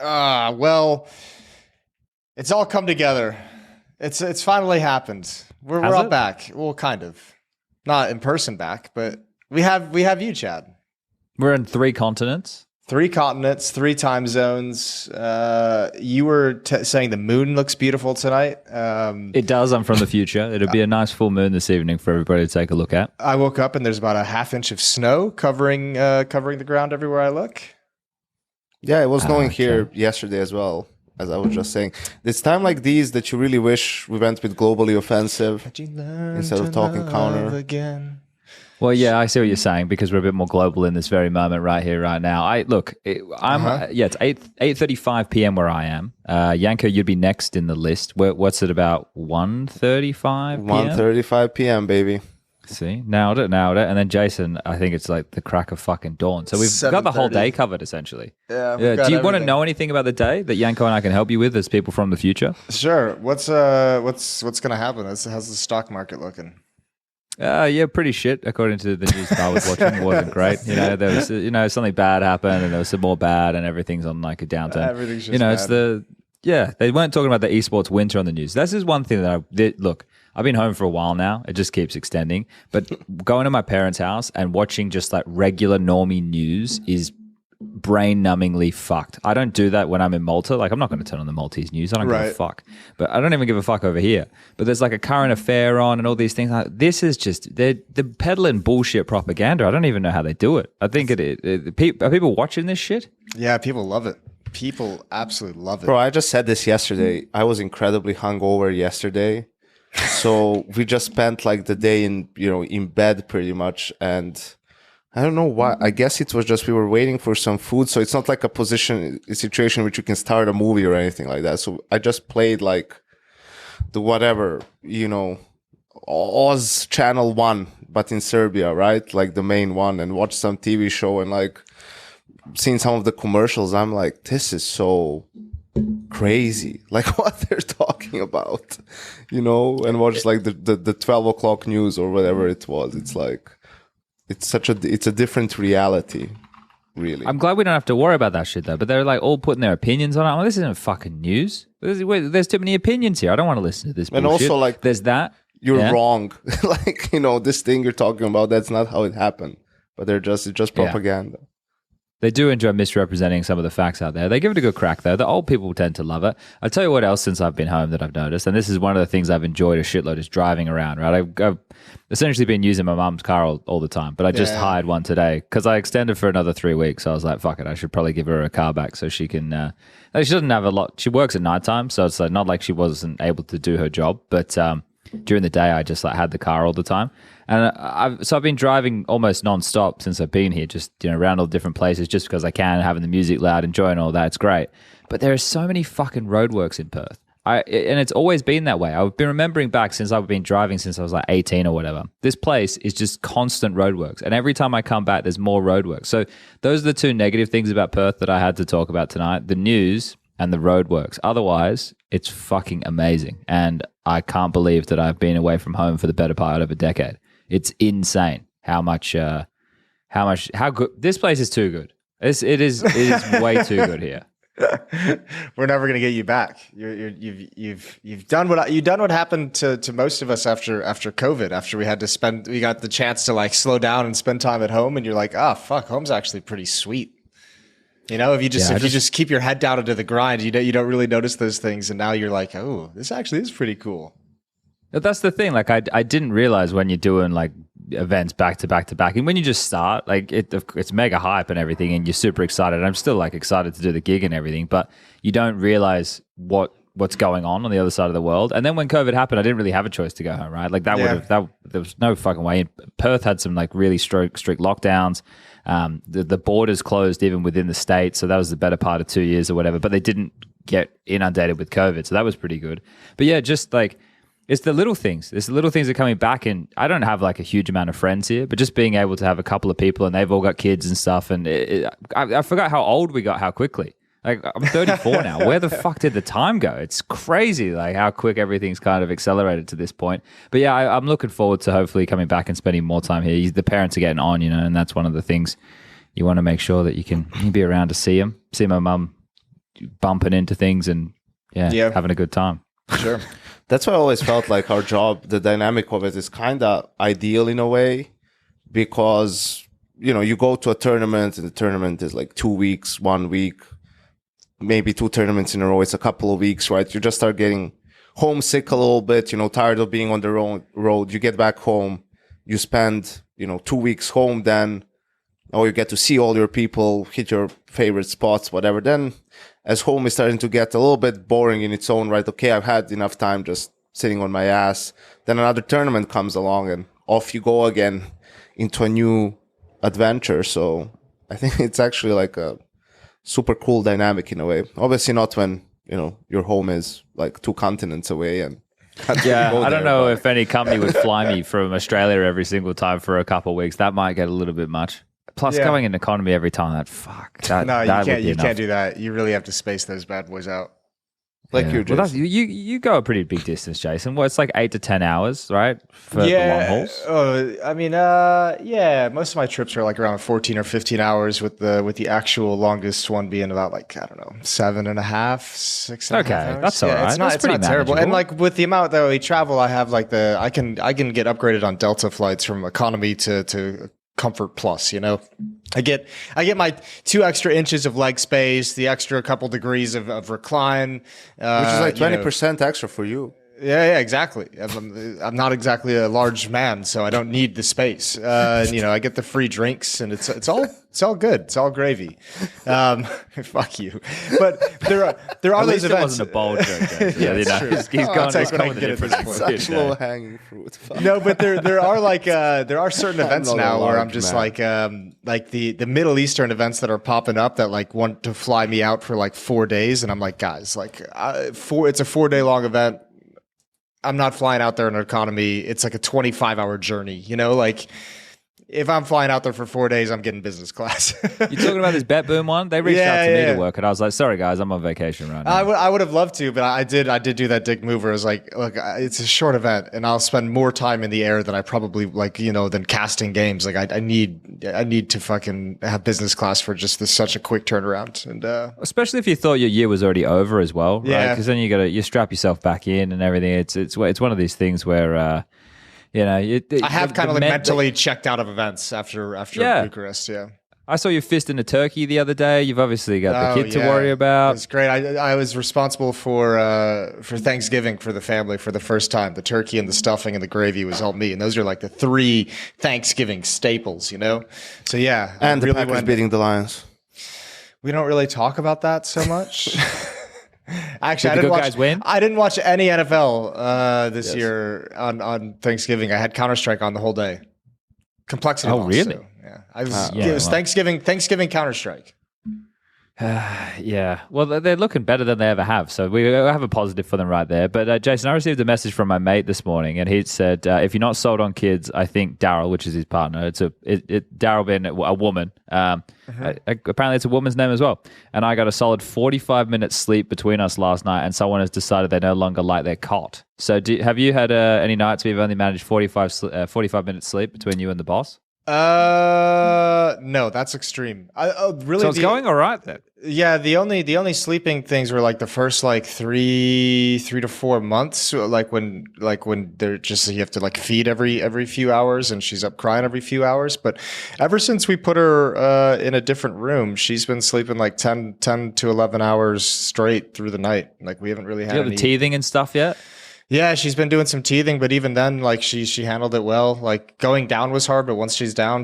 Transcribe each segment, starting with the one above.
Well, it's all come together. It's finally happened. We're all back. Well, kind of. Not in person back, but we have you, Chad. We're in 3 continents. 3 continents, 3 time zones. You were saying the moon looks beautiful tonight. It does. I'm from the future. It'll be a nice full moon this evening for everybody to take a look at. I woke up and there's about a half inch of snow covering the ground everywhere I look. Yeah, it was snowing here yesterday as well, as I was just saying. It's time like these that you really wish we went with globally offensive instead of talking counter. Again. Well, yeah, I see what you're saying because we're a bit more global in this very moment right here, right now. It's 8:35 p.m. where I am. Yanko, you'd be next in the list. What's it about? 1:35 p.m. 1:35 p.m. baby. See, nailed it. And then Jason, I think it's like the crack of fucking dawn. So we've got the whole day covered essentially. Yeah. Do you want to know anything about the day that Yanko and I can help you with as people from the future? Sure. What's gonna happen? How's the stock market looking? Yeah, pretty shit according to the news that I was watching. It wasn't great. There was something bad happened and there was some more bad and everything's on like a downturn. Everything's just bad. They weren't talking about the esports winter on the news. This is one thing that look, I've been home for a while now. It just keeps extending. But going to my parents' house and watching just like regular normie news is brain-numbingly fucked. I don't do that when I'm in Malta. Like, I'm not going to turn on the Maltese news. I don't give a fuck. But I don't even give a fuck over here. But there's like a current affair on and all these things. This is just, they're peddling bullshit propaganda. I don't even know how they do it. I think are people watching this shit? Yeah, people love it. People absolutely love it. Bro, I just said this yesterday. I was incredibly hungover yesterday. So we just spent like the day in bed pretty much. And I don't know why. I guess it was just we were waiting for some food. So it's not like a situation which you can start a movie or anything like that. So I just played like the whatever, Oz Channel 1, but in Serbia, right? Like the main one, and watched some TV show and like seeing some of the commercials. I'm like, this is so crazy. Like what they're talking about, and watch like the 12 o'clock news or whatever it was. It's like, it's a different reality, really. I'm glad we don't have to worry about that shit though. But they're like all putting their opinions on it. This isn't fucking news. There's too many opinions here. I don't want to listen to this bullshit. And also, like, there's that. You're wrong. Like, this thing you're talking about, that's not how it happened. But it's just propaganda. Yeah. They do enjoy misrepresenting some of the facts out there. They give it a good crack, though. The old people tend to love it. I'll tell you what else since I've been home that I've noticed, and this is one of the things I've enjoyed a shitload is driving around, right? I've essentially been using my mum's car all the time, but I just hired one today because I extended for another 3 weeks. So I was like, fuck it, I should probably give her a car back so she can... she doesn't have a lot... She works at nighttime, so it's like not like she wasn't able to do her job, but during the day, I just like had the car all the time. And I've been driving almost non-stop since I've been here, just around all different places, just because I can, having the music loud, enjoying all that. It's great. But there are so many fucking roadworks in Perth. And it's always been that way. I've been remembering back since I've been driving since I was like 18 or whatever. This place is just constant roadworks. And every time I come back, there's more roadworks. So those are the 2 negative things about Perth that I had to talk about tonight, the news and the roadworks. Otherwise, it's fucking amazing. And I can't believe that I've been away from home for the better part of a decade. It's insane how good this place is. Too good. It is way too good here. We're never gonna get you back. You've done what happened to most of us after COVID. After we got the chance to like slow down and spend time at home, and you're like, fuck, home's actually pretty sweet. If you just keep your head down into the grind, you don't really notice those things, and now you're like, oh, this actually is pretty cool. But that's the thing. Like, I didn't realize when you're doing like events back to back to back, and when you just start, like it's mega hype and everything, and you're super excited. I'm still like excited to do the gig and everything, but you don't realize what's going on the other side of the world. And then when COVID happened, I didn't really have a choice to go home, right? Like there was no fucking way. Perth had some like really strict lockdowns. The borders closed even within the state, so that was the better part of 2 years or whatever. But they didn't get inundated with COVID, so that was pretty good. But yeah, just like. It's the little things. It's the little things that are coming back, and I don't have like a huge amount of friends here, but just being able to have a couple of people and they've all got kids and stuff, and I forgot how old we got, how quickly. Like I'm 34 now. Where the fuck did the time go? It's crazy, like how quick everything's kind of accelerated to this point. But yeah, I'm looking forward to hopefully coming back and spending more time here. The parents are getting on, and that's one of the things you want to make sure that you can be around to see them. See my mum bumping into things and having a good time. Sure. That's why I always felt like our job, the dynamic of it is kind of ideal in a way, because, you know, you go to a tournament and the tournament is like 2 weeks, 1 week, maybe 2 tournaments in a row. It's a couple of weeks, right? You just start getting homesick a little bit, you know, tired of being on the road. You get back home, you spend, you know, 2 weeks home, then, or you get to see all your people, hit your favorite spots, whatever. Then as home is starting to get a little bit boring in its own right, okay, I've had enough time just sitting on my ass. Then another tournament comes along and off you go again into a new adventure. So I think it's actually like a super cool dynamic in a way. Obviously not when, you know, your home is like 2 continents away and I don't know if any company would fly me from Australia every single time for a couple of weeks. That might get a little bit much. Plus, going in economy every time, no, you can't do that. You really have to space those bad boys out. Like you go a pretty big distance, Jason. Well, it's like 8 to 10 hours, right? For the long hauls. I mean, most of my trips are like around 14 or 15 hours, with the actual longest one being about like, I don't know, 7.5, 6 and a half hours. That's all right. It's not terrible. And like with the amount that we travel, I have like I can get upgraded on Delta flights from economy to Comfort Plus, you know. I get my 2 extra inches of leg space, the extra couple degrees of recline, which is like 20% extra for you. Yeah, exactly. I'm not exactly a large man, so I don't need the space. And, you know, I get the free drinks, and it's all good. It's all gravy. Fuck you. But there are those events. It wasn't a bold joke. Yeah, you know, he's going to different such low hanging fruit. No, but there are like there are certain events now where I'm just like the Middle Eastern events that are popping up that like want to fly me out for like 4 days, and I'm like, guys, like it's a 4 day long event. I'm not flying out there in an economy. It's like a 25-hour journey, you know, like if I'm flying out there for 4 days, I'm getting business class. You talking about this Bet Boom one? They reached out to me to work, and I was like, sorry guys, I'm on vacation right now. I would have loved to, but I did do that dick move where I was like, look, it's a short event and I'll spend more time in the air than I probably like, you know, than casting games. Like I need to fucking have business class for just such a quick turnaround. And especially if you thought your year was already over as well, right? Yeah. Because then you strap yourself back in and everything. It's one of these things where you know, I have kind of like mentally checked out of events after Bucharest. Yeah, I saw you fisting a turkey the other day. You've obviously got the kid to worry about. It's great. I was responsible for Thanksgiving for the family for the first time. The turkey and the stuffing and the gravy was all me, and those are like the 3 Thanksgiving staples, you know. So yeah, and the Packers beating the Lions. We don't really talk about that so much. Actually, I didn't watch any NFL this year on Thanksgiving. I had Counter-Strike on the whole day. Complexity. Oh, really? So, yeah, it was Thanksgiving Counter-Strike. Yeah. Well, they're looking better than they ever have. So we have a positive for them right there. But Jason, I received a message from my mate this morning, and he said, if you're not sold on kids, I think Daryl, which is his partner, Daryl being a woman. Apparently it's a woman's name as well. And I got a solid 45 minutes sleep between us last night, and someone has decided they no longer like their cot. So have you had any nights where you've only managed 45 minutes sleep between you and the boss? No, that's extreme. Really? So it's going all right then. Yeah, the only sleeping things were like the first like 3 to 4 months. So like when they're just, you have to like feed every few hours, and she's up crying every few hours. But ever since we put her in a different room, she's been sleeping like 10 to 11 hours straight through the night. Like we haven't really had any teething and stuff yet. Yeah, she's been doing some teething, but even then, like she handled it well. Like going down was hard, but once she's down,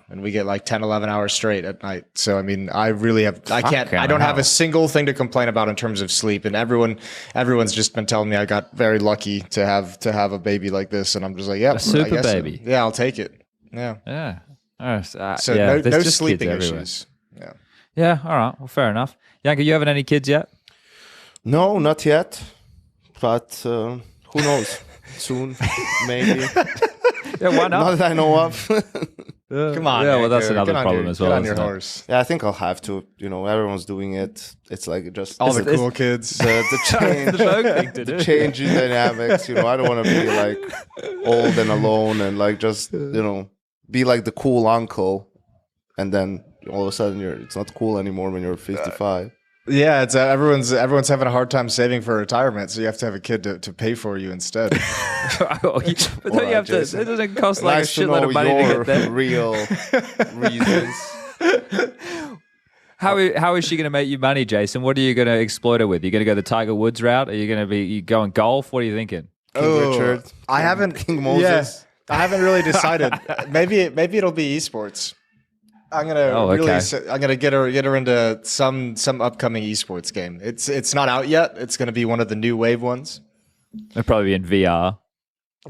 and we get like 10, 11 hours straight at night. So, I mean, I don't have a single thing to complain about in terms of sleep. And everyone's just been telling me I got very lucky to have a baby like this. And I'm just like, yeah, a super baby. So. Yeah, I'll take it. Yeah. Yeah. So no sleeping issues. Yeah. Yeah. All right. Well, fair enough. Yanka, you having any kids yet? No, not yet. But who knows? Soon, maybe. Yeah, why not? Not that I know of. Come on. Yeah, well, that's another problem as well. Get on your horse. Yeah, I think I'll have to. You know, everyone's doing it. It's like just all the cool kids. The change, the change in dynamics. You know, I don't want to be like old and alone and like just be like the cool uncle, and then all of a sudden it's not cool anymore when you're 55. Yeah, it's everyone's having a hard time saving for retirement, so you have to have a kid to pay for you instead. But don't you have to? It doesn't cost like Nice a shitload of money to your get there. real reasons. How is she going to make you money, Jason? What are you going to exploit her with? Are you going to go the Tiger Woods route? Are you going to be going golf? What are you thinking? King Richard. I haven't. King Moses. Yeah, I haven't really decided. Maybe it'll be esports. I'm gonna get her into some upcoming esports game. It's not out yet. It's gonna be one of the new wave ones. It'll probably be in VR.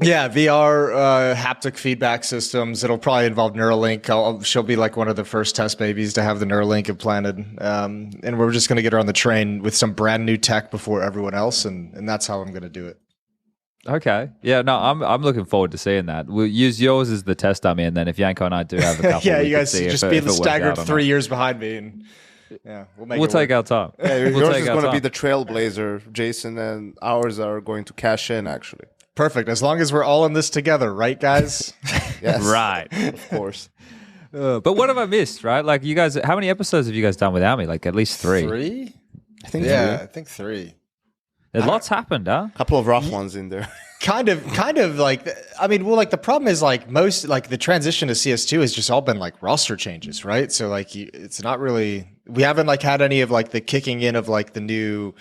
Yeah, VR haptic feedback systems. It'll probably involve Neuralink. She'll be like one of the first test babies to have the Neuralink implanted. And we're just gonna get her on the train with some brand new tech before everyone else, and that's how I'm gonna do it. Okay. Yeah, no, I'm looking forward to seeing that. We'll use yours as the test dummy, and then if Yanko and I do have a couple, yeah, we you can guys see just if be it works staggered out or 3 not. years behind me, and yeah, We'll take our time. Yeah, We'll yours take is our going to be time. the trailblazer, Jason, and ours are going to cash in, actually. perfect. As long as we're all in this together, right, guys? Yes. Right. Of course. But what have I missed, right? Like, you guys, how many episodes have you guys done without me? Like, at least three. Three? I think I think three. There's lots happened, huh? a couple of rough ones in there. Kind of like, I mean, well, like the problem is like most, like the transition to CS2 has just all been like roster changes, right? So like it's not really, we haven't like had any of like the kicking in of like the new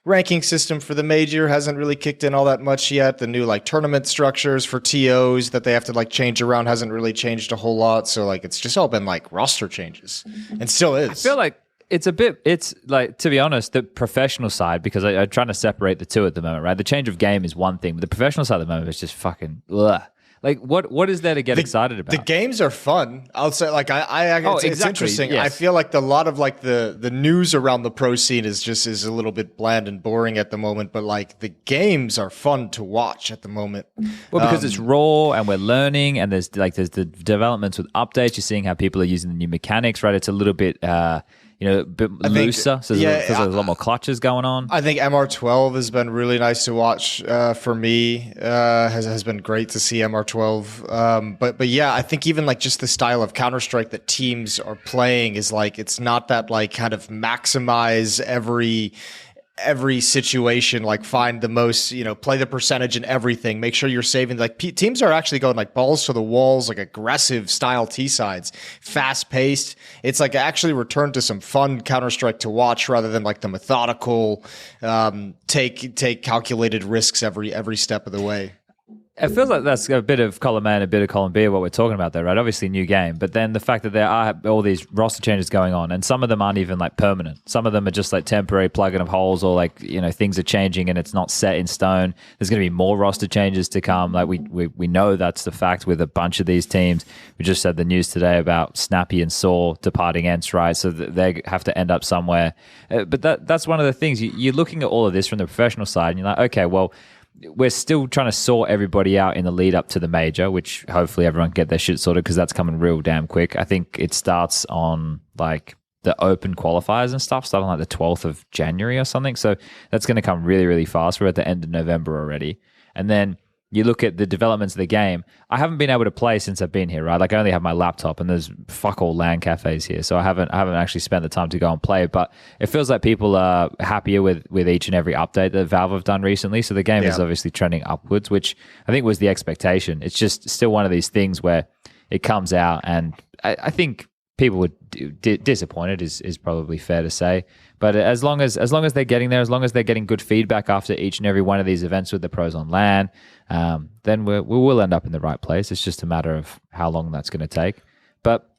ranking system for the major hasn't really kicked in all that much yet. The new like tournament structures for TOs that they have to like change around hasn't really changed a whole lot. So like it's just all been like roster changes and still is. I feel like it's like, to be honest, the professional side, because I'm trying to separate the two at the moment, right? The change of game is one thing, but the professional side at the moment is just fucking, ugh. Like, what is there to get excited about? The games are fun. I'll say, like, it's interesting. Yes. I feel like a lot of like the news around the pro scene is a little bit bland and boring at the moment. But like the games are fun to watch at the moment. Well, because it's raw and we're learning, and there's the developments with updates. You're seeing how people are using the new mechanics, right? It's a little bit, a bit looser. So there's a lot more clutches going on. I think MR12 has been really nice to watch for me. Has been great to see MR12. But yeah, I think even like just the style of Counter-Strike that teams are playing is like, it's not that like kind of maximize every situation, like find the most, play the percentage in everything, make sure you're saving. Like teams are actually going like balls to the walls, like aggressive style T sides, fast paced. It's like actually returned to some fun Counter-Strike to watch rather than like the methodical, take calculated risks every step of the way. It feels like that's a bit of column A and a bit of column B of what we're talking about there, right? Obviously, new game, but then the fact that there are all these roster changes going on, and some of them aren't even like permanent. Some of them are just like temporary plugging of holes, or like things are changing and it's not set in stone. There's going to be more roster changes to come. Like we know that's the fact with a bunch of these teams. We just had the news today about Snappy and Saw departing ENCE, right? So they have to end up somewhere. But that's one of the things. You're looking at all of this from the professional side, and you're like, okay, well, we're still trying to sort everybody out in the lead up to the major, which hopefully everyone can get their shit sorted because that's coming real damn quick. I think it starts on like the open qualifiers and stuff, starting like the 12th of January or something. So that's going to come really, really fast. We're at the end of November already. And then you look at the developments of the game. I haven't been able to play since I've been here, right? Like I only have my laptop, and there's fuck all LAN cafes here, so I haven't actually spent the time to go and play. But it feels like people are happier with each and every update that Valve have done recently. So the game is obviously trending upwards, which I think was the expectation. It's just still one of these things where it comes out, and I think people were disappointed is probably fair to say. But as long as they're getting there, as long as they're getting good feedback after each and every one of these events with the pros on LAN, then we will end up in the right place. It's just a matter of how long that's going to take. But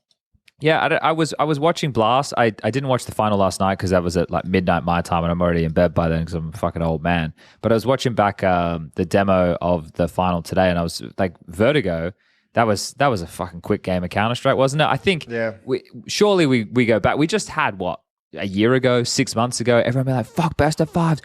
yeah, I was watching Blast. I didn't watch the final last night because that was at like midnight my time, and I'm already in bed by then because I'm a fucking old man. But I was watching back the demo of the final today, and I was like, Vertigo. That was a fucking quick game of Counter-Strike, wasn't it? I think we go back. We just had what? A year ago, 6 months ago, everyone be like, fuck best of fives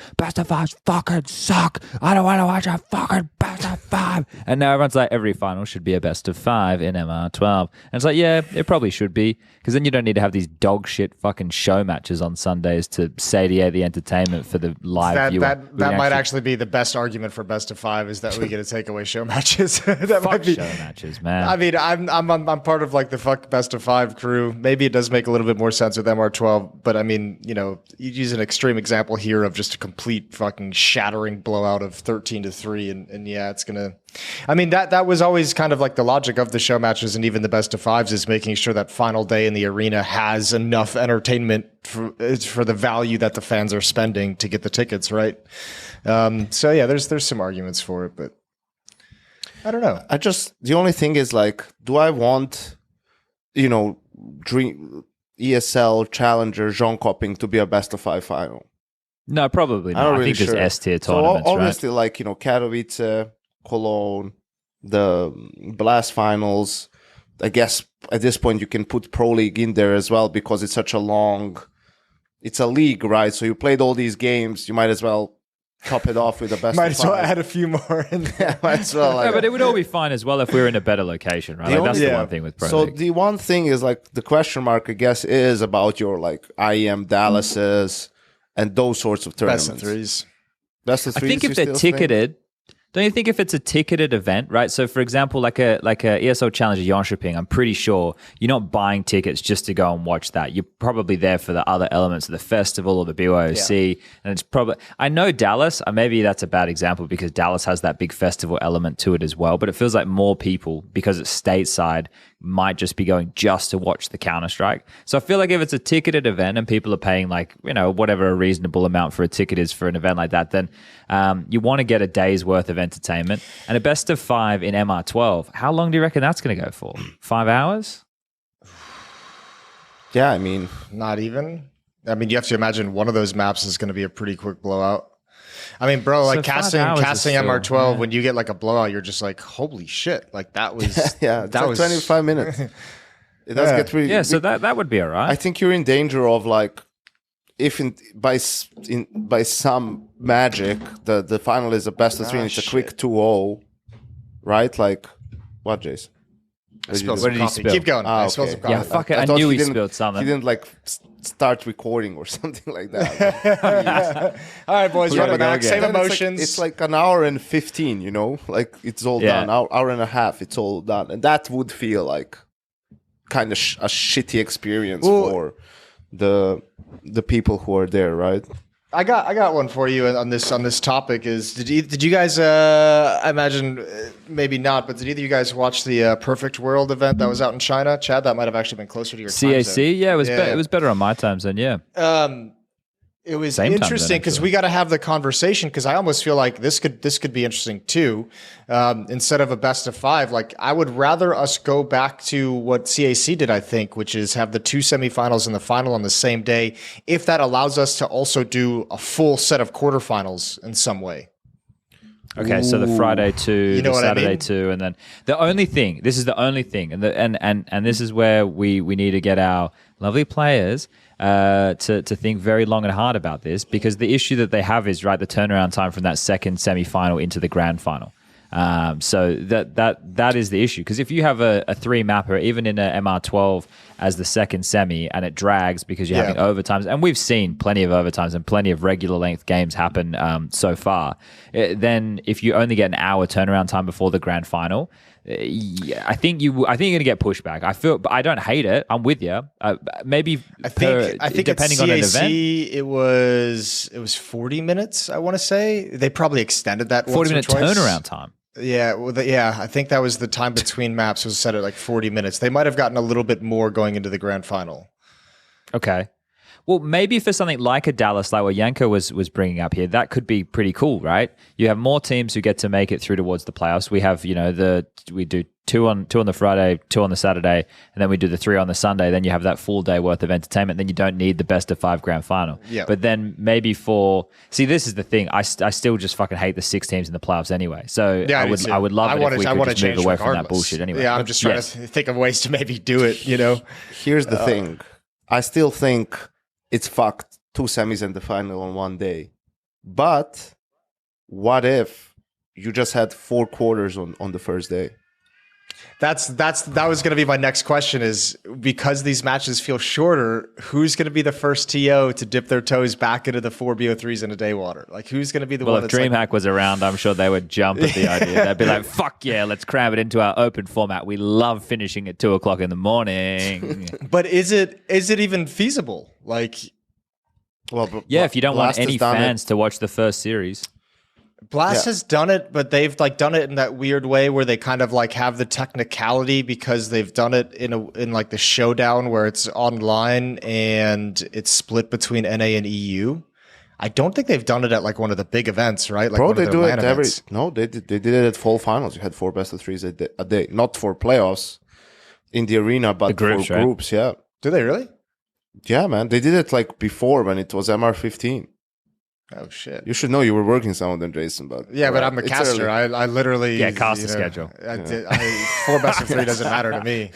fucking suck. I don't want to watch a fucking best of five. And now everyone's like, every final should be a best of five in MR12. And it's like, yeah, it probably should be, because then you don't need to have these dog shit fucking show matches on Sundays to satiate the entertainment for the live viewer. That might actually be the best argument for best of five, is that we get to take away show matches. That might be show matches, man. I mean, I'm part of like the fuck best of five crew. Maybe it does make a little bit more sense with MR12, but but I mean, you know, you use an extreme example here of just a complete fucking shattering blowout of 13-3, and yeah, it's gonna. I mean, that was always kind of like the logic of the show matches and even the best of fives is making sure that final day in the arena has enough entertainment for the value that the fans are spending to get the tickets, right? So yeah, there's some arguments for it, but I don't know. The only thing is like, do I want, you know, dream ESL Challenger Jean Copping to be a best of 5 final? No, probably not. I think sure. it's S tier So tournaments, obviously, right? like, you know, Katowice, Cologne, the Blast finals. I guess at this point you can put Pro League in there as well because it's such a long. It's a league, right? So you played all these games. You might as well top it off with the best. Might of as well 5. add a few more in there. Yeah, might as well. Like, No, but it would all be fine as well if we were in a better location, right? Like, that's the one thing with Pro So League. the one thing is like the question mark, I guess, is about your like IEM Dallases and those sorts of tournaments. Best of threes. Best of I threes. think you if they're still think? ticketed, don't you think if it's a ticketed event, right? So for example, like a ESL Challenger Jönköping, I'm pretty sure you're not buying tickets just to go and watch that. You're probably there for the other elements of the festival or the BYOC. Yeah. And it's probably, I know Dallas, maybe that's a bad example because Dallas has that big festival element to it as well, but it feels like more people, because it's stateside, might just be going just to watch the Counter-Strike. So I feel like if it's a ticketed event and people are paying like, you know, whatever a reasonable amount for a ticket is for an event like that, then you want to get a day's worth of entertainment. And a best of 5 in MR12, how long do you reckon that's going to go for? 5 hours? Yeah, I mean, Not even. I mean, you have to imagine one of those maps is going to be a pretty quick blowout. I mean, bro, like So 5 casting hours is still- MR12, when you get like a blowout, you're just like, holy shit! Like that was yeah, it's that like was 25 minutes. It does get really. Yeah, so that would be all right. I think you're in danger of like, if by some magic the final is a best of 3 and it's a quick 2-0, right? Like, what, Jace? I spilled What some did he coffee. spill? Keep going. I Ah, spilled okay. some coffee. Yeah, fuck it. I thought knew he didn't- spilled something. He didn't like start recording or something like that. All right, boys, run it back. Save Then emotions. It's like an hour and 15, you know, like it's all Yeah. done. Hour and a half, it's all done, and that would feel like kind of a shitty experience for the people who are there, right? I got one for you on this topic. Is did you guys? I imagine maybe not, but did either of you guys watch the Perfect World event that was out in China? Chad, that might have actually been closer to your time CAC, zone. yeah, it was better on my time zone, yeah. It was Same time interesting zone, because actually. we got to have the conversation because I almost feel like this could be interesting too. Instead of a best of 5, like I would rather us go back to what CAC did, I think, which is have the 2 semifinals and the final on the same day, if that allows us to also do a full set of quarterfinals in some way. Okay, so the Friday 2, the know what I Saturday mean? 2, and then the only thing, this is the only thing, and this is where we need to get our lovely players to think very long and hard about this, because the issue that they have is, right, the turnaround time from that second semi-final into the grand final. So that is the issue, because if you have a 3 mapper, even in a MR12 as the second semi, and it drags because you're having overtimes, and we've seen plenty of overtimes and plenty of regular length games happen so far, then if you only get an hour turnaround time before the grand final, I think you're going to get pushback. But I don't hate it. I'm with you. Maybe I think depending at on an CAC, event, it was 40 minutes. I want to say they probably extended that 40-minute once or twice. turnaround time. Yeah, well, I think that was the time between maps was set at like 40 minutes. They might have gotten a little bit more going into the grand final. Okay. Well, maybe for something like a Dallas, like what Yanko was bringing up here, that could be pretty cool, right? You have more teams who get to make it through towards the playoffs. We have, we do two on the Friday, 2 on the Saturday, and then we do the 3 on the Sunday. Then you have that full day worth of entertainment. Then you don't need the best of 5 grand final. Yeah. But then maybe this is the thing. I still just fucking hate the 6 teams in the playoffs anyway. So Yeah, I would love it if we could just move away from that regardless. bullshit anyway. Yeah, I'm just trying to think of ways to maybe do it, Here's the thing. I still think it's fucked 2 semis and the final on one day. But what if you just had 4 quarters on the first day? That was going to be my next question is because these matches feel shorter, who's going to be the first TO to dip their toes back into the 4 BO3s in a day water? Like who's going to be the Well, one if that's DreamHack was around, I'm sure they would jump at the idea. They'd be like, fuck yeah, let's cram it into our open format. We love finishing at 2 o'clock in the morning. But is it even feasible? Like Well, Yeah, if you don't want Blast has any done it. fans to watch the first series. Blast has done it, but they've like done it in that weird way where they kind of like have the technicality because they've done it in like the showdown where it's online and it's split between NA and EU. I don't think they've done it at like one of the big events, right? Like Bro, one they of the do it LAN every. events. No, they did it at fall finals. You had 4 best of 3s a day, not for playoffs in the arena, but groups, for right? groups. Yeah, Do they really? yeah, man. They did it like before when it was MR15. Oh shit. You should know you were working some of them, Jason. But Yeah, but alright, I'm a it's caster. early. I literally cast the schedule. I 4 best of 3 doesn't matter to me.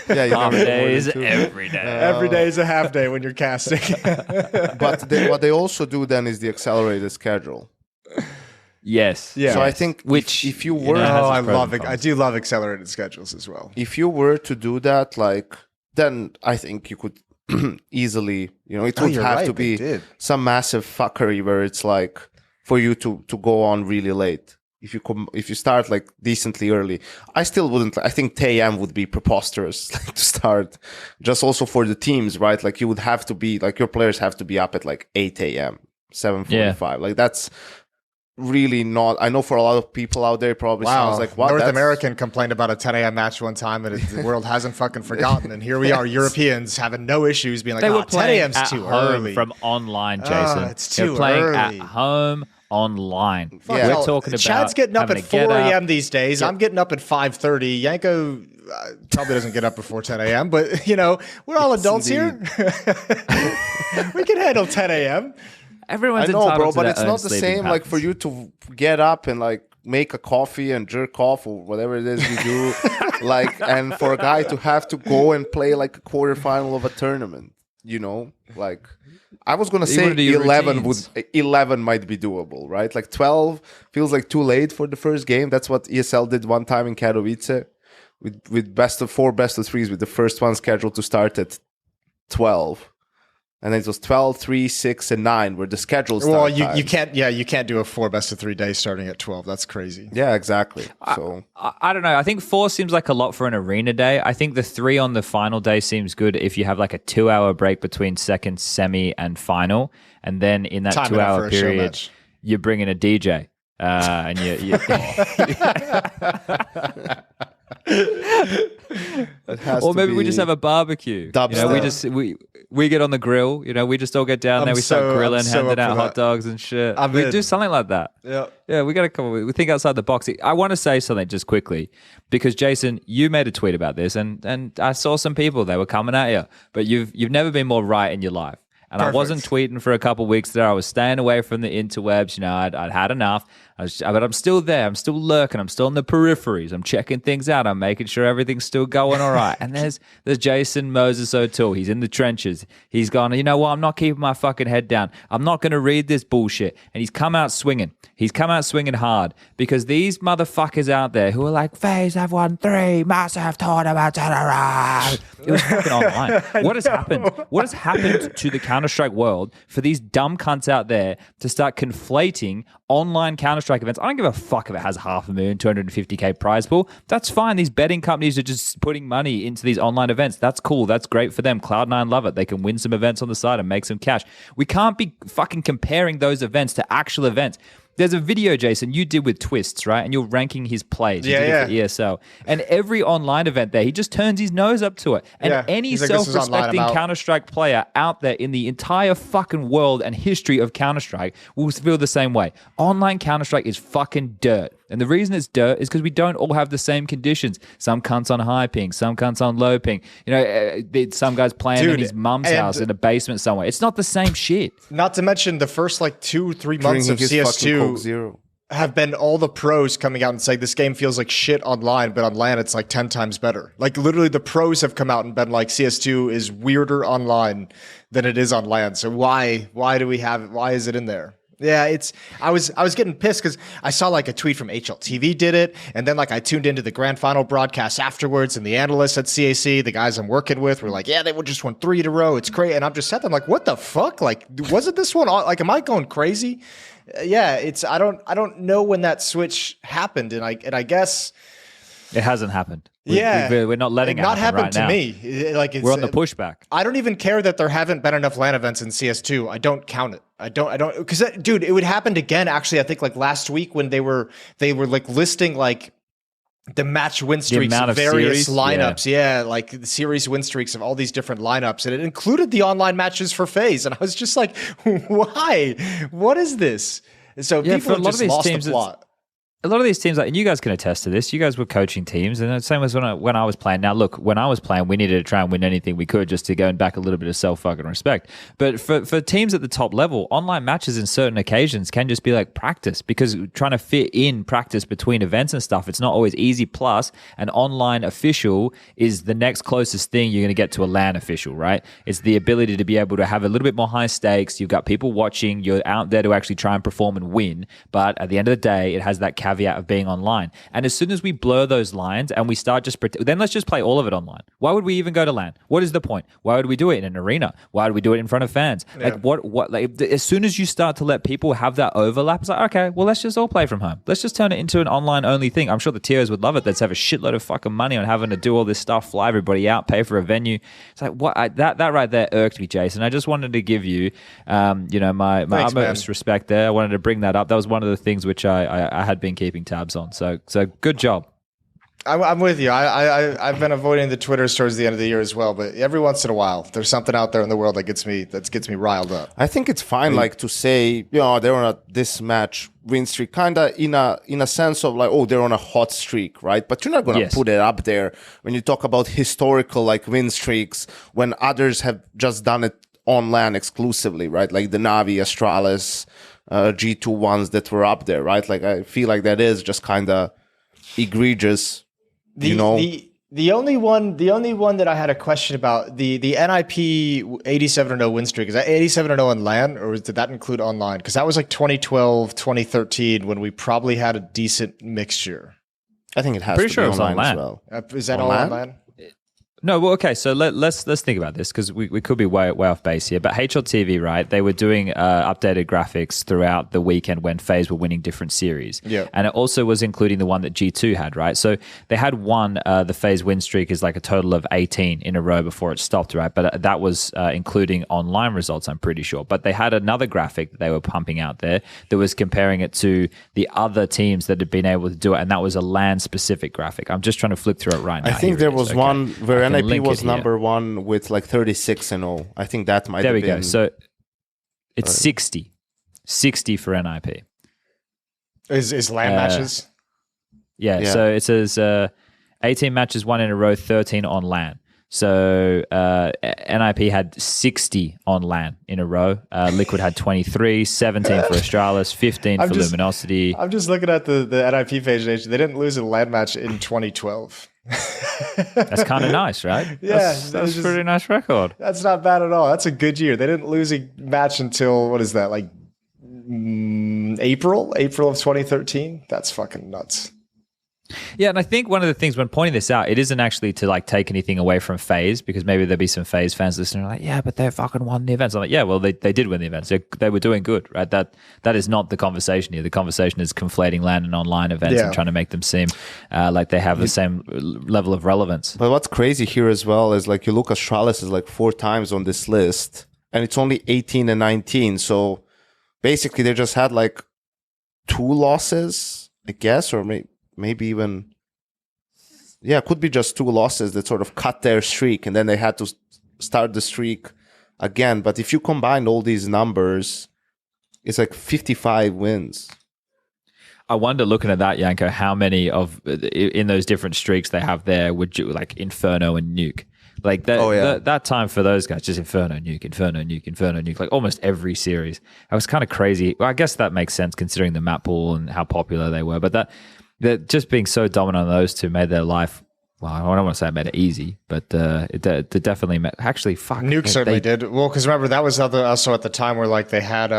Yeah, you Half never days know what to do. every day. Every day is a half day when you're casting. But what they also do then is the accelerated schedule. Yes. Yeah. So I Yes. think Which, if you you were know, has Oh, its I pros love and it. I cons. do love accelerated schedules as well. if you were to do that, like then I think you could easily, it would you're have right, to they be did. some massive fuckery where it's like for you to go on really late. If you start like decently early, I still wouldn't. I think 10 a.m. would be preposterous like, to start. Just also for the teams, right? Like you would have to be like your players have to be up at like 8 a.m., 7:45. Like that's really not. I know for a lot of people out there, it probably sounds like what North that's- American complained about a 10 a.m. match one time, and the world hasn't fucking forgotten. And here we are, Europeans having no issues, being like, They were 10 playing a.m.'s at too home early. from online, Jason. it's They're too playing early. at home online. Yeah. We're talking about Chad's getting up having at to get 4 up. a.m. these days. I'm getting up at 5:30. Yanko probably doesn't get up before 10 a.m., but we're all adults here. We can handle 10 a.m. Everyone's I know, entitled bro, to but their it's own not the sleeping same like patterns. for you to get up and like make a coffee and jerk off or whatever it is you do, like, and for a guy to have to go and play like a quarterfinal of a tournament, like. I was gonna You say wanna do your 11 routines. 11 might be doable, right? Like 12 feels like too late for the first game. That's what ESL did one time in Katowice with best of 4, best of 3s, with the first one scheduled to start at 12. And then it was 12, 3, 6, and 9 were the scheduled start Well, you times. you can't do a 4 best of 3 days starting at 12. That's crazy. Yeah, exactly. So I don't know. I think 4 seems like a lot for an arena day. I think the 3 on the final day seems good if you have like a 2-hour break between second semi and final, and then in that Time enough 2-hour for a show period, match. you bring in a DJ, and you it has or to maybe we be just have a barbecue. Dubstep. We get on the grill. We just all get down there. We start grilling, I'm so handing up out for hot that. dogs and shit. I'm We in. do something like that. Yeah. Yeah, we got to come. We think outside the box. I want to say something just quickly because Jason, you made a tweet about this, and I saw some people they were coming at you, but you've never been more right in your life. And I wasn't tweeting for a couple of weeks there. I was staying away from the interwebs. I'd had enough. But I'm still there. I'm still lurking. I'm still in the peripheries. I'm checking things out. I'm making sure everything's still going all right. And there's Jason Moses O'Toole. He's in the trenches. He's gone, you know what? I'm not keeping my fucking head down. I'm not going to read this bullshit. And he's come out swinging. He's come out swinging hard because these motherfuckers out there who are like, FaZe have won 3 massive tournaments in a row. It was fucking online. What has happened? What has happened to the Counter-Strike world for these dumb cunts out there to start conflating online Counter-Strike events? I don't give a fuck if it has 500,000, 250K prize pool. That's fine. These betting companies are just putting money into these online events. That's cool. That's great for them. Cloud9 love it. They can win some events on the side and make some cash. We can't be fucking comparing those events to actual events. There's a video, Jason, you did with Twists, right? And you're ranking his plays. You did it for ESL. And every online event there, he just turns his nose up to it. And any He's like, "This is online, I'm self-respecting out." Counter-Strike player out there in the entire fucking world and history of Counter-Strike will feel the same way. Online Counter-Strike is fucking dirt. And the reason it's dirt is because we don't all have the same conditions. Some cunts on high ping, some cunts on low ping. Some guys playing in his mum's house in a basement somewhere. It's not the same shit. Not to mention the first like 2-3 months drinking of his fucking Coke CS2 Zero. have been all the pros coming out and saying this game feels like shit online, but on LAN it's like 10 times better. Like literally the pros have come out and been like CS2 is weirder online than it is on LAN. So why do we have it? Why is it in there? Yeah, I was getting pissed because I saw like a tweet from HLTV did it, and then like I tuned into the grand final broadcast afterwards, and the analysts at CAC, the guys I'm working with, were like, "Yeah, they just won 3 in a row. It's crazy." And I'm just sat there, I'm like, "What the fuck? Like, wasn't this one like? Am I going crazy?" Yeah, I don't know when that switch happened, and I guess It hasn't happened. We're not letting it not happen happened right to now. me. Like it's, We're on the pushback. I don't even care that there haven't been enough LAN events in CS2. I don't count it. I don't, because dude, it would happen again. Actually, I think like last week when they were like listing like the match win streaks amount of of various series? lineups. Yeah, like the series win streaks of all these different lineups, and it included the online matches for FaZe. And I was just like, why? What is this? And so Yeah, people for a have lot just of these lost teams, the plot. A lot of these teams, like, and you guys can attest to this. You guys were coaching teams, and the same as when I was playing. Now, look, when I was playing, we needed to try and win anything we could just to go back a little bit of self-fucking respect. But for teams at the top level, online matches in certain occasions can just be like practice, because trying to fit in practice between events and stuff, it's not always easy. Plus, an online official is the next closest thing you're going to get to a LAN official, right? It's the ability to be able to have a little bit more high stakes. You've got people watching. You're out there to actually try and perform and win. But at the end of the day, it has that caveat of being online. And as soon as we blur those lines and we start just then let's just play all of it online. Why would we even go to LAN? What is the point? Why would we do it in an arena? Why would we do it in front of fans? Yeah. Like what like as soon as you start to let people have that overlap, it's like, okay, well, let's just all play from home. Let's just turn it into an online only thing. I'm sure the TOs would love it. They'd have a shitload of fucking money on having to do all this stuff, fly everybody out, pay for a venue. It's like that right there irked me, Jason. I just wanted to give you my utmost respect there. I wanted to bring that up. That was one of the things which I had been keeping tabs on. So good job. I'm with you. I've been avoiding the Twitters towards the end of the year as well, but every once in a while, there's something out there in the world that gets me riled up. I think it's fine, like to say, they're on this match win streak, kind of in a sense of like, they're on a hot streak, right? But you're not going to put it up there when you talk about historical like win streaks when others have just done it on LAN exclusively, right? Like the Navi, Astralis, G2 ones that were up there, right? Like I feel like that is just kind of egregious. The only one that I had a question about, the NIP 87-0 win streak, is that 87-0 in LAN, or did that include online? Because that was like 2012, 2013 when we probably had a decent mixture. I think it has to be online as well. Is that all online? No, well, okay. So let's think about this, because we could be way off base here. But HLTV, right? They were doing updated graphics throughout the weekend when FaZe were winning different series. Yeah, and it also was including the one that G2 had, right? So they had the FaZe win streak is like a total of 18 in a row before it stopped, right? But that was including online results, I'm pretty sure. But they had another graphic that they were pumping out there that was comparing it to the other teams that had been able to do it, and that was a LAN specific graphic. I'm just trying to flick through it right now. I think there was one where NIP was number 1 with like 36-0. I think that might have been. There we go. So it's 60 for NIP. Is LAN matches? Yeah. So it says 18 matches won in a row, 13 on LAN. So NIP had 60 on LAN in a row. Liquid had 23, 17 for Astralis, 15 for Luminosity. I'm just looking at the NIP page. They didn't lose a LAN match in 2012. That's kind of nice, right? Yeah, that's a pretty nice record. That's not bad at all. That's a good year. They didn't lose a match until, what is that, like April of 2013? That's fucking nuts. Yeah, and I think one of the things when pointing this out, it isn't actually to like take anything away from FaZe, because maybe there'll be some FaZe fans listening like, yeah, but they fucking won the events. I'm like, yeah, well, they did win the events. They were doing good, right? That is not the conversation here. The conversation is conflating LAN and online events and trying to make them seem like they have the same level of relevance. But what's crazy here as well is like you look at Astralis is like 4 times on this list, and it's only 18 and 19. So basically they just had like 2 losses, I guess, or maybe even, could be just 2 losses that sort of cut their streak, and then they had to start the streak again. But if you combine all these numbers, it's like 55 wins. I wonder, looking at that, Yanko, how many of in those different streaks they have there would you like Inferno and Nuke? Like that time for those guys, just Inferno, Nuke, like almost every series. It was kind of crazy. Well, I guess that makes sense considering the map pool and how popular they were, but that just being so dominant on those two made their life, well, I don't want to say it made it easy, but it definitely made, actually, fuck. Nuke certainly did. Well, because remember, that was also at the time where like they had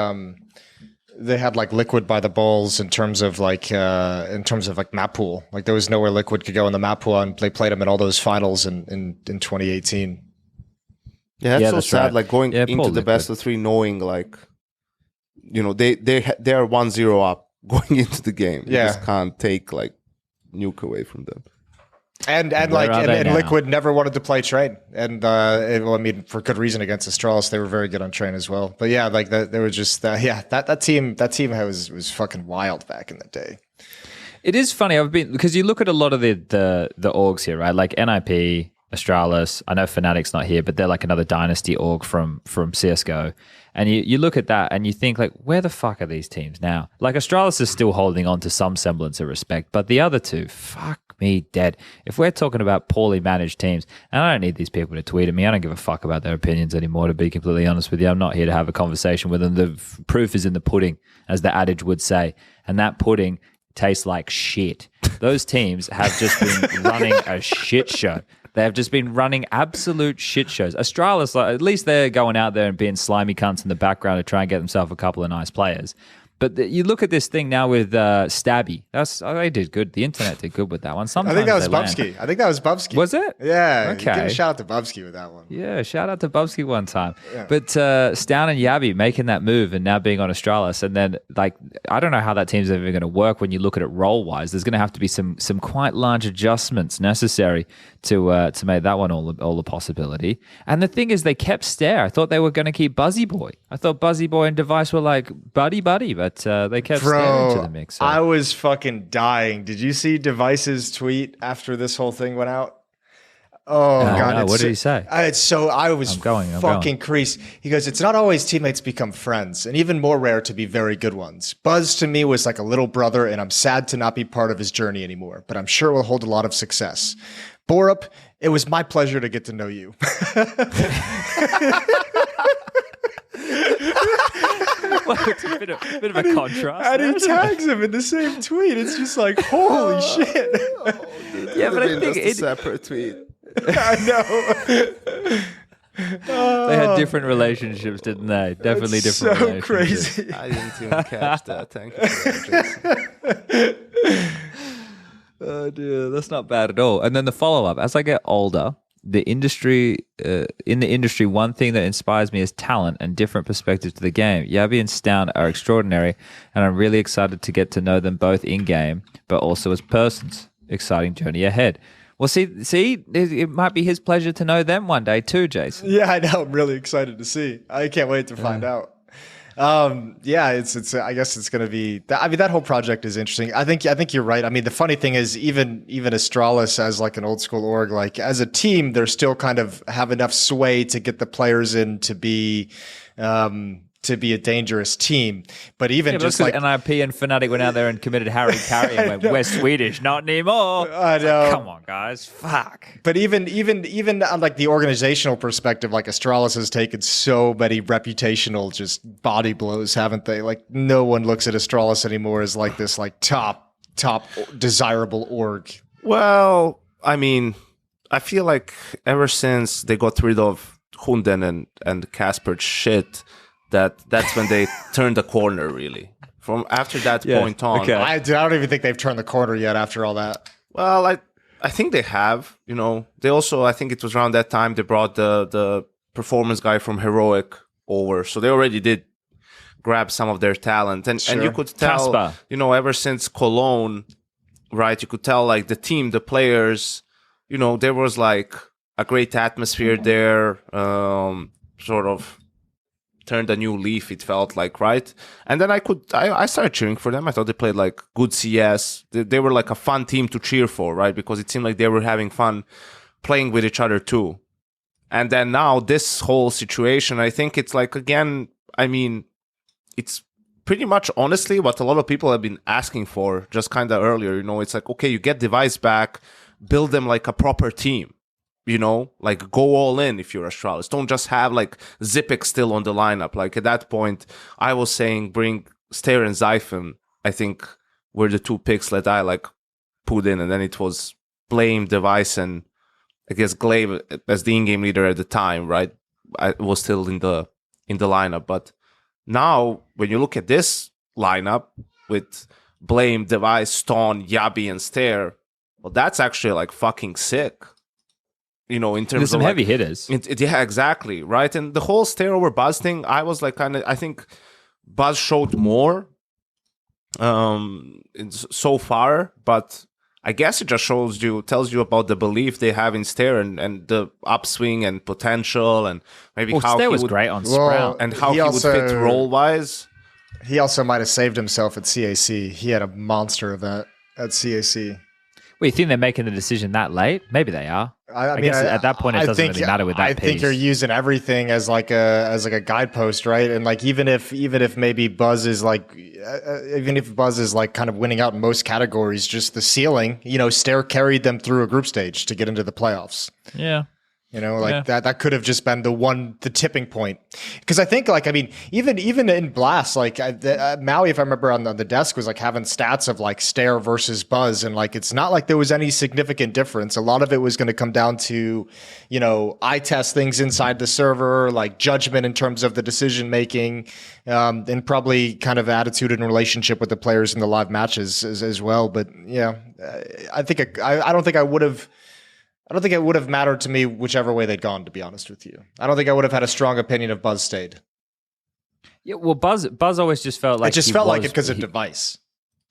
like Liquid by the balls in terms of like map pool. Like there was nowhere Liquid could go in the map pool, and they played them in all those finals in 2018. Yeah, that's so sad. Right. Like going into the best of 3, knowing like, they are 1-0 up going into the game. You just can't take like Nuke away from them. And Where like are they and now? Liquid never wanted to play Train, and well, I mean for good reason against Astralis. They were very good on Train as well. But yeah, like they were just that team was fucking wild back in the day. It is funny. Because you look at a lot of the orgs here, right? Like NIP, Astralis. I know Fnatic's not here, but they're like another dynasty org from CS:GO. And you look at that and you think like, where the fuck are these teams now? Like Astralis is still holding on to some semblance of respect, but the other two, fuck me dead. If we're talking about poorly managed teams, and I don't need these people to tweet at me, I don't give a fuck about their opinions anymore, to be completely honest with you. I'm not here to have a conversation with them. The proof is in the pudding, as the adage would say. And that pudding tastes like shit. Those teams have just been running a shit show. They have just been running absolute shit shows. Astralis, like, at least they're going out there and being slimy cunts in the background to try and get themselves a couple of nice players. But you look at this thing now with Stabby. They did good. The internet did good with that one. I Sometimes think that was they land. Bubsky. I think that was Bubsky. Was it? Yeah. Okay. Give a shout out to Bubsky with that one. Yeah, shout out to Bubsky one time. Yeah. But Stown and Yabby making that move and now being on Astralis, and then like I don't know how that team's ever going to work when you look at it role wise. There's going to have to be some quite large adjustments necessary to make that one all a possibility. And the thing is, they kept Stare. I thought they were going to keep Buzzy Boy. I thought Buzzy Boy and Device were like buddy, but they kept Stare into the mix. So. I was fucking dying. Did you see Device's tweet after this whole thing went out? Oh God! No, what did he say? I was I'm fucking creased. He goes, "It's not always teammates become friends, and even more rare to be very good ones. Buzz to me was like a little brother, and I'm sad to not be part of his journey anymore. But I'm sure we'll hold a lot of success. Borup, it was my pleasure to get to know you." Well, it's a bit of a contrast. And he tags him in the same tweet. It's just like, holy shit. Yeah, but I think it's a separate tweet. I know. They had different relationships, didn't they? Definitely That's different so relationships. crazy. I didn't even catch that. Thank you. Oh dear, that's not bad at all. And then the follow-up, as I get older, in the industry, one thing that inspires me is talent and different perspectives to the game. Yabby and Stown are extraordinary, and I'm really excited to get to know them both in-game, but also as persons. Exciting journey ahead. Well, see, it might be his pleasure to know them one day too, Jason. Yeah, I know. I'm really excited to see. I can't wait to find out. Yeah, it's. I guess it's going to be. I mean, that whole project is interesting. I think you're right. I mean, the funny thing is, even Astralis as like an old school org, like as a team, they're still kind of have enough sway to get the players in to be a dangerous team. But even Yeah, just because like NIP and Fnatic went out there and committed Harry Carry and went, we're Swedish, not anymore. I know. Like, come on, guys. Fuck. But even on like the organizational perspective, like Astralis has taken so many reputational just body blows, haven't they? Like no one looks at Astralis anymore as like this like top desirable org. Well, I mean, I feel like ever since they got rid of Hunden and Casper's shit, that's when they turned the corner, really. From after that point on. okay. I don't even think they've turned the corner yet after all that. Well, I think they have. You know, they also, I think it was around that time they brought the performance guy from Heroic over, so they already did grab some of their talent, and you could tell, Casper. you know, ever since Cologne, right? You could tell like the team, the players, you know, there was like a great atmosphere there, sort of turned a new leaf, it felt like, right? And then I started cheering for them. I thought they played like good CS. They were like a fun team to cheer for, right? Because it seemed like they were having fun playing with each other too. And then now this whole situation, I think it's like, again, I mean, it's pretty much honestly what a lot of people have been asking for just kind of earlier. You know, it's like, okay, you get Device back, build them like a proper team. You know, like go all in if you're Astralis. Don't just have like Zipic still on the lineup. Like at that point, I was saying bring Stare and Zyphon, I think were the two picks that I like put in. And then it was Blame, Device, and I guess Glaive as the in-game leader at the time, right? I was still in the lineup. But now when you look at this lineup with Blame, Device, Stone, Yabby, and Stare, well, that's actually like fucking sick. You know, in terms There's some of like, heavy hitters. Yeah, exactly, right? And the whole Stare over Buzz thing, I was like I think Buzz showed more so far, but I guess it just tells you about the belief they have in Stair and the upswing and potential, and maybe Well, how Stair he was would, great on Well, Sprout. and how He he also- would fit role wise. He also might have saved himself at CAC. He had a monster of that at CAC. Well, you think they're making the decision that late? Maybe they are. I mean, guess at that point it doesn't really matter with that I think piece. you're using everything as like a guidepost, right? And like even if maybe Buzz is like kind of winning out in most categories, just the ceiling, Stair carried them through a group stage to get into the playoffs. Yeah. That could have just been the tipping point. Because I think, even in Blast, Maui, if I remember on the desk, was like having stats of like Stair versus Buzz, and like it's not like there was any significant difference. A lot of it was going to come down to, eye test things inside the server, like judgment in terms of the decision making, and probably kind of attitude and relationship with the players in the live matches as well. But yeah, I don't think it would have mattered to me whichever way they'd gone, to be honest with you. I don't think I would have had a strong opinion if Buzz stayed. Yeah, well, Buzz always just felt like It just felt like it because of Device.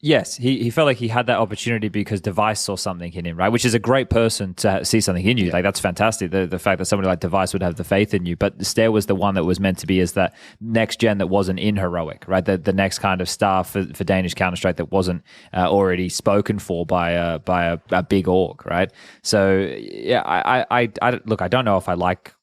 Yes, he felt like he had that opportunity because Device saw something in him, right? Which is a great person to see something in you. Yeah. Like, that's fantastic. The fact that somebody like Device would have the faith in you. But Stair was the one that was meant to be as that next gen that wasn't in Heroic, right? The next kind of star for Danish Counter-Strike that wasn't already spoken for by a big org, right? So, yeah, I look, I don't know if I like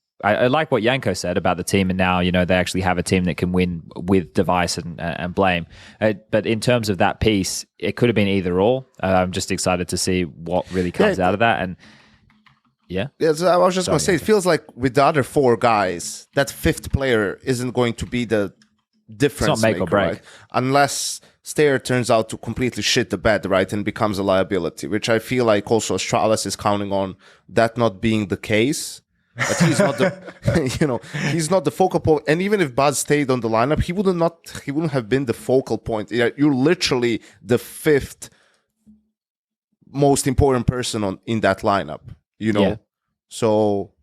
what Yanko said about the team, and now they actually have a team that can win with Device and Blame. But in terms of that piece, it could have been either or. I'm just excited to see what really comes out of that. And yeah, so I was just going to say, it feels like with the other four guys, that fifth player isn't going to be the difference. It's not make or break, right? Unless Stair turns out to completely shit the bed, right, and becomes a liability, which I feel like also Astralis is counting on that not being the case. But he's not the, he's not the focal point. And even if Buzz stayed on the lineup, he wouldn't have been the focal point. You're literally the fifth most important person in that lineup. Yeah. So,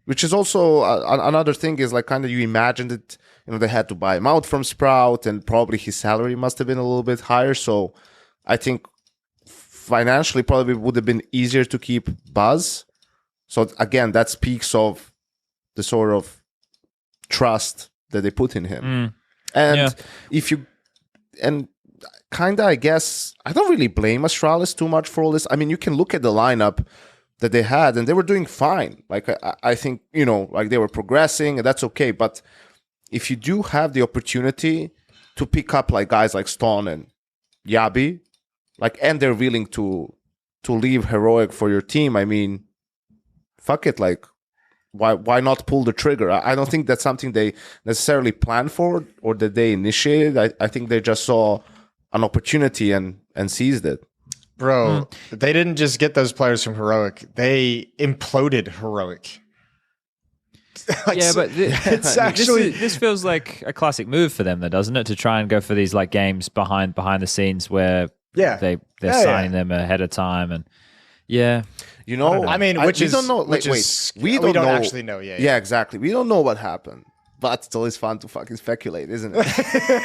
which is also another thing is like kind of you imagined it. They had to buy him out from Sprout, and probably his salary must have been a little bit higher. So, I think financially probably would have been easier to keep Buzz. So again, that speaks of the sort of trust that they put in him. And I guess, I don't really blame Astralis too much for all this. I mean, you can look at the lineup that they had, and they were doing fine. Like, I think, like they were progressing, and that's okay. But if you do have the opportunity to pick up like guys like Stone and Yabi, and they're willing to leave Heroic for your team, I mean, fuck it, like, why not pull the trigger? I don't think that's something they necessarily planned for or that they initiated. I think they just saw an opportunity and seized it. Bro, they didn't just get those players from Heroic. They imploded Heroic. But it's actually this feels like a classic move for them, though, doesn't it? To try and go for these like games behind the scenes where they're signing them ahead of time, and we don't know. We don't actually know. Yeah, exactly. We don't know what happened, but it's always fun to fucking speculate, isn't it?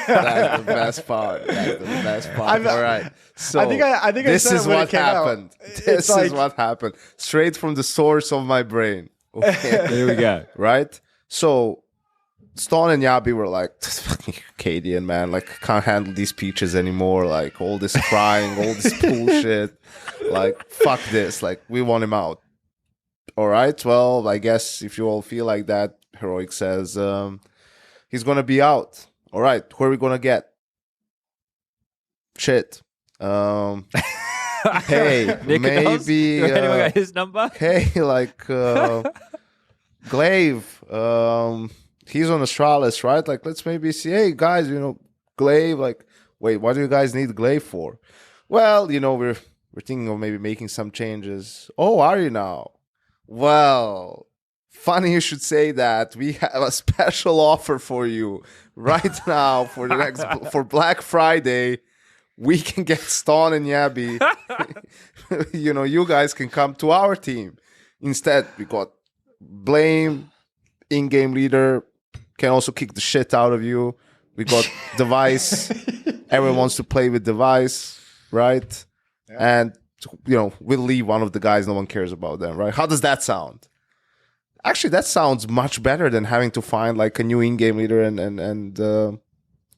That's the best part. All right. So I think this is what happened. This is what happened. Straight from the source of my brain. Okay. There we go. Right. So Stone and Yabi were like, this fucking Acadian, man. Like, can't handle these peaches anymore. Like, all this crying, all this bullshit. Like, fuck this. Like, we want him out. All right. Well, I guess if you all feel like that, Heroic says he's going to be out. All right. Who are we going to get? Shit. Hey, maybe. Anyone got his number? Hey, like, Glaive. He's on Astralis, right? Like, let's maybe see, hey, guys, Glaive, like, wait, what do you guys need Glaive for? Well, we're thinking of maybe making some changes. Oh, are you now? Well, funny you should say that. We have a special offer for you right now for the for Black Friday. We can get Stone and Yabi. You guys can come to our team. Instead, we got Blame, in-game leader, can also kick the shit out of you. We got Device. Everyone wants to play with Device, right? Yeah. And we'll leave one of the guys. No one cares about them, right? How does that sound? Actually, that sounds much better than having to find like a new in-game leader and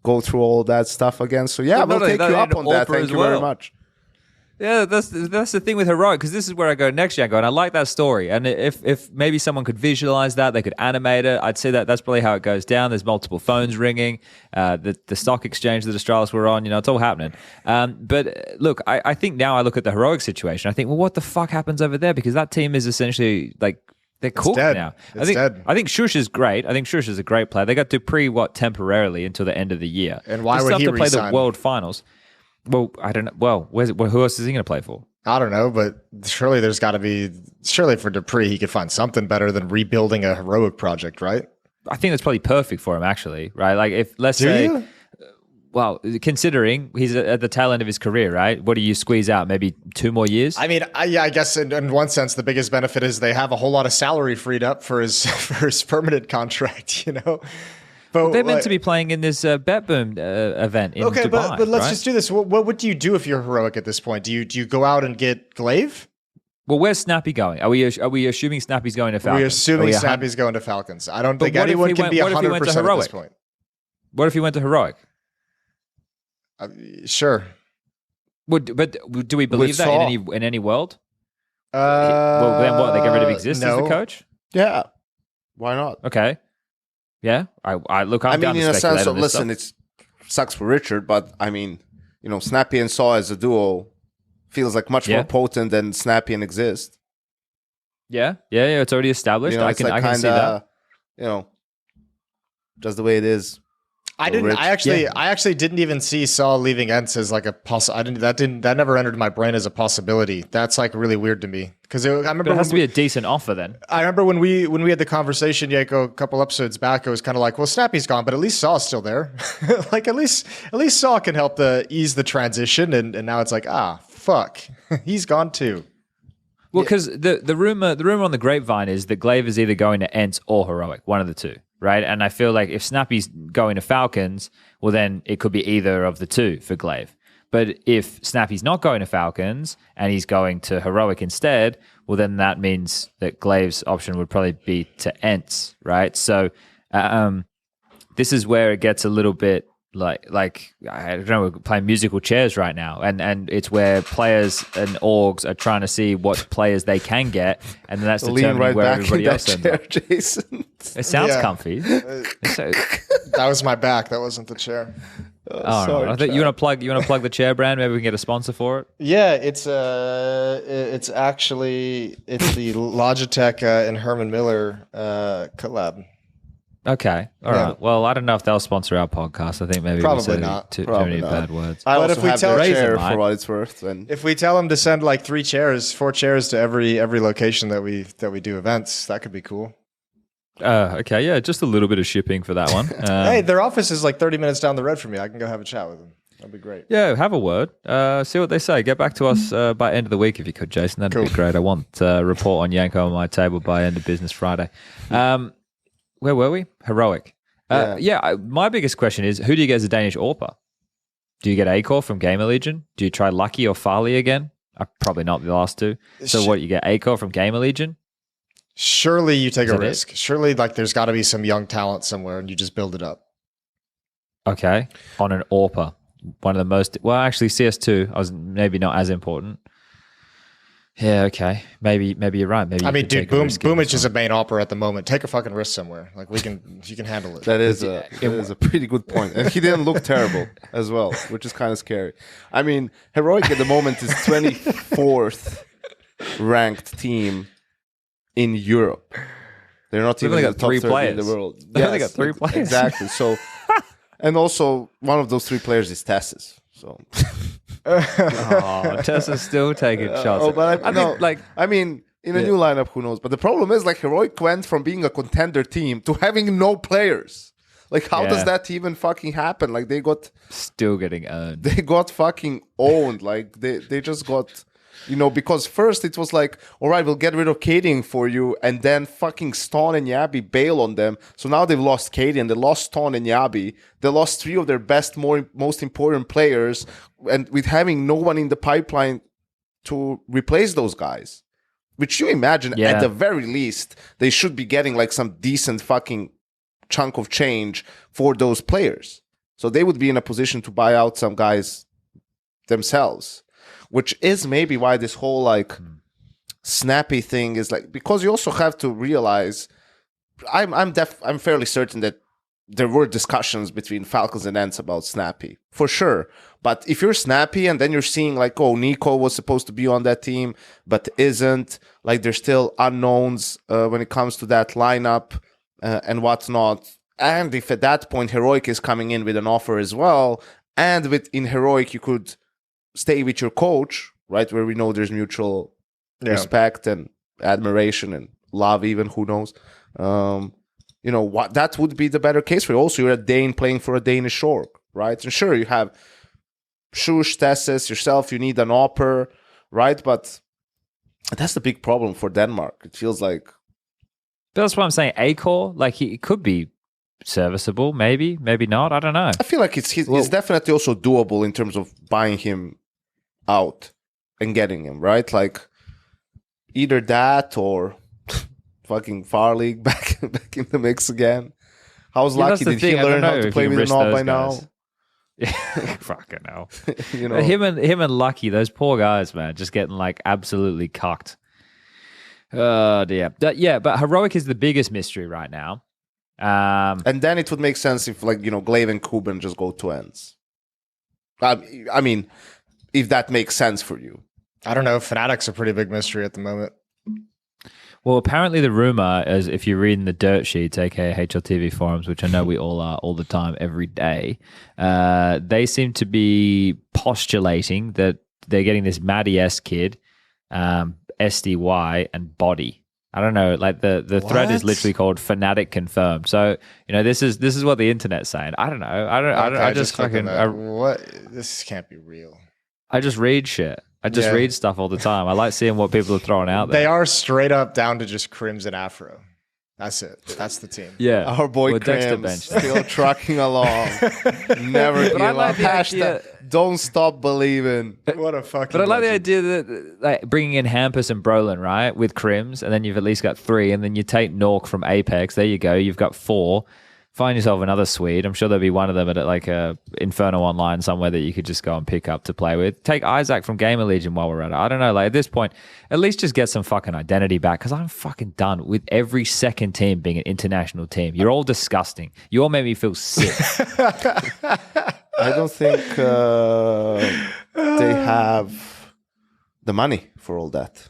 go through all that stuff again. So yeah, we'll take you up on that. Thank you very much. Yeah, that's the thing with Heroic, because this is where I go next, Yanko, and I like that story. And if maybe someone could visualize that, they could animate it, I'd say that's probably how it goes down. There's multiple phones ringing, the stock exchange that Astralis were on, it's all happening. But look, I think now I look at the Heroic situation, I think, well, what the fuck happens over there? Because that team is essentially like, they're cooked now. I think Shush is great. I think Shush is a great player. They got Dupree, temporarily until the end of the year. And why would he to play the resign? World Finals. Well, I don't know. Well, who else is he going to play for? I don't know, but surely there's got to be. Surely for Dupree, he could find something better than rebuilding a Heroic project, right? I think that's probably perfect for him, actually. Right? Like, if let's say, well, considering he's at the tail end of his career, right? What do you squeeze out? Maybe 2 more years? I mean, I guess in one sense, the biggest benefit is they have a whole lot of salary freed up for his permanent contract. But they're meant to be playing in this Bet Boom event in Dubai. But let's right? just do this. What do you do if you're Heroic at this point? Do you go out and get Glaive? Well, where's Snappy going? Are we assuming Snappy's going to Falcons? We're assuming Snappy's going to Falcons. I don't think anyone can be 100% at this point. What if he went to Heroic? Sure. But do we believe that in any world? Well, then what? They get rid of Exist as the coach? Yeah. Why not? Okay. Yeah. I look. I'm in a sense of listen, it sucks for Richard, but I mean, Snappy and Saw as a duo feels like much more potent than Snappy and Exist. Yeah. It's already established. I can see that. Just the way it is. I actually didn't even see Saw leaving ENCE as like a that never entered my brain as a possibility. That's like really weird to me because I remember but it has to be a decent offer then. I remember when we had the conversation, Yanko, a couple episodes back, it was kind of like, well, Snappy's gone, but at least Saw's still there. Like at least Saw can help ease the transition, and now it's like, fuck, he's gone too. Well, because the rumor on the grapevine is that Glaive is either going to ENCE or Heroic, one of the two. Right, and I feel like if Snappy's going to Falcons, well, then it could be either of the two for Glaive. But if Snappy's not going to Falcons and he's going to Heroic instead, well, then that means that Glaive's option would probably be to ENCE, right? So this is where it gets a little bit like I don't know, we're playing musical chairs right now, and it's where players and orgs are trying to see what players they can get, and then that's determining where everybody else ends up. Jason. It sounds comfy. That was my back. That wasn't the chair. Sorry, I think you want to plug the chair brand. Maybe we can get a sponsor for it. Yeah, it's actually the Logitech and Herman Miller collab. Okay. All right. Well, I don't know if they'll sponsor our podcast. I think maybe probably not. Too many bad words. I but also have their chair for what it's worth. And if we tell them to send like 4 chairs to every location that we do events, that could be cool. Okay. Yeah, just a little bit of shipping for that one. Hey, their office is like 30 minutes down the road from me. I can go have a chat with them. That'd be great. Yeah, have a word. See what they say. Get back to us by end of the week if you could, Jason. That'd be great. I want a report on Yanko on my table by end of business Friday. Where were we? Heroic. My biggest question is, who do you get as a Danish AWPer? Do you get Acor from Gamer Legion? Do you try Lucky or Farley again? Probably not the last two. So what, you get Acor from Gamer Legion? Surely you take a risk. Surely there's got to be some young talent somewhere and you just build it up. Okay. On an AWPer. One of the most... Well, actually, CS2 I was maybe not as important. Yeah, okay. Maybe you're right. Maybe I mean, dude, Boomich is a main opera at the moment. Take a fucking risk somewhere. Like you can handle it. That is a pretty good point. And he didn't look terrible as well, which is kind of scary. I mean, Heroic at the moment is 24th ranked team in Europe. They're not even in the top 30 in the world. They only got 3 players. Exactly. So, and also one of those 3 players is Tassis. So. Tessa's still taking shots. But I mean, in a new lineup, who knows? But the problem is, like, Heroic went from being a contender team to having no players. Like, how does that even fucking happen? Like, they got still getting owned. They got fucking owned. Like, they just got, because first it was like, all right, we'll get rid of Katie for you, and then fucking Stone and Yabi bail on them. So now they've lost Katie and they lost Stone and Yabi. They lost 3 of their most important players, and with having no one in the pipeline to replace those guys. Which you imagine at the very least, they should be getting like some decent fucking chunk of change for those players. So they would be in a position to buy out some guys themselves, which is maybe why this whole like snappy thing is like, because you also have to realize, I'm fairly certain that there were discussions between Falcons and ENCE about snappy, for sure. But if you're snappy and then you're seeing like, oh, Niko was supposed to be on that team, but isn't, like there's still unknowns when it comes to that lineup and whatnot. And if at that point Heroic is coming in with an offer as well, and in Heroic you could stay with your coach, right, where we know there's mutual respect and admiration and love even, who knows. You know, what that would be the better case for you. Also, you're a Dane playing for a Danish org, right? And sure, you have Shush, Tesses, yourself, you need an Opper, right? But that's the big problem for Denmark. It feels like... But that's what I'm saying. A-Core, like he could be serviceable, maybe not. I don't know. I feel like it's definitely also doable in terms of buying him out and getting him, right? Like either that or fucking Far League back in the mix again. How's Lucky? Did he learn how to play with an all by now? Yeah, fucking hell. You know, him and Lucky, those poor guys, man, just getting like absolutely cucked. Oh dear. Yeah, but Heroic is the biggest mystery right now. And then it would make sense if, like, you know, GLAIVE and Kuban just go to ENCE. I mean, if that makes sense for you. I don't know. Fnatic's a pretty big mystery at the moment. Well, apparently the rumor is, if you're reading the dirt sheets, aka HLTV forums, which I know we all are all the time, every day, they seem to be postulating that they're getting this Maddie S kid, SDY, and Body. I don't know, like the thread is literally called Fnatic Confirmed. So, you know, this is what the internet's saying. I don't know. I just fucking what? This can't be real. I just read shit. I just read stuff all the time. I like seeing what people are throwing out there. They are straight up down to just Crimson Afro. That's it. That's the team. Yeah. Our boy Crims still trucking along. Never give up. Hashtag don't stop believing. What a fucking But I like legend. the idea that like bringing in Hampus and Brolin, right, with Crims, and then you've at least got 3, and then you take Nork from Apex. There you go. You've got 4. Find yourself another Swede. I'm sure there'll be one of them at like a Inferno Online somewhere that you could just go and pick up to play with. Take Isaac from Gamer Legion while we're at it. I don't know. Like at this point, at least just get some fucking identity back, because I'm fucking done with every second team being an international team. You're all disgusting. You all make me feel sick. I don't think they have the money for all that.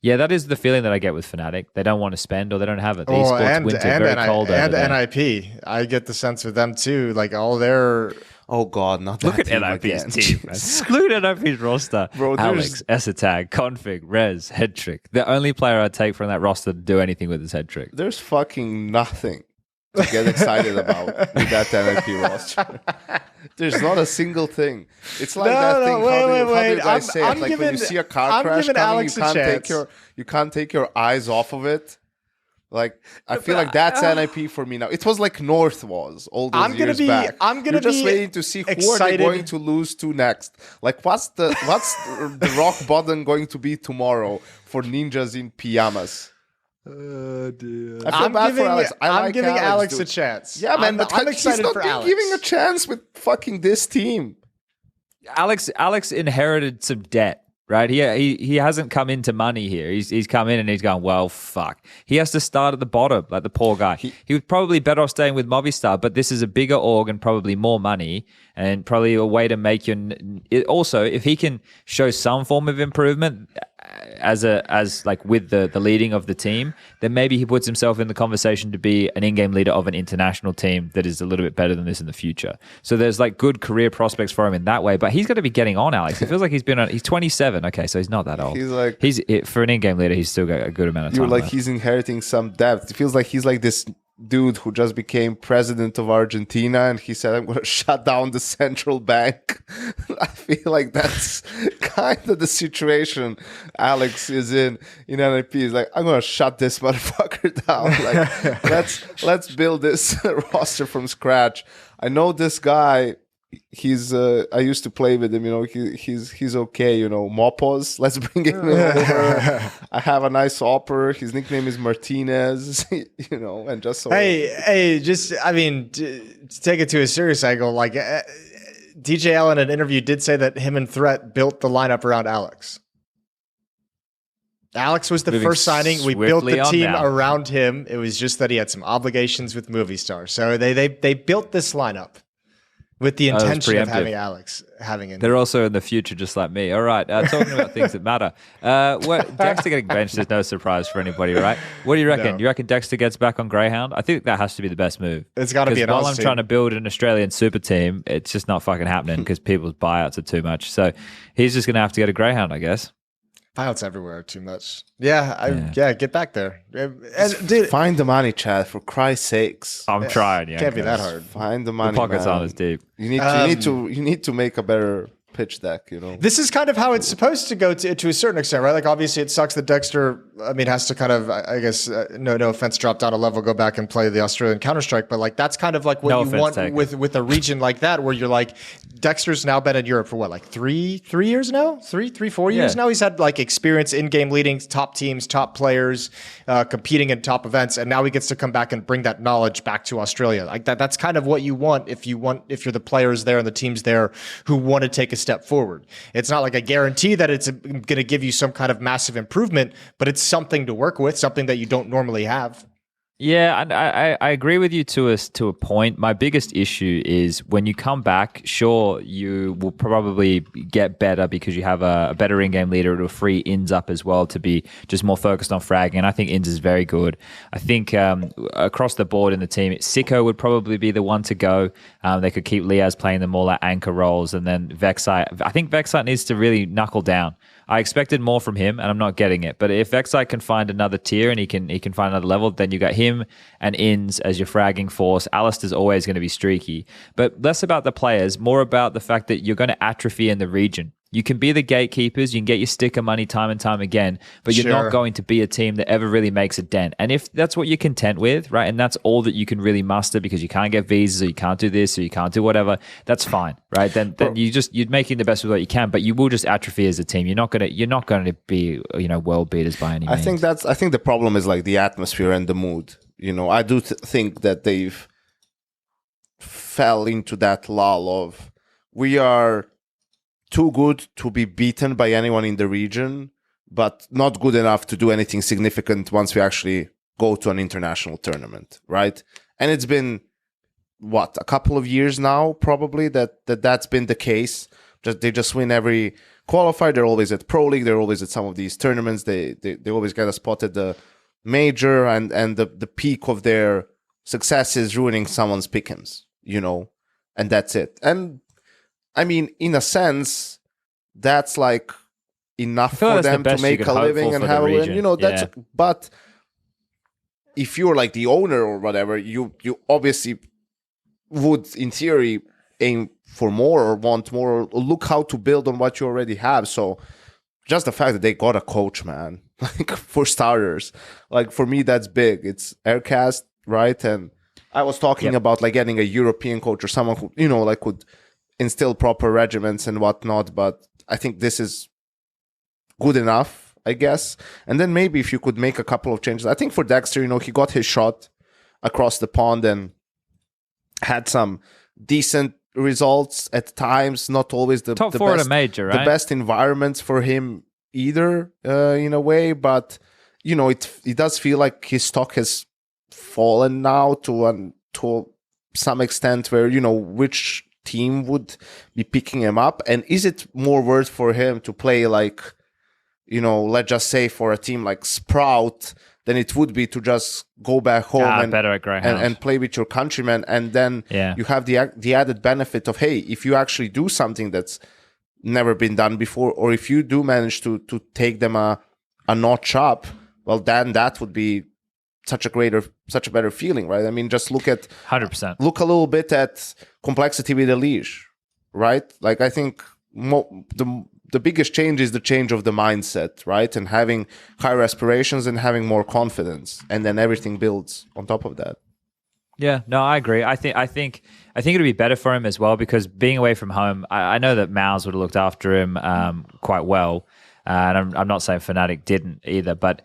Yeah, that is the feeling that I get with Fnatic. They don't want to spend, or they don't have it. The esports winter very cold over there. NIP. I get the sense with them too. Like all their... Oh God, not that Look at team NIP's again. team. Look at NIP's roster. Bro, Alex, Esatag, Config, Rez, Head Trick. The only player I'd take from that roster to do anything with is Head Trick. There's fucking nothing to get excited about with that NIP roster. There's not a single thing. It's like that thing. How do you guys say it? Like when you see a car crash coming, you can't take your eyes off of it. Like I feel like that's NIP for me now. It was like North was all those years back. You're just waiting to see who are they going to lose to next. Like what's the rock bottom going to be tomorrow for ninjas in pajamas? Dude. I feel bad for Alex. I'm giving Alex a chance. Yeah, man, but I'm excited he's not for been Alex. giving a chance with fucking this team. Alex inherited some debt, right? He hasn't come into money here. He's come in and he's gone, well, fuck. He has to start at the bottom, like the poor guy. He was probably better off staying with Movistar, but this is a bigger org and probably more money, and probably a way to make your... Also, if he can show some form of improvement as like with the leading of the team, then maybe he puts himself in the conversation to be an in-game leader of an international team that is a little bit better than this in the future. So there's like good career prospects for him in that way, but he's going to be getting on, Alex. It feels like he's 27. Okay, so he's not that old. For an in-game leader, he's still got a good amount of time. You're like, he's inheriting some depth. It feels like he's like this dude who just became president of Argentina, and he said, I'm going to shut down the central bank. I feel like that's kind of the situation Alex is in NIP. He's like, I'm going to shut this motherfucker down. Like, let's build this roster from scratch. I know this guy he's I used to play with him, you know, he's okay, you know. Mopos, let's bring him over. I have a nice opera. His nickname is Martinez, you know, and just so just I mean, to take it to a serious angle, like DJ Allen in an interview did say that him and Threat built the lineup around Alex. Alex was the first signing. We built the team around him. It was just that he had some obligations with movie stars. So they built this lineup with the intention of having Alex having it. They're also in the future, just like me. All right, talking about things that matter. Dexter getting benched is no surprise for anybody, right? What do you reckon? No. You reckon Dexter gets back on Greyhound? I think that has to be the best move. It's got to be an While Aussie I'm team. trying to build an Australian super team, it's just not fucking happening because people's buyouts are too much. So he's just going to have to go to Greyhound, I guess. Buyouts everywhere are too much. Yeah, get back there. And dude, find the money, Chad, for Christ's sakes. I'm trying. Yeah, can't be that hard. Find the money. The pockets man. aren't as deep. You need to make a better pitch deck, you know. This is kind of how it's supposed to go to a certain extent, right? Like, obviously, it sucks that Dexter, I mean, has to kind of, I guess, no offense, drop down a level, go back and play the Australian Counter-Strike, but like that's kind of like what you want with a region like that, where you're like, Dexter's now been in Europe for what, like three years now? 4 years now? He's had like experience in-game leading top teams, top players, competing in top events, and now he gets to come back and bring that knowledge back to Australia. Like that's kind of what you want if you're the players there and the teams there who want to take a step forward. It's not like a guarantee that it's going to give you some kind of massive improvement, but it's something to work with, something that you don't normally have. Yeah, and I agree with you to a point. My biggest issue is when you come back, sure, you will probably get better because you have a better in-game leader. It'll free ENCE up as well to be just more focused on fragging. And I think ENCE is very good. I think across the board in the team, ZYWOO would probably be the one to go. They could keep Liaz playing the more like anchor roles, and then Vexite. I think Vexite needs to really knuckle down. I expected more from him, and I'm not getting it. But if Vexite can find another tier and he can find another level, then you got him and ENCE as your fragging force. Alistair's always going to be streaky. But less about the players, more about the fact that you're going to atrophy in the region. You can be the gatekeepers, you can get your sticker money time and time again, but you're not going to be a team that ever really makes a dent. And if that's what you're content with, right, and that's all that you can really muster because you can't get visas or you can't do this or you can't do whatever, that's fine, right? Then you're making the best of what you can, but you will just atrophy as a team. You're not going to be, you know, world beaters by any means. I think the problem is like the atmosphere and the mood. You know, I do think that they've fell into that lull of we are too good to be beaten by anyone in the region, but not good enough to do anything significant once we actually go to an international tournament, right? And it's been, a couple of years now, probably, that's been the case. They just win every qualifier. They're always at Pro League. They're always at some of these tournaments. They always get a spot at the major, and the peak of their success is ruining someone's pick'ems, you know, and that's it. And I mean, in a sense, that's like enough for them to make a living and have a win. You know, that's but if you're like the owner or whatever, you obviously would, in theory, aim for more or want more or look how to build on what you already have. So just the fact that they got a coach, man, like for starters, like for me, that's big. It's Aircast, right? And I was talking about like getting a European coach or someone who, you know, like could instill proper regiments and whatnot, but I think this is good enough, I guess. And then maybe if you could make a couple of changes. I think for Dexter, you know, he got his shot across the pond and had some decent results at times, not always the top four best, at a major, right? The best environments for him either, in a way, but you know, it does feel like his stock has fallen now to some extent where, you know, which team would be picking him up, and is it more worth for him to play like, you know, let's just say for a team like Sprout than it would be to just go back home and play with your countrymen, and then you have the added benefit of, hey, if you actually do something that's never been done before, or if you do manage to take them a notch up, well, then that would be such a better feeling, right? I mean, just look at 100%. Look a little bit at complexity with a leash, right? Like I think the biggest change is the change of the mindset, right? And having higher aspirations and having more confidence, and then everything builds on top of that. Yeah, no, I agree. I think it'd be better for him as well because being away from home, I know that Mouse would have looked after him quite well. And I'm not saying Fnatic didn't either, but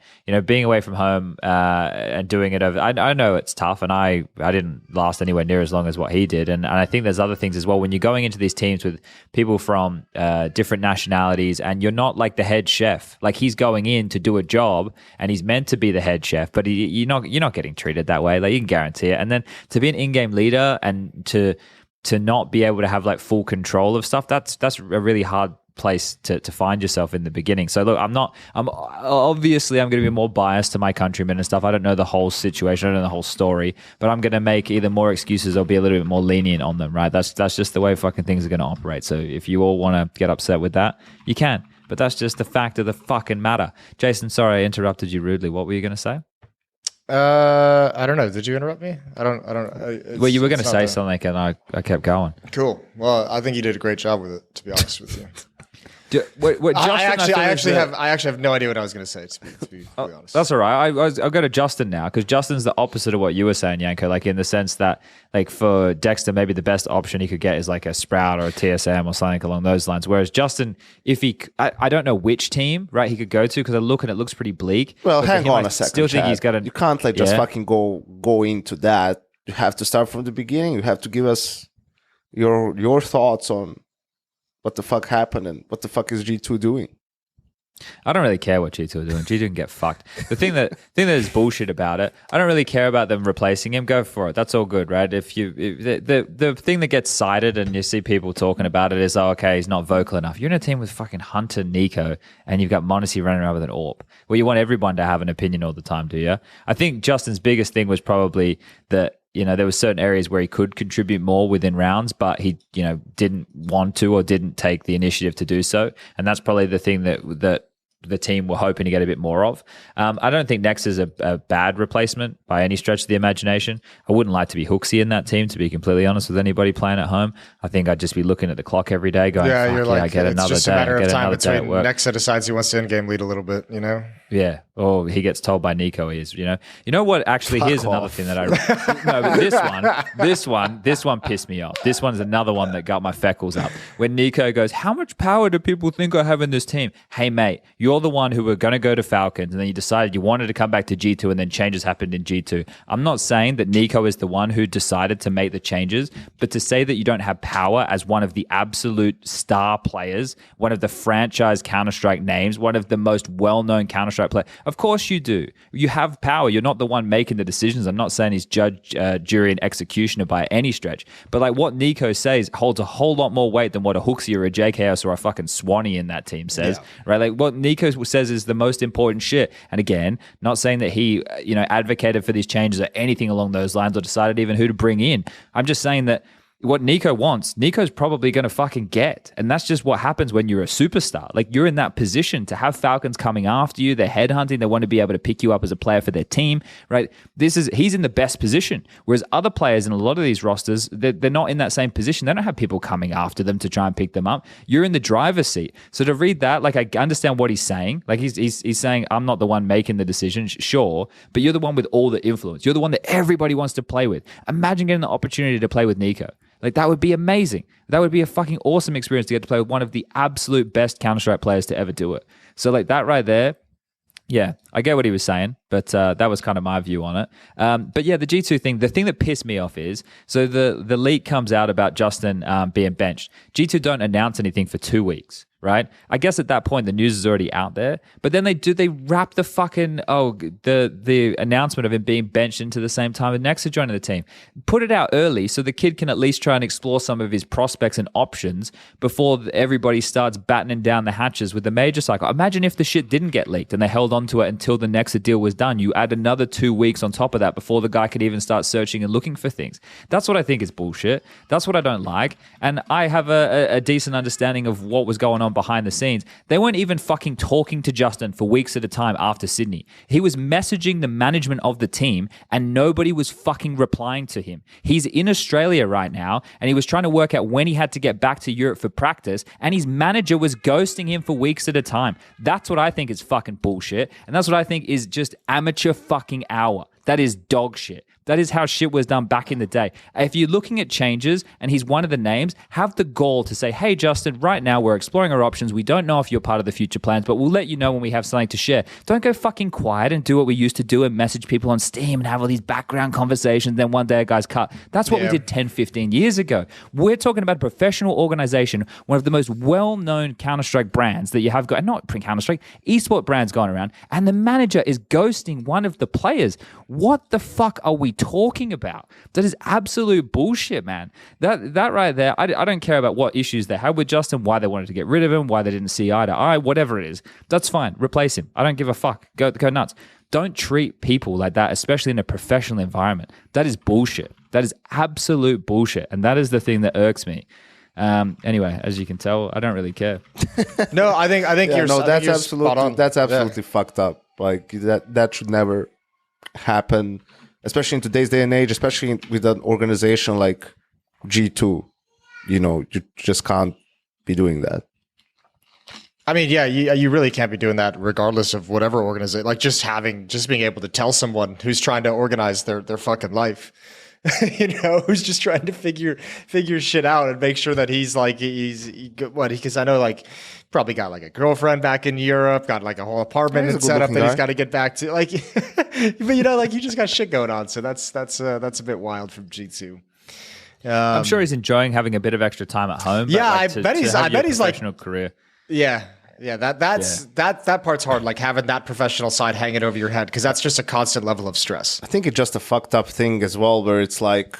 being away from home and doing it over, I know it's tough, and I didn't last anywhere near as long as what he did, and I think there's other things as well. When you're going into these teams with people from different nationalities, and you're not like the head chef, like he's going in to do a job, and he's meant to be the head chef, but you're not getting treated that way. Like you can guarantee it, and then to be an in-game leader and to not be able to have like full control of stuff, that's a really hard place to find yourself in the beginning. So look, I'm obviously going to be more biased to my countrymen and stuff. I don't know the whole situation, I don't know the whole story, but I'm going to make either more excuses or be a little bit more lenient on them, right? That's just the way fucking things are going to operate. So if you all want to get upset with that, you can, but that's just the fact of the fucking matter. Jason, sorry I interrupted you rudely. What were you going to say? I don't know. Did you interrupt me? I don't. Well, you were going to say something, and I kept going. Cool. Well, I think you did a great job with it. To be honest with you, I actually have no idea what I was going to say. To be honest, that's all right. I'll go to Justin now because Justin's the opposite of what you were saying, Yanko. Like in the sense that, like for Dexter, maybe the best option he could get is like a Sprout or a TSM or something along those lines. Whereas Justin, if I don't know which team, right, he could go to because I look and it looks pretty bleak. Well, hang on a second. Still think he's got You can't like just fucking go into that. You have to start from the beginning. You have to give us your thoughts on what the fuck happened and what the fuck is G2 doing. I don't really care what G2 are doing. G2 can get fucked. The thing that is bullshit about it, I don't really care about them replacing him. Go for it. That's all good, right? The thing that gets cited and you see people talking about it is, oh, okay, he's not vocal enough. You're in a team with fucking Hunter, Niko, and you've got Monacy running around with an AWP. Well, you want everyone to have an opinion all the time, do you? I think Justin's biggest thing was probably that there were certain areas where he could contribute more within rounds, but he, didn't want to or didn't take the initiative to do so. And that's probably the thing that the team were hoping to get a bit more of. I don't think Nex is a bad replacement by any stretch of the imagination. I wouldn't like to be Hooksy in that team, to be completely honest with anybody playing at home. I think I'd just be looking at the clock every day going, I get another day. It's just a matter of time between Nexa decides he wants to in-game lead a little bit, Yeah. Or he gets told by Niko he is, You know what? Actually, here's another thing that no, but this one pissed me off. This one's another one that got my feckles up. When Niko goes, how much power do people think I have in this team? Hey, mate, you're the one who were going to go to Falcons and then you decided you wanted to come back to G2 and then changes happened in G2. I'm not saying that Niko is the one who decided to make the changes, but to say that you don't have power as one of the absolute star players, one of the franchise Counter-Strike names, one of the most well-known Counter-Strike players, of course you do. You have power. You're not the one making the decisions. I'm not saying he's judge, jury, and executioner by any stretch. But like what Niko says holds a whole lot more weight than what a Hooksy or a JKS or a fucking Swanee in that team says. Yeah. Right? Like what Niko says is the most important shit. And again, not saying that he, advocated for these changes or anything along those lines or decided even who to bring in. I'm just saying that what Niko wants, Niko's probably going to fucking get. And that's just what happens when you're a superstar. Like you're in that position to have Falcons coming after you. They're headhunting. They want to be able to pick you up as a player for their team, right? He's in the best position. Whereas other players in a lot of these rosters, they're not in that same position. They don't have people coming after them to try and pick them up. You're in the driver's seat. So to read that, like I understand what he's saying. Like he's saying, I'm not the one making the decision, sure, but you're the one with all the influence. You're the one that everybody wants to play with. Imagine getting the opportunity to play with Niko. Like, that would be amazing. That would be a fucking awesome experience to get to play with one of the absolute best Counter-Strike players to ever do it. So, like, that right there, yeah, I get what he was saying, but that was kind of my view on it. But yeah, the G2 thing, the thing that pissed me off is, so the leak comes out about Justin being benched. G2 don't announce anything for 2 weeks. Right? I guess at that point the news is already out there. But then they wrap the fucking the announcement of him being benched into the same time with Nexa joining the team. Put it out early so the kid can at least try and explore some of his prospects and options before everybody starts battening down the hatches with the major cycle. Imagine if the shit didn't get leaked and they held on to it until the Nexa deal was done. You add another 2 weeks on top of that before the guy could even start searching and looking for things. That's what I think is bullshit. That's what I don't like. And I have a decent understanding of what was going on behind the scenes. They weren't even fucking talking to Justin for weeks at a time after Sydney. He was messaging the management of the team and nobody was fucking replying to him. He's in Australia right now and he was trying to work out when he had to get back to Europe for practice and his manager was ghosting him for weeks at a time. That's what I think is fucking bullshit and that's what I think is just amateur fucking hour. That is dog shit. That is how shit was done back in the day. If you're looking at changes and he's one of the names, have the gall to say, hey, Justin, right now we're exploring our options. We don't know if you're part of the future plans, but we'll let you know when we have something to share. Don't go fucking quiet and do what we used to do and message people on Steam and have all these background conversations. Then one day a guy's cut. That's what we did 10, 15 years ago. We're talking about a professional organization, one of the most well-known Counter-Strike brands that you have got, not Counter-Strike, esport brands going around, and the manager is ghosting one of the players. What the fuck are we talking about? That is absolute bullshit, man. That right there, I don't care about what issues they had with Justin, why they wanted to get rid of him, why they didn't see eye to eye, whatever it is. That's fine. Replace him. I don't give a fuck. Go nuts. Don't treat people like that, especially in a professional environment. That is bullshit. That is absolute bullshit. And that is the thing that irks me. Anyway, as you can tell, I don't really care. No, I think you're. No, that's absolutely fucked up. Like that should never happen, especially in today's day and age. Especially with an organization like G2, you just can't be doing that. I mean, yeah, you really can't be doing that regardless of whatever organization. Like just being able to tell someone who's trying to organize their fucking life. Who's just trying to figure shit out and make sure that because I know like probably got like a girlfriend back in Europe, got like a whole apartment and set up that he's got to get back to, like, but like you just got shit going on, so that's a bit wild from G2. I'm sure he's enjoying having a bit of extra time at home. Yeah, I bet he's like professional career. Yeah, that part's hard. Like having that professional side hanging over your head, because that's just a constant level of stress. I think it's just a fucked up thing as well, where it's like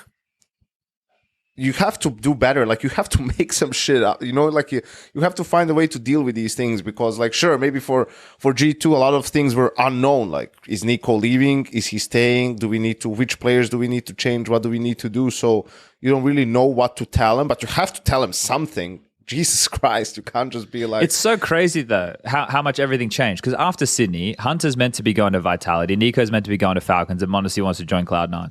you have to do better. Like you have to make some shit up. Like you have to find a way to deal with these things, because like sure, maybe for G2 a lot of things were unknown. Like is Niko leaving? Is he staying? Which players do we need to change? What do we need to do? So you don't really know what to tell him, but you have to tell him something. Jesus Christ, you can't just be like... It's so crazy, though, how much everything changed. Because after Sydney, Hunter's meant to be going to Vitality, Niko's meant to be going to Falcons, and Mondesi wants to join Cloud9.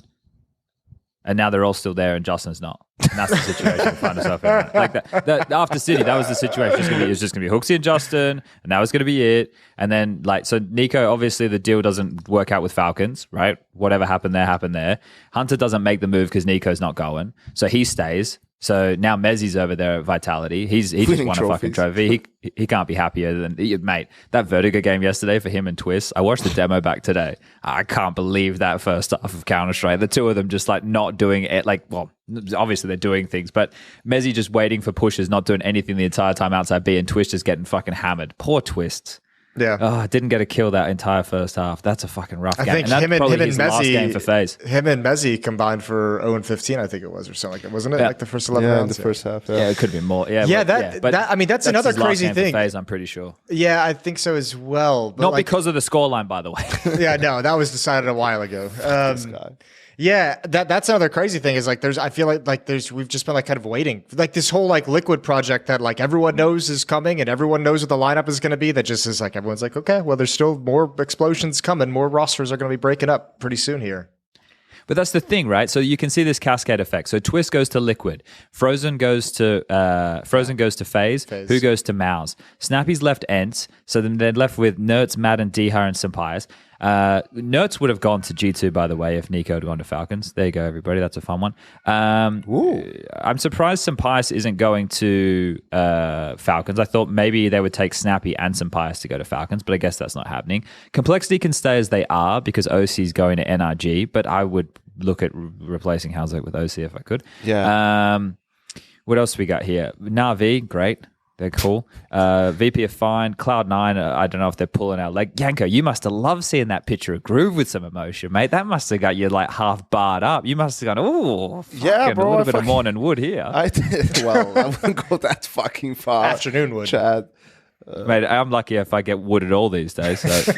And now they're all still there, and Justin's not. And that's the situation we find ourselves in. Like that, after Sydney, that was the situation. It was just going to be Hooksy and Justin, and that was going to be it. And then, so Niko, obviously, the deal doesn't work out with Falcons, right? Whatever happened there. Hunter doesn't make the move because Niko's not going. So he stays. So now Mezzi's over there at Vitality. He just won a fucking trophy. He can't be happier than mate. That Vertigo game yesterday for him and Twist. I watched the demo back today. I can't believe that first half of Counter-Strike. The two of them just like not doing it. Like, well, obviously they're doing things, but Mezzi just waiting for pushes, not doing anything the entire time outside B, and Twist just getting fucking hammered. Poor Twist. Yeah. Oh, didn't get a kill that entire first half. That's a fucking rough game. I think and that's him and his Mezzi, last game for FaZe. Him and Mezzi combined for 0-15, I think it was, or something like that, wasn't it? Like the first 11 rounds. The first half. Yeah, it could be more. Yeah, I mean, that's another crazy thing. FaZe, I'm pretty sure. Yeah, I think so as well. But not because of the scoreline, by the way. Yeah, no, that was decided a while ago. This guy. Yeah, that's another crazy thing is like I feel like we've just been like kind of waiting. Like this whole like Liquid project that like everyone knows is coming and everyone knows what the lineup is going to be, that just is like everyone's like, okay, well there's still more explosions coming, more rosters are going to be breaking up pretty soon here. But that's the thing, right? So you can see this cascade effect. So Twist goes to Liquid, Frozen goes to FaZe, Who goes to Mouse. Snappy's left ENCE, so then they're left with Nertz, Madden, Dihar, and Sampayas. Nertz would have gone to G2, by the way, if Niko had gone to Falcons. There you go, everybody. That's a fun one. I'm surprised Sampayas isn't going to Falcons. I thought maybe they would take Snappy and Sampayas to go to Falcons, but I guess that's not happening. Complexity can stay as they are because OC is going to NRG, but I would look at replacing Halzek with OC if I could. Yeah. What else we got here? Na'Vi, great. They're cool. VP are fine. Cloud9, I don't know if they're pulling out. Like, Yanko, you must have loved seeing that picture of Groove with some emotion, mate. That must have got you like half barred up. You must have gone, oh, yeah, bro, a little bit of morning wood here. I did. Well, I wouldn't go that fucking far. Afternoon wood. Chad. Mate, I'm lucky if I get wooded all these days. So.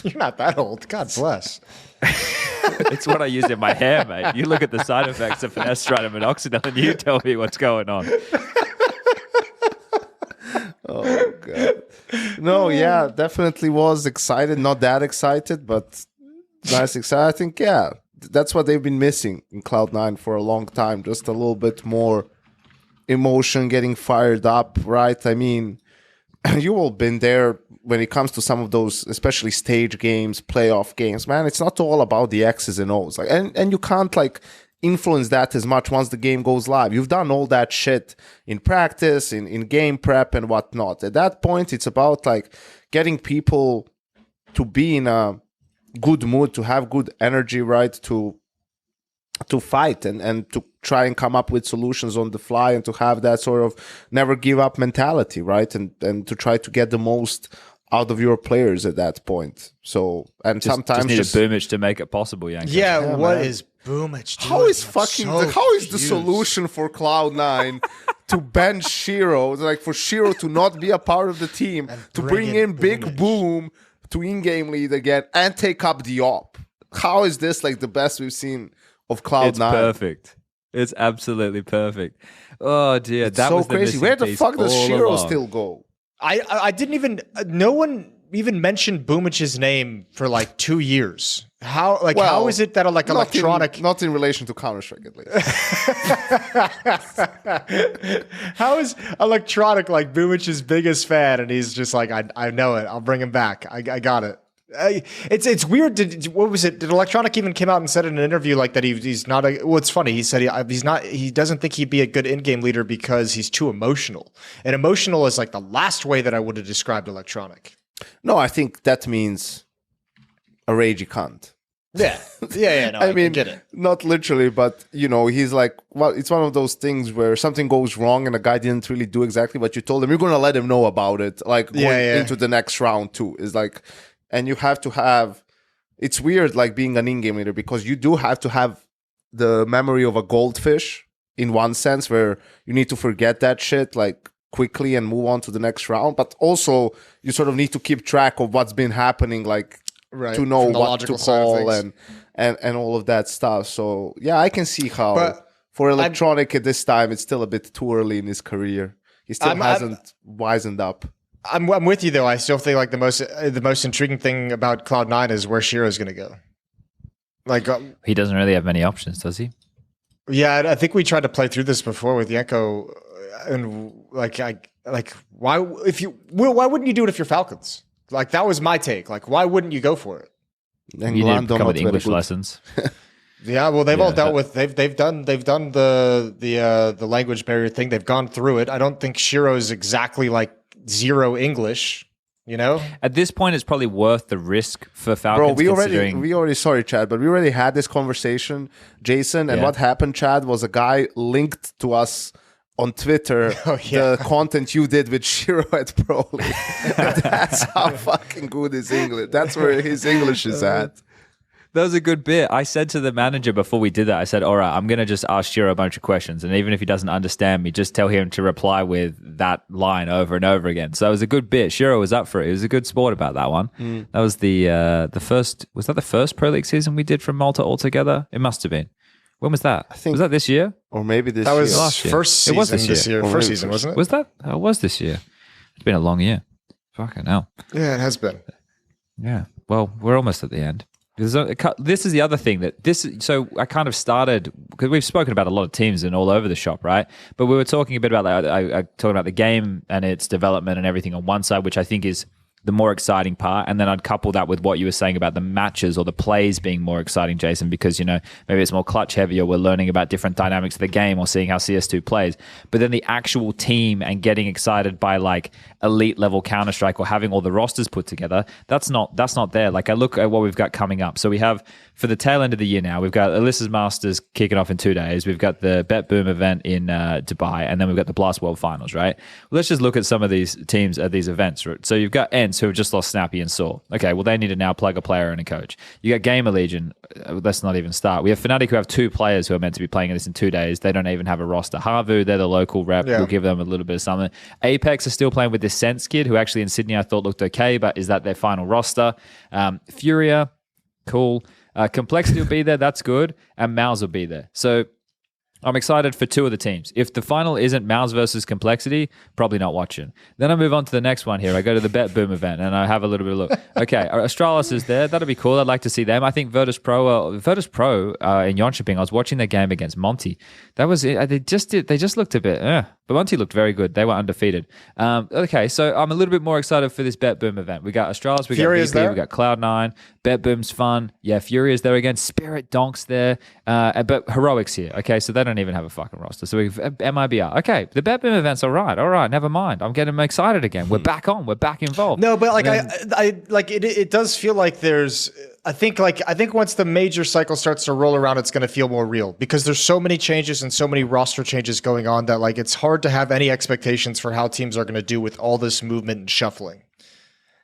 You're not that old. God bless. It's what I use in my hair, mate. You look at the side effects of finasteride and minoxidil and you tell me what's going on. Oh, God. No, yeah, definitely was excited. Not that excited, but nice excited. I think, yeah, that's what they've been missing in Cloud9 for a long time. Just a little bit more emotion, getting fired up, right? I mean, you all been there when it comes to some of those, especially stage games, playoff games, man, it's not all about the X's and O's. Like, and you can't like influence that as much once the game goes live. You've done all that shit in practice, in game prep and whatnot. At that point, it's about like getting people to be in a good mood, to have good energy, right? To fight and to try and come up with solutions on the fly and to have that sort of never give up mentality, right? And to try to get the most out of your players at that point. So, and sometimes just need a boomage to make it possible, Yanko. Yeah, what is boomage doing? how is fucking So how is the confused. solution for Cloud9 to bench SHIRO, like for SHIRO to not be a part of the team, to bring in Big Boomage. Boom to in-game lead again and take up the op? How is this like the best we've seen of Cloud9? It's perfect. It's absolutely perfect. Oh dear, that so was the crazy. missing Where the piece fuck does all SHIRO along. still go? I didn't even. No one even mentioned Boomage's name for like 2 years. How how is it that not electronic? not in relation to Counter-Strike at least. How is electronic like Boomage's biggest fan, and he's just like, I know it. I'll bring him back. I got it. It's weird. What was it? Did Electronic even came out and said in an interview like that he's not a? Well, it's funny. He said he's not. He doesn't think he'd be a good in-game leader because he's too emotional. And emotional is like the last way that I would have described Electronic. No, I think that means a ragey cunt. Yeah. No, I mean, get it. not literally, but he's like, well, it's one of those things where something goes wrong and a guy didn't really do exactly what you told him. You're going to let him know about it, like going into the next round too. Is like, and you have to have. It's weird, like being an in-game leader, because you do have to have the memory of a goldfish in one sense, where you need to forget that shit like quickly and move on to the next round. But also, you sort of need to keep track of what's been happening, like. Right, to know from the what to logical side of call things. and all of that stuff. So yeah, I can see how But for Electronic at this time it's still a bit too early in his career. He still hasn't wisened up. I'm with you though. I still think like the most intriguing thing about Cloud9 is where Shiro's going to go. Like He doesn't really have many options, does he? yeah, I think we tried to play through this before with Yanko, and why wouldn't you do it if you're Falcons? Like that was my take. Like why wouldn't you go for it? And You need to Glando come with not very English good. lessons. Yeah, well, they've all dealt that- with they've done the language barrier thing. They've gone through it. I don't think Shiro's exactly like zero English. You know, At this point, it's probably worth the risk for Falcons. Bro, we considering already sorry, Chad, but we already had this conversation, Jason. And Yeah. what happened, Chad, was a guy linked to us on Twitter the content you did with Shiro at Pro League. That's how fucking good his English. That's where his English is at. That was a good bit. I said to the manager before we did that, I said, all right, I'm going to just ask Shiro a bunch of questions. And even if he doesn't understand me, just tell him to reply with that line over and over again. So it was a good bit. Shiro was up for it. He was a good sport about that one. That was the first, was that the first Pro League season we did from Malta altogether? It must have been. When was that? think- was that this year? Or maybe this that was year. Last year. first It season was this year. Or First maybe season, wasn't it? Was that? It was this year. It's been a long year. Fucking hell. Yeah, it has been. Yeah. Well, we're almost at the end. This is the other thing so I kind of started, because we've spoken about a lot of teams and all over the shop, right? But we were talking a bit about that. I talking about the game and its development and everything on one side, which I think is the more exciting part. And then I'd couple that with what you were saying about the matches or the plays being more exciting, Jason, because, maybe it's more clutch heavy or we're learning about different dynamics of the game or seeing how CS2 plays. But then the actual team and getting excited by like elite level Counter-Strike or having all the rosters put together, that's not there. Like I look at what we've got coming up. So we have, for the tail end of the year now, we've got Alyssa's Masters kicking off in 2 days. We've got the Bet Boom event in Dubai, and then we've got the Blast World Finals, right? Well, let's just look at some of these teams at these events. Right? So you've got ENCE, who have just lost Snappy and Saw. Okay, well, they need to now plug a player and a coach. You got Gamer Legion. Let's not even start. We have Fnatic, who have 2 players who are meant to be playing this in 2 days. They don't even have a roster. Harvu, they're the local rep. Yeah. We'll give them a little bit of something. Apex are still playing with this Sense kid, who actually in Sydney I thought looked okay, but is that their final roster? Furia, cool. Complexity will be there, that's good, and Mouse will be there. So I'm excited for 2 of the teams. If the final isn't Mouse versus Complexity, probably not watching. Then I move on to the next one here. I go to the Bet Boom event and I have a little bit of look. Okay, Astralis is there. That'll be cool. I'd like to see them. I think Virtus Pro in Jönköping, I was watching their game against Monty. That was it. They just looked a bit, But Monty looked very good. They were undefeated. Okay, so I'm a little bit more excited for this Bet Boom event. We got Australis, we Fury got is VP, there? we got Cloud9. Bet Boom's fun. Yeah, Fury is there again. Spirit Donk's there. But Heroic's here. Okay, so they don't even have a fucking roster. So we've MIBR. Okay, the Bet Boom event's all right. All right, never mind. I'm getting excited again. We're back on. We're back involved. No, but like I like it does feel like there's I think once the major cycle starts to roll around, it's going to feel more real because there's so many changes and so many roster changes going on that like it's hard to have any expectations for how teams are going to do with all this movement and shuffling.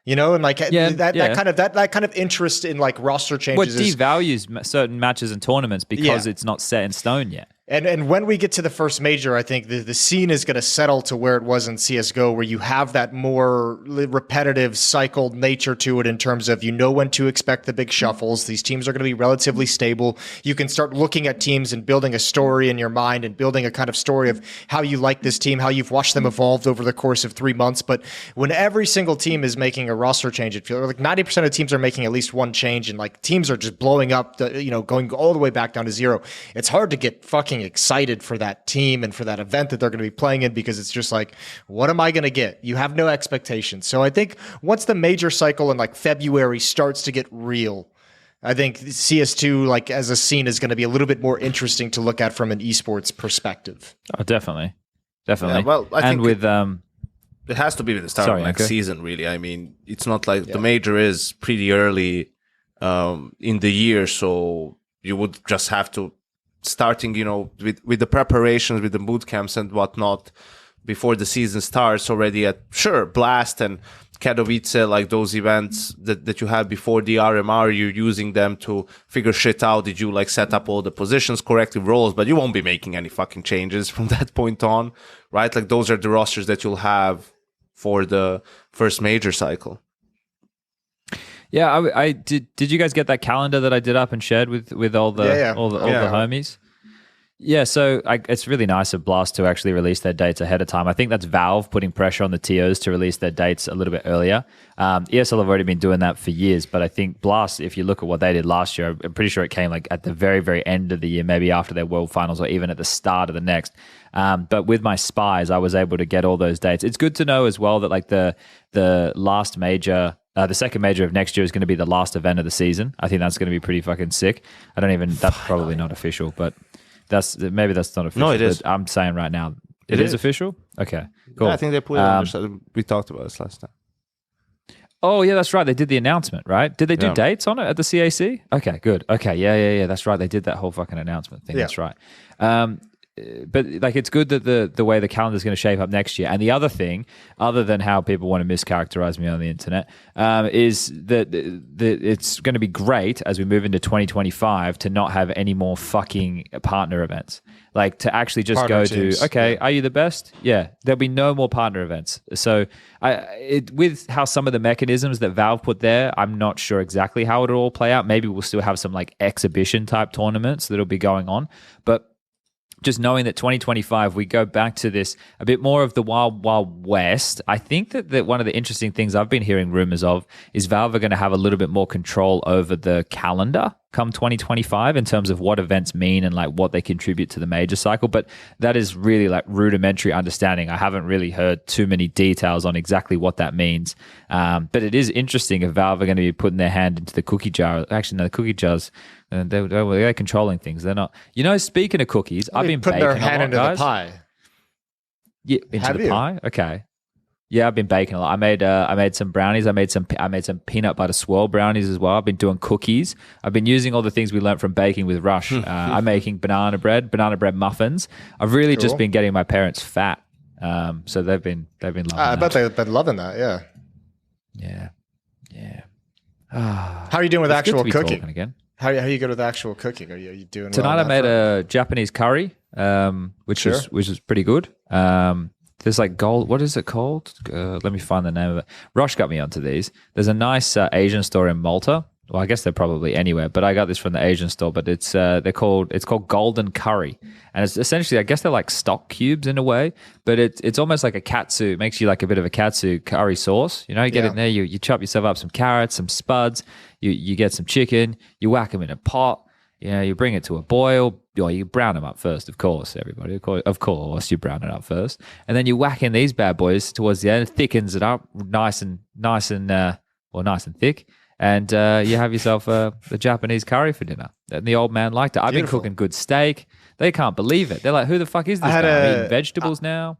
You know, and like that kind of interest in like roster changes What devalues certain matches and tournaments because it's not set in stone yet. And when we get to the first major, I think the scene is going to settle to where it was in CSGO, where you have that more repetitive, cycled nature to it in terms of you know when to expect the big shuffles. These teams are going to be relatively stable. You can start looking at teams and building a story in your mind and building a kind of story of how you like this team, how you've watched them evolve over the course of 3 months. But when every single team is making a roster change, it feels like 90% of teams are making at least one change, and like teams are just blowing up, going all the way back down to zero. It's hard to get fucking excited for that team and for that event that they're going to be playing in because it's just like, what am I going to get? You have no expectations. So I think once the major cycle in like February starts to get real, I think CS2 like as a scene is going to be a little bit more interesting to look at from an esports perspective. Oh, definitely. Yeah, well, I think with it has to be with the start of next season, really. I mean, it's not like the major is pretty early in the year, so you would just have to starting, with the preparations, with the boot camps and whatnot before the season starts already at, Blast and Katowice, like those events that you had before the RMR, you're using them to figure shit out. Did you like set up all the positions correctly, roles, but you won't be making any fucking changes from that point on, right? Like those are the rosters that you'll have for the first major cycle. Yeah, I did. Did you guys get that calendar that I did up and shared with all the homies? Yeah, so it's really nice of Blast to actually release their dates ahead of time. I think that's Valve putting pressure on the TOs to release their dates a little bit earlier. ESL have already been doing that for years, but I think Blast, if you look at what they did last year, I'm pretty sure it came like at the very, very end of the year, maybe after their World Finals or even at the start of the next. But with my spies, I was able to get all those dates. It's good to know as well that like the last major. The second major of next year is going to be the last event of the season. I think that's going to be pretty fucking sick. That's probably not official, but maybe that's not official. No, it is. I'm saying right now, it is official? Okay, cool. Yeah, I think they put it on we talked about this last time. Oh, yeah, that's right. They did the announcement, right? Did they do dates on it at the CAC? Okay, good. Okay, yeah. That's right. They did that whole fucking announcement thing. Yeah. That's right. But like, it's good that the way the calendar is going to shape up next year. And the other thing, other than how people want to mischaracterize me on the internet, is that it's going to be great as we move into 2025 to not have any more fucking partner events. Like to actually just partner go teams. Are you the best? Yeah, there'll be no more partner events. So with how some of the mechanisms that Valve put there, I'm not sure exactly how it'll all play out. Maybe we'll still have some like exhibition type tournaments that'll be going on, but just knowing that 2025, we go back to this a bit more of the wild, wild west. I think that one of the interesting things I've been hearing rumors of is Valve are going to have a little bit more control over the calendar come 2025 in terms of what events mean and like what they contribute to the major cycle. But that is really like rudimentary understanding. I haven't really heard too many details on exactly what that means. But it is interesting if Valve are going to be putting their hand into the cookie jar. Actually, no, the cookie jars, they're controlling things. They're not. Speaking of cookies, I've been putting baking their hand into guys. the pie. Yeah, into the pie. Okay. Yeah, I've been baking a lot. I made some brownies. I made some peanut butter swirl brownies as well. I've been doing cookies. I've been using all the things we learned from baking with Rush. I'm making banana bread muffins. I've really just been getting my parents fat. So they've been loving that. I bet they've been loving that. Yeah. Yeah. How are you doing with actual cooking? Again. How are you good with actual cooking? Are you doing tonight? Well I made a Japanese curry, which was pretty good. There's like gold. What is it called? Let me find the name of it. Rosh got me onto these. There's a nice Asian store in Malta. Well, I guess they're probably anywhere, but I got this from the Asian store. But it's called Golden Curry, and it's essentially, I guess they're like stock cubes in a way, but it's almost like a katsu. It makes you like a bit of a katsu curry sauce. You get in there, you chop yourself up some carrots, some spuds, you get some chicken, you whack them in a pot. you bring it to a boil. You brown them up first, of course, everybody. Of course, you brown it up first. And then you whack in these bad boys towards the end. It thickens it up nice and thick. And you have yourself the Japanese curry for dinner. And the old man liked it. I've been cooking good steak. They can't believe it. They're like, who the fuck is this guy? I'm eating vegetables now.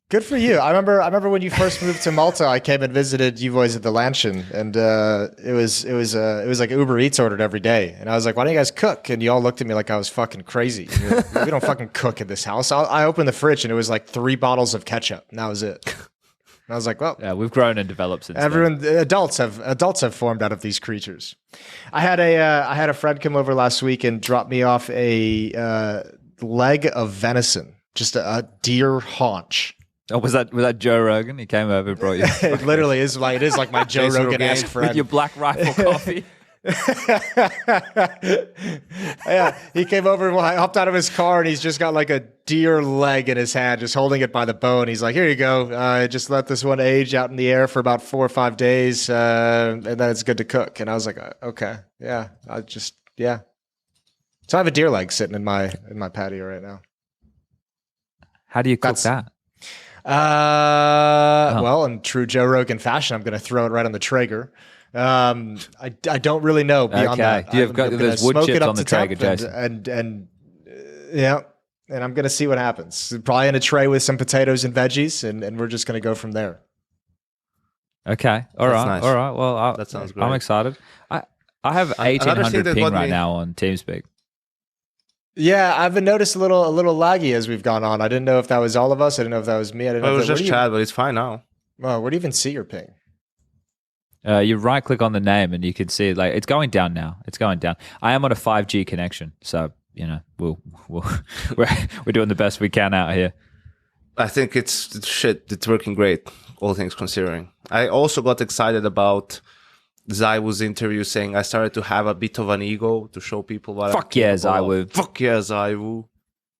Good for you. I remember when you first moved to Malta, I came and visited you boys at the Lanshan, and it was like Uber Eats ordered every day, and I was like, "Why don't you guys cook?" And you all looked at me like I was fucking crazy. And you're like, we don't fucking cook in this house. I opened the fridge and it was like 3 bottles of ketchup, and that was it. And I was like, "Well, yeah, we've grown and developed since everyone, then. Adults have formed out of these creatures." I had a friend come over last week and drop me off a leg of venison, just a deer haunch. Oh, was that Joe Rogan? He came over and brought you. It literally is like my Joe Rogan-esque friend. With your Black Rifle coffee. Yeah, he came over and hopped out of his car and he's just got like a deer leg in his hand, just holding it by the bone. He's like, "Here you go. Just let this one age out in the air for about 4 or 5 days, and then it's good to cook." And I was like, "Okay, yeah, yeah." So I have a deer leg sitting in my patio right now. How do you cook that? Well, in true Joe Rogan fashion, I'm going to throw it right on the Traeger. I don't really know beyond that. Do you have there's wood chips on the Traeger, Jason? And yeah, and I'm going to see what happens. Probably in a tray with some potatoes and veggies, and we're just going to go from there. Okay, all right, nice. All right. Well, that sounds great. I'm excited. I have 1800 ping right now on TeamSpeak. Yeah, I've been noticed a little laggy as we've gone on. I didn't know if that was all of us. I didn't know if that was me. I didn't know. It was just Chad, but it's fine now. Well, where do you even see your ping? You right click on the name and you can see like it's going down now. It's going down. I am on a 5G connection, so we're doing the best we can out here. I think it's working great, all things considering. I also got excited about ZYWOO's interview saying I started to have a bit of an ego to show people what Fuck yeah, ZYWOO. Fuck yeah, ZYWOO.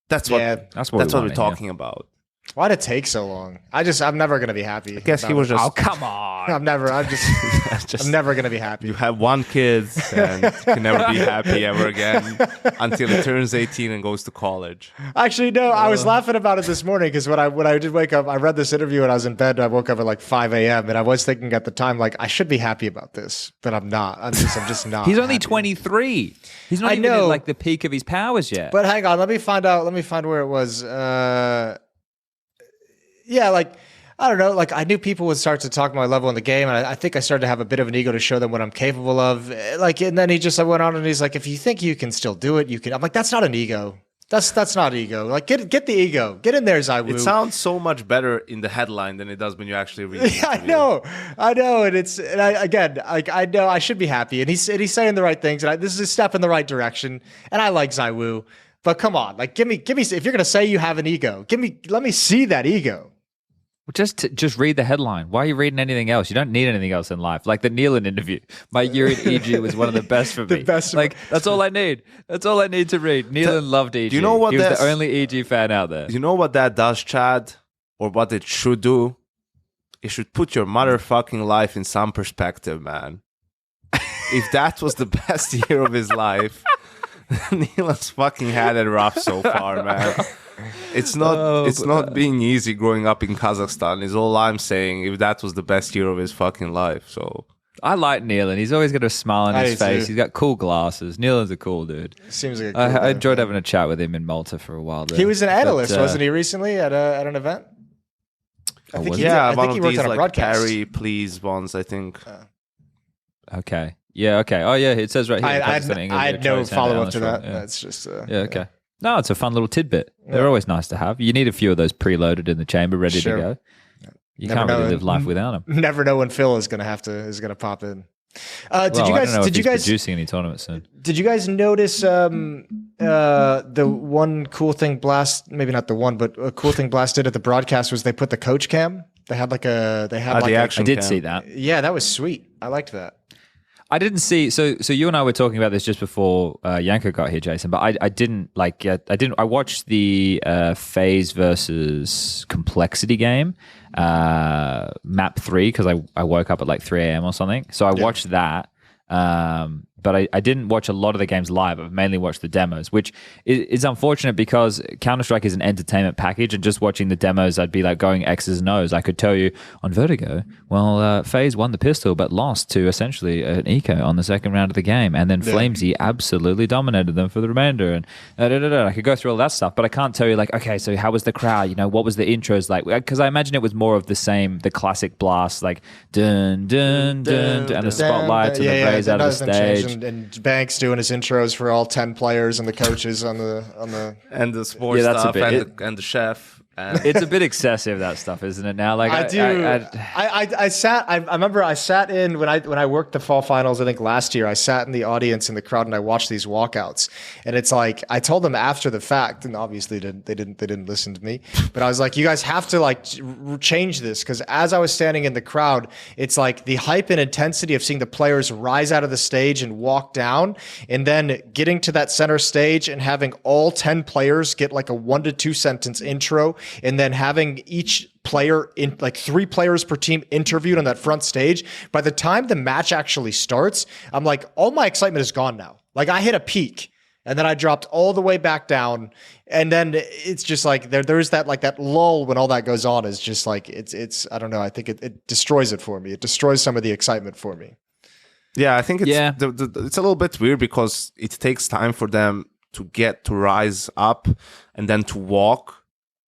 That's what we're talking about. Why'd it take so long? I'm never gonna be happy. I guess he was just. Oh come on! I'm never gonna be happy. You have one kid and you can never be happy ever again until he turns 18 and goes to college. Actually, no. I was laughing about it this morning because when I did wake up, I read this interview and I was in bed. And I woke up at like 5 a.m. and I was thinking at the time like I should be happy about this, but I'm not. I'm just not. He's only 23. He's not even at like the peak of his powers yet. But hang on, let me find where it was. Yeah, like, I don't know, like I knew people would start to talk my level in the game, and I think I started to have a bit of an ego to show them what I'm capable of. Like, and then he just went on and he's like, if you think you can still do it, you can. I'm like, that's not an ego. That's not ego. Like, get the ego. Get in there, ZYWOO. It sounds so much better in the headline than it does when you actually read it. Yeah, I know, and I know I should be happy, and he's saying the right things, and this is a step in the right direction, and I like ZYWOO. But come on, like, give me. If you're gonna say you have an ego, let me see that ego. Just read the headline. Why are you reading anything else? You don't need anything else in life. Like the Nealon interview. My year at EG was one of the best for me. That's all I need. That's all I need to read. Nealon loved EG. Do you know what? He was the only EG fan out there. Do you know what that does, Chad? Or what it should do? It should put your motherfucking life in some perspective, man. If that was the best year of his life, Nealon's fucking had it rough so far, man. It's not being easy growing up in Kazakhstan is all I'm saying, if that was the best year of his fucking life. So I like Nealon. He's always got a smile on his face. He's got cool glasses. Nealon's a cool dude. Seems like I enjoyed having a chat with him in Malta for a while there. He was an analyst, wasn't he, recently at an event? I think he worked on a broadcast. Carry please ones, I think. Okay. Yeah, okay. Oh yeah, it says right here. I had no follow-up to that. That's just okay. No, it's a fun little tidbit. They're always nice to have. You need a few of those preloaded in the chamber, ready to go. You can't really live life without them. Never know when Phil is gonna pop in. Did you guys producing any tournaments soon? Did you guys notice the one cool thing Blast? Maybe not the one, but a cool thing Blast did at the broadcast was they put the coach cam. They had I did see that. Yeah, that was sweet. I liked that. I didn't see. So you and I were talking about this just before Yanko got here, Jason. But I didn't like. I watched the phase versus complexity game, map 3, because I woke up at like 3 a.m. or something. So I watched that. but I didn't watch a lot of the games live. I've mainly watched the demos, which is unfortunate because Counter-Strike is an entertainment package, and just watching the demos, I'd be like going X's and O's. I could tell you on Vertigo, well, FaZe won the pistol, but lost to essentially an eco on the second round of the game, and then Flamesy absolutely dominated them for the remainder, and I could go through all that stuff, but I can't tell you like, okay, so how was the crowd? You know, what was the intros like? Because I imagine it was more of the same, the classic blast, like dun dun dun, dun and the spotlights and the rays out of the stage. And Banks doing his intros for all 10 players and the coaches on the and the sports stuff and the chef. It's a bit excessive, that stuff, isn't it? Now, like I remember I sat in when I worked the fall finals. I think last year I sat in the audience in the crowd and I watched these walkouts. And it's like I told them after the fact, and obviously they didn't listen to me. But I was like, you guys have to like change this, because as I was standing in the crowd, it's like the hype and intensity of seeing the players rise out of the stage and walk down, and then getting to that center stage and having all 10 players get like a 1 to 2 sentence intro. And then having each player in like 3 players per team interviewed on that front stage. By the time the match actually starts, I'm like, all my excitement is gone now. Like I hit a peak and then I dropped all the way back down. And then it's just like there's that like that lull when all that goes on is just like it's I don't know. I think it destroys it for me. It destroys some of the excitement for me. Yeah, I think it's it's a little bit weird because it takes time for them to get to rise up and then to walk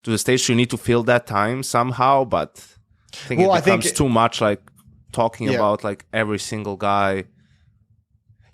to the stage. You need to fill that time somehow, but I think it becomes too much like talking about like every single guy.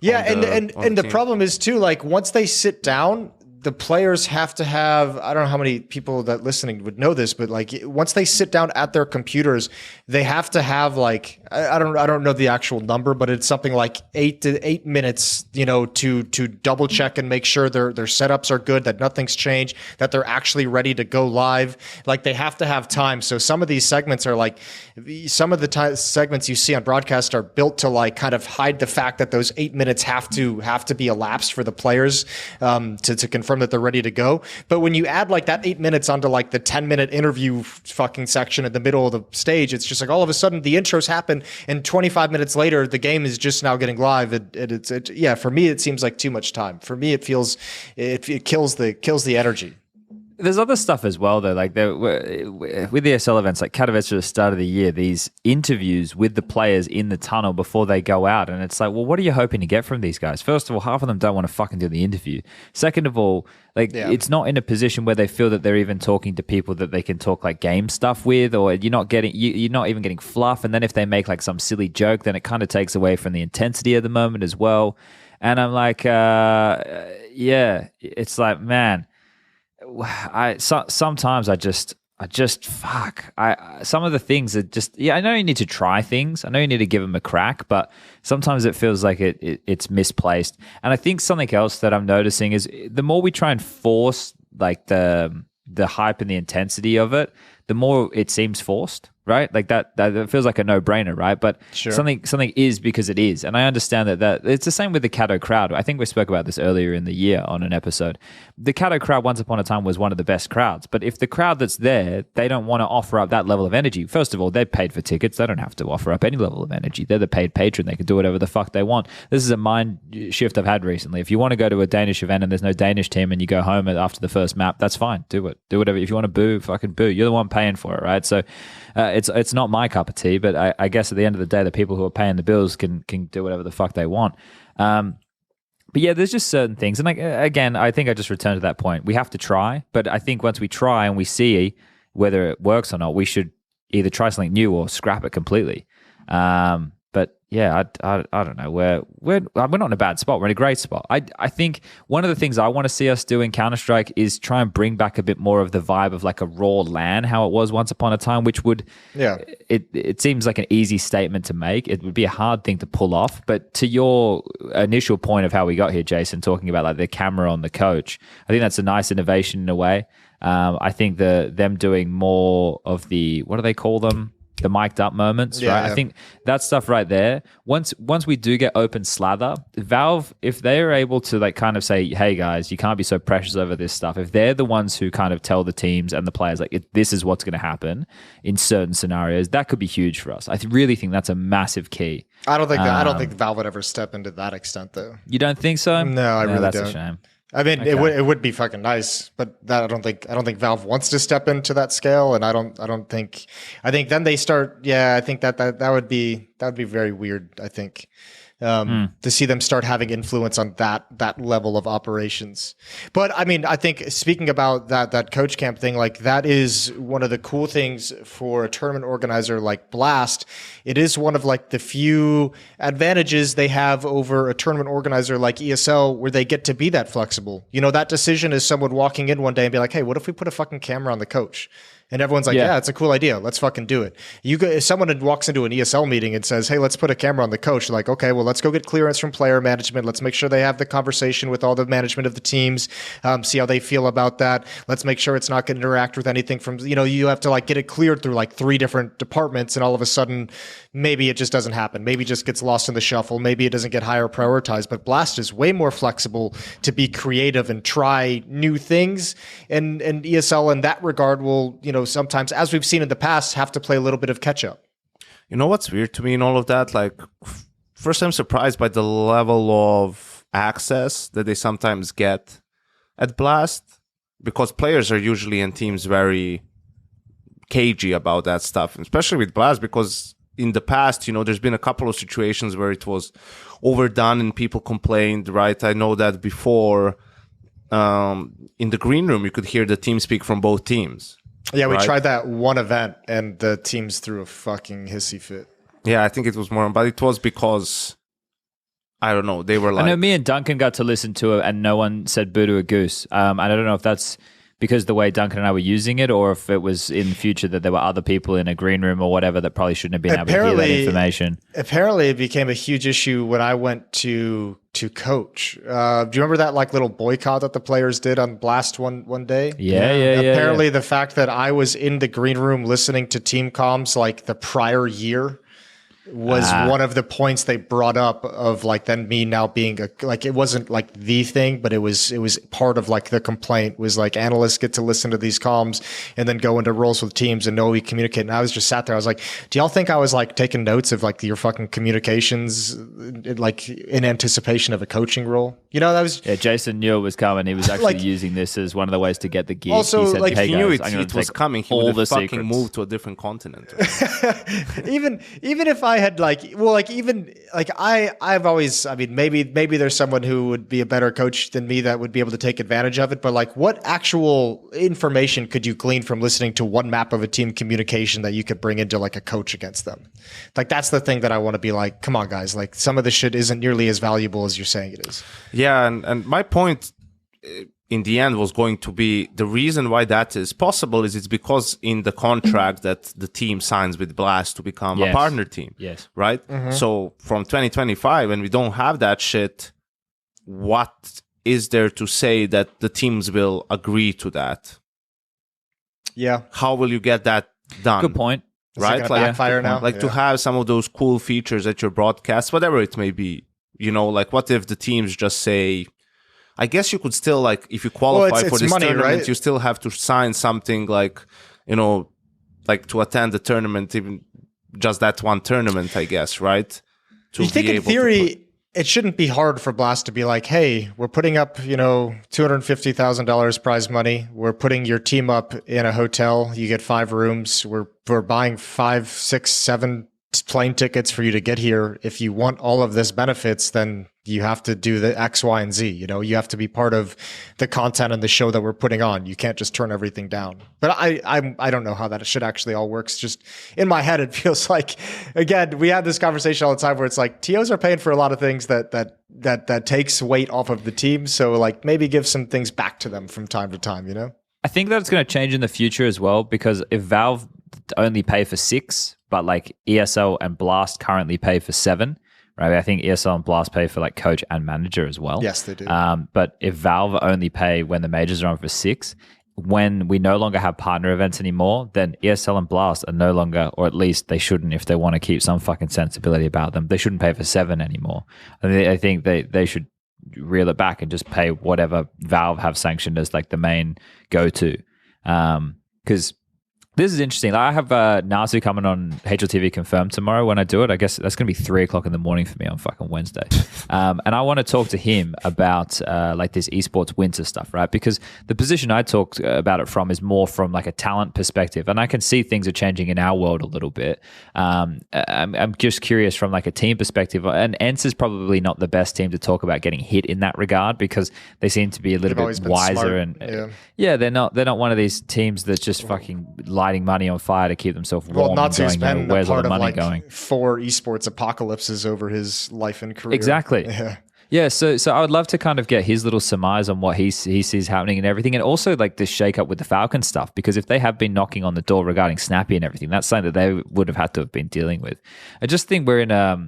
Yeah, and the problem is too, like once they sit down, the players have to have, I don't know how many people that listening would know this, but like once they sit down at their computers, they have to have like, I don't know the actual number, but it's something like 8 minutes, you know, to double check and make sure their setups are good, that nothing's changed, that they're actually ready to go live. Like they have to have time. So some of these segments are like, some of the segments you see on broadcast are built to like kind of hide the fact that those 8 minutes have to be elapsed for the players to confirm that they're ready to go. But when you add like that 8 minutes onto like the 10-minute interview fucking section in the middle of the stage, it's just like all of a sudden the intros happen and 25 minutes later the game is just now getting live. Yeah, for me it seems like too much time. For me it feels it kills the energy. There's other stuff as well, though. Like with the SL events, like Katowice at the start of the year, these interviews with the players in the tunnel before they go out, and it's like, well, what are you hoping to get from these guys? First of all, half of them don't want to fucking do the interview. Second of all, like it's not in a position where they feel that they're even talking to people that they can talk like game stuff with, or you're not even getting fluff. And then if they make like some silly joke, then it kind of takes away from the intensity of the moment as well. And I'm like, it's like, man. Sometimes I just fuck. Some of the things are just, I know you need to try things. I know you need to give them a crack, but sometimes it feels like it's misplaced. And I think something else that I'm noticing is the more we try and force like the hype and the intensity of it, the more it seems forced, right? Like that feels like a no-brainer, right? But something is because it is. And I understand that it's the same with the Cato crowd. I think we spoke about this earlier in the year on an episode. The Cato crowd once upon a time was one of the best crowds. But if the crowd that's there, they don't want to offer up that level of energy. First of all, they're paid for tickets. They don't have to offer up any level of energy. They're the paid patron. They can do whatever the fuck they want. This is a mind shift I've had recently. If you want to go to a Danish event and there's no Danish team and you go home after the first map, that's fine. Do it. Do whatever. If you want to boo, fucking boo. You're the one paying for it, right? So it's not my cup of tea, but I guess at the end of the day, the people who are paying the bills can do whatever the fuck they want. But yeah, there's just certain things. And like, again, I think I just returned to that point. We have to try, but I think once we try and we see whether it works or not, we should either try something new or scrap it completely. But yeah, I don't know. We're not in a bad spot. We're in a great spot. I think one of the things I want to see us do in Counter-Strike is try and bring back a bit more of the vibe of like a raw LAN, how it was once upon a time, which would, it seems like an easy statement to make. It would be a hard thing to pull off. But to your initial point of how we got here, Jason, talking about like the camera on the coach, I think that's a nice innovation in a way. I think them doing more of the, what do they call them? the mic'd up moments, Yeah, right? yeah. I think that stuff right there. Once we do get open slather, Valve, if they're able to like kind of say, hey guys, you can't be so precious over this stuff. If they're the ones who kind of tell the teams and the players like this is what's going to happen in certain scenarios, that could be huge for us. I really think that's a massive key. I don't think Valve would ever step into that extent though. You don't think so? No, I really that's don't. a shame. I mean, it would be fucking nice, but that I don't think Valve wants to step into that scale, and I think then they start. Yeah, I think that would be very weird. I think to see them start having influence on that level of operations. But I mean, I think speaking about that coach camp thing, like that is one of the cool things for a tournament organizer like Blast. It is one of like the few advantages they have over a tournament organizer like ESL where they get to be that flexible. You know, that decision is someone walking in one day and be like, hey, what if we put a fucking camera on the coach? And everyone's like, yeah, it's a cool idea. Let's fucking do it. If someone walks into an ESL meeting and says, hey, let's put a camera on the coach, you're like, okay, well, let's go get clearance from player management. Let's make sure they have the conversation with all the management of the teams, see how they feel about that. Let's make sure it's not going to interact with anything from, you have to like get it cleared through like 3 different departments. And all of a sudden, maybe it just doesn't happen. Maybe it just gets lost in the shuffle. Maybe it doesn't get higher prioritized. But Blast is way more flexible to be creative and try new things. And ESL in that regard will, sometimes, as we've seen in the past, have to play a little bit of catch up. You know what's weird to me in all of that? Like, first I'm surprised by the level of access that they sometimes get at Blast, because players are usually in teams very cagey about that stuff, especially with Blast, because in the past, there's been a couple of situations where it was overdone and people complained, right? I know that before in the green room, you could hear the team speak from both teams. Yeah, we right? tried that one event and the teams threw a fucking hissy fit. Yeah, I think it was more, but it was because, I don't know, they were like... I know me and Duncan got to listen to it and no one said boo to a goose. And I don't know if that's because the way Duncan and I were using it, or if it was in the future that there were other people in a green room or whatever that probably shouldn't have been able to hear that information. Apparently, it became a huge issue when I went to coach. Do you remember that like little boycott that the players did on Blast one day? Yeah. Apparently, the fact that I was in the green room listening to team comms like the prior year was one of the points they brought up of like then me now being it wasn't like the thing, but it was part of like the complaint was like analysts get to listen to these comms and then go into roles with teams and know we communicate. And I was just sat there. I was like, do y'all think I was like taking notes of like your fucking communications like in anticipation of a coaching role? That was Jason knew it was coming. He was actually using this as one of the ways to get the gig. Also, he said, like, hey, he knew guys, it was coming. He would have fucking moved to a different continent. even if I had I've always, I mean, maybe there's someone who would be a better coach than me that would be able to take advantage of it. But like, what actual information could you glean from listening to one map of a team communication that you could bring into like a coach against them? Like, that's the thing that I want to be like, come on, guys. Like, some of this shit isn't nearly as valuable as you're saying it is. Yeah, and my point in the end was going to be the reason why that is possible is it's because in the contract that the team signs with Blast to become a partner team. Yes. Right? Mm-hmm. So from 2025, when we don't have that shit, what is there to say that the teams will agree to that? Yeah. How will you get that done? Good point. Right? Like backfire now? Like to have some of those cool features at your broadcast, whatever it may be. Like what if the teams just say, I guess you could still, like, if you qualify for this tournament, right? You still have to sign something like, like to attend the tournament, even just that one tournament, I guess, right? You think in theory, it shouldn't be hard for Blast to be like, hey, we're putting up, $250,000 prize money. We're putting your team up in a hotel. You get 5 rooms. We're buying 5, 6, 7 plane tickets for you to get here. If you want all of this benefits, then you have to do the X, Y, and Z. You have to be part of the content and the show that we're putting on. You can't just turn everything down. But I don't know how that shit actually all works. Just in my head, it feels like, again, we have this conversation all the time where it's like TOs are paying for a lot of things that takes weight off of the team. So like maybe give some things back to them from time to time. I think that it's going to change in the future as well, because if Valve only pay for 6, but like ESL and Blast currently pay for 7, right? I think ESL and Blast pay for like coach and manager as well. Yes, they do. But if Valve only pay when the majors are on for 6, when we no longer have partner events anymore, then ESL and Blast are no longer, or at least they shouldn't, if they want to keep some fucking sensibility about them, they shouldn't pay for 7 anymore. I think they should reel it back and just pay whatever Valve have sanctioned as like the main go-to. Because this is interesting. I have Nasu coming on HLTV confirmed tomorrow when I do it. I guess that's going to be 3 o'clock in the morning for me on fucking Wednesday. And I want to talk to him about like this esports winter stuff, right? Because the position I talked about it from is more from like a talent perspective. And I can see things are changing in our world a little bit. I'm just curious from like a team perspective. And ENCE is probably not the best team to talk about getting hit in that regard because they seem to be a little bit wiser. Smart. And yeah, they're not one of these teams that's just fucking lighting money on fire to keep themselves warm. Well, Natsu's been where's a part all the money of like going? 4 esports apocalypses over his life and career. Exactly. Yeah. So I would love to kind of get his little surmise on what he sees happening and everything, and also like this shake up with the Falcon stuff, because if they have been knocking on the door regarding Snappy and everything, that's something that they would have had to have been dealing with. I just think we're not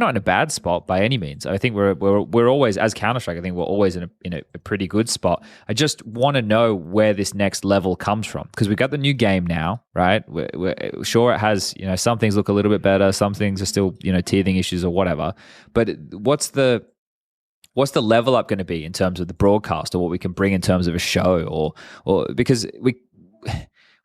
in a bad spot by any means. I think we're always, as Counter-Strike, I think we're always in a pretty good spot. I just want to know where this next level comes from, because we've got the new game now, right? We're sure it has, some things look a little bit better, some things are still, teething issues or whatever. But what's the level up going to be in terms of the broadcast, or what we can bring in terms of a show, or because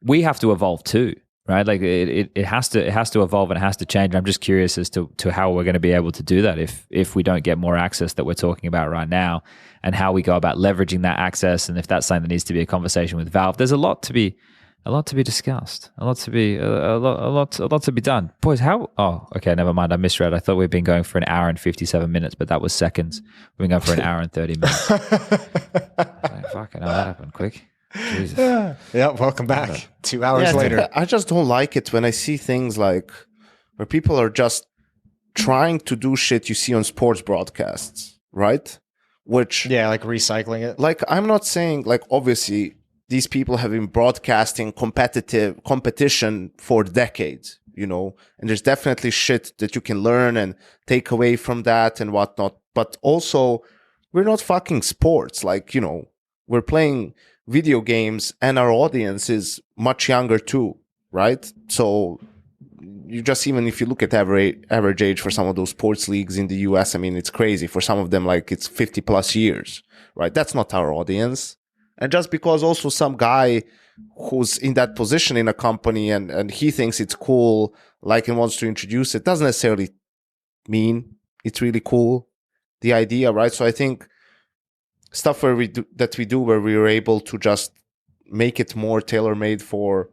we have to evolve too. Right, like it has to evolve and it has to change. I'm just curious as to how we're going to be able to do that if we don't get more access that we're talking about right now, and how we go about leveraging that access, and if that's something that needs to be a conversation with Valve. There's a lot to be discussed, a lot to be done, boys. Okay, never mind. I misread. I thought we'd been going for an hour and 57 minutes, but that was seconds. We've been going for an hour and 30 minutes. Fucking hell, that happened quick. Jesus. Yeah, welcome back. 2 hours later. I just don't like it when I see things like where people are just trying to do shit you see on sports broadcasts, right? Which like recycling it. Like, I'm not saying, like, obviously these people have been broadcasting competition for decades, and there's definitely shit that you can learn and take away from that and whatnot. But also, we're not fucking sports. Like, we're playing video games, and our audience is much younger too, right? So you just, even if you look at average age for some of those sports leagues in the US, I mean, it's crazy. For some of them, like, it's 50 plus years, right? That's not our audience. And just because also some guy who's in that position in a company and he thinks it's cool, like, and wants to introduce it, doesn't necessarily mean it's really cool, the idea, right? So I think stuff where we are able to just make it more tailor-made for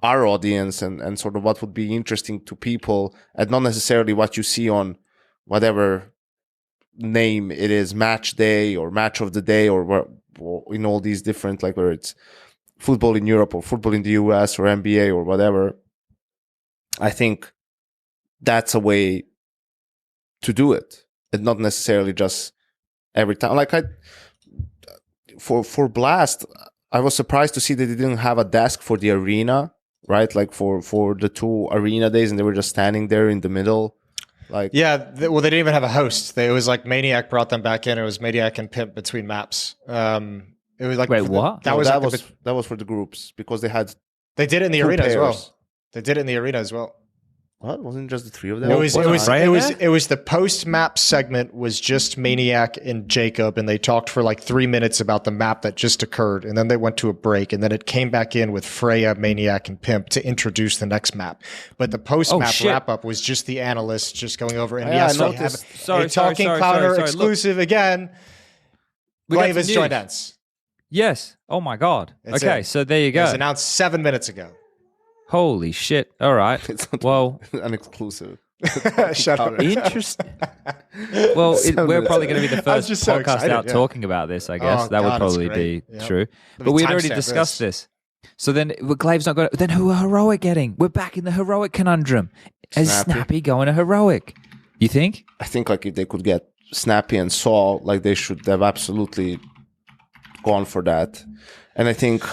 our audience and sort of what would be interesting to people, and not necessarily what you see on whatever name it is, match day or match of the day, or in all these different, like, whether it's football in Europe or football in the US or NBA or whatever. I think that's a way to do it, and not necessarily just every time. Like, for Blast, I was surprised to see that they didn't have a desk for the arena, right? Like for the 2 arena days, and they were just standing there in the middle. Like, they didn't even have a host. It was like Maniac brought them back in. It was Maniac and Pimp between maps. It was like, wait, what? That was for the groups, because they did it in the arena as well. They did it in the arena as well. What? Wasn't it just the 3 of them? It was the post map segment was just Maniac and Jacob, and they talked for like 3 minutes about the map that just occurred, and then they went to a break, and then it came back in with Freya, Maniac, and Pimp to introduce the next map. But the post map wrap up was just the analysts just going over. And yes, I noticed. Talking Clouder exclusive again. GLAIVE has joined ENCE. Yes. Oh my God. Okay, so there you go. It was announced 7 minutes ago. Holy shit. All right. Well, an exclusive. Shut up. Interesting. Well, we're probably going to be the first podcast out talking about this, I guess. That would probably be true. But we'd already discussed this. So then GLAIVE's not going to... Then who are Heroic getting? We're back in the Heroic conundrum. Is Snappy going to Heroic? You think? I think, like, if they could get Snappy and Saw, like, they should have absolutely gone for that. And I think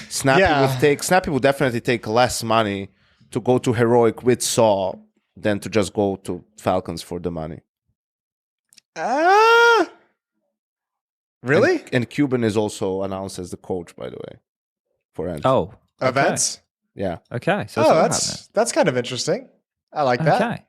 Snappy would definitely take less money to go to Heroic with Saw than to just go to Falcons for the money. Really? And Cuban is also announced as the coach, by the way, for ENCE. Oh, Events. Yeah. okay. So Oh, all that's kind of interesting. I like happening. that. Okay.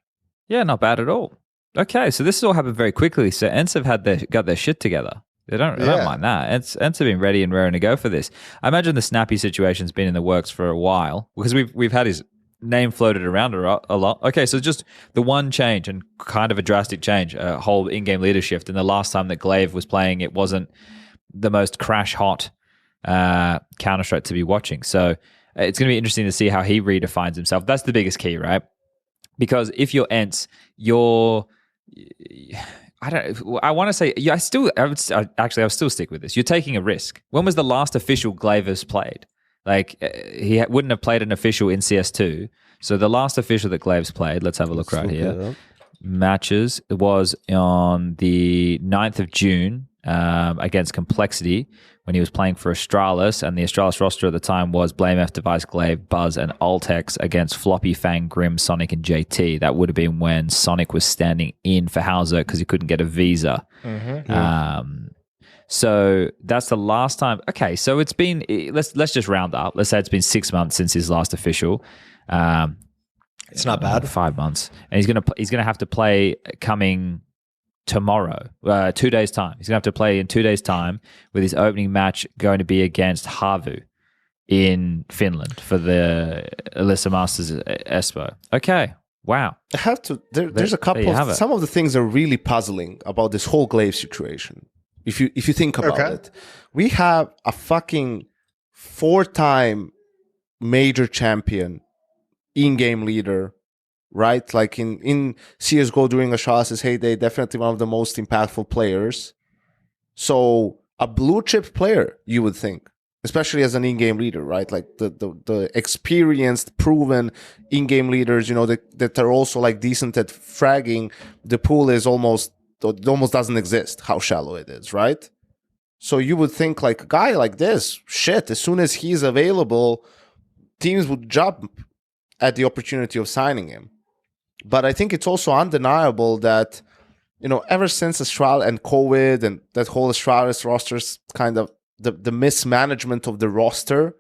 Yeah, not bad at all. Okay, so this has all happened very quickly. So ENCE have got their shit together. They don't mind that. ENCE have been ready and raring to go for this. I imagine the Snappy situation's been in the works for a while because we've had his name floated around a lot. Okay, so just the one change and kind of a drastic change, a whole in-game leader shift. And the last time that GLAIVE was playing, it wasn't the most crash hot Counter-Strike to be watching. So it's going to be interesting to see how he redefines himself. That's the biggest key, right? Because if you're ENCE, I want to say, yeah, I'll still stick with this. You're taking a risk. When was the last official GLAIVE has played? Like, he wouldn't have played an official in CS2. So the last official that GLAIVE's played, let's have a look right here. Matches was on the 9th of June against Complexity when he was playing for Astralis, and the Astralis roster at the time was BlameF, Device, GLAIVE, Buzz, and Ultex against Floppy, Fang, Grim, Sonic, and JT. That would have been when Sonic was standing in for Hauser because he couldn't get a visa. So that's the last time. Okay, so it's been, let's just round up. Let's say it's been 6 months since his last official. It's not bad. 5 months, and he's gonna have to play coming tomorrow, 2 days time. He's gonna have to play in 2 days time with his opening match going to be against Harvu in Finland for the Alyssa Masters Espo. Okay, wow. I have to. There's a couple. Some of the things are really puzzling about this whole GLAIVE situation. If you think about it, we have a fucking 4-time major champion, in-game leader, right? Like in CSGO during Astralis' heyday, definitely one of the most impactful players. So a blue chip player, you would think, especially as an in-game leader, right? Like the experienced, proven in-game leaders, that are also like decent at fragging. The pool is almost doesn't exist, how shallow it is, right? So you would think like a guy like this, shit, as soon as he's available, teams would jump at the opportunity of signing him. But I think it's also undeniable that, ever since Astralis and COVID and that whole Astralis roster's kind of the mismanagement of the roster,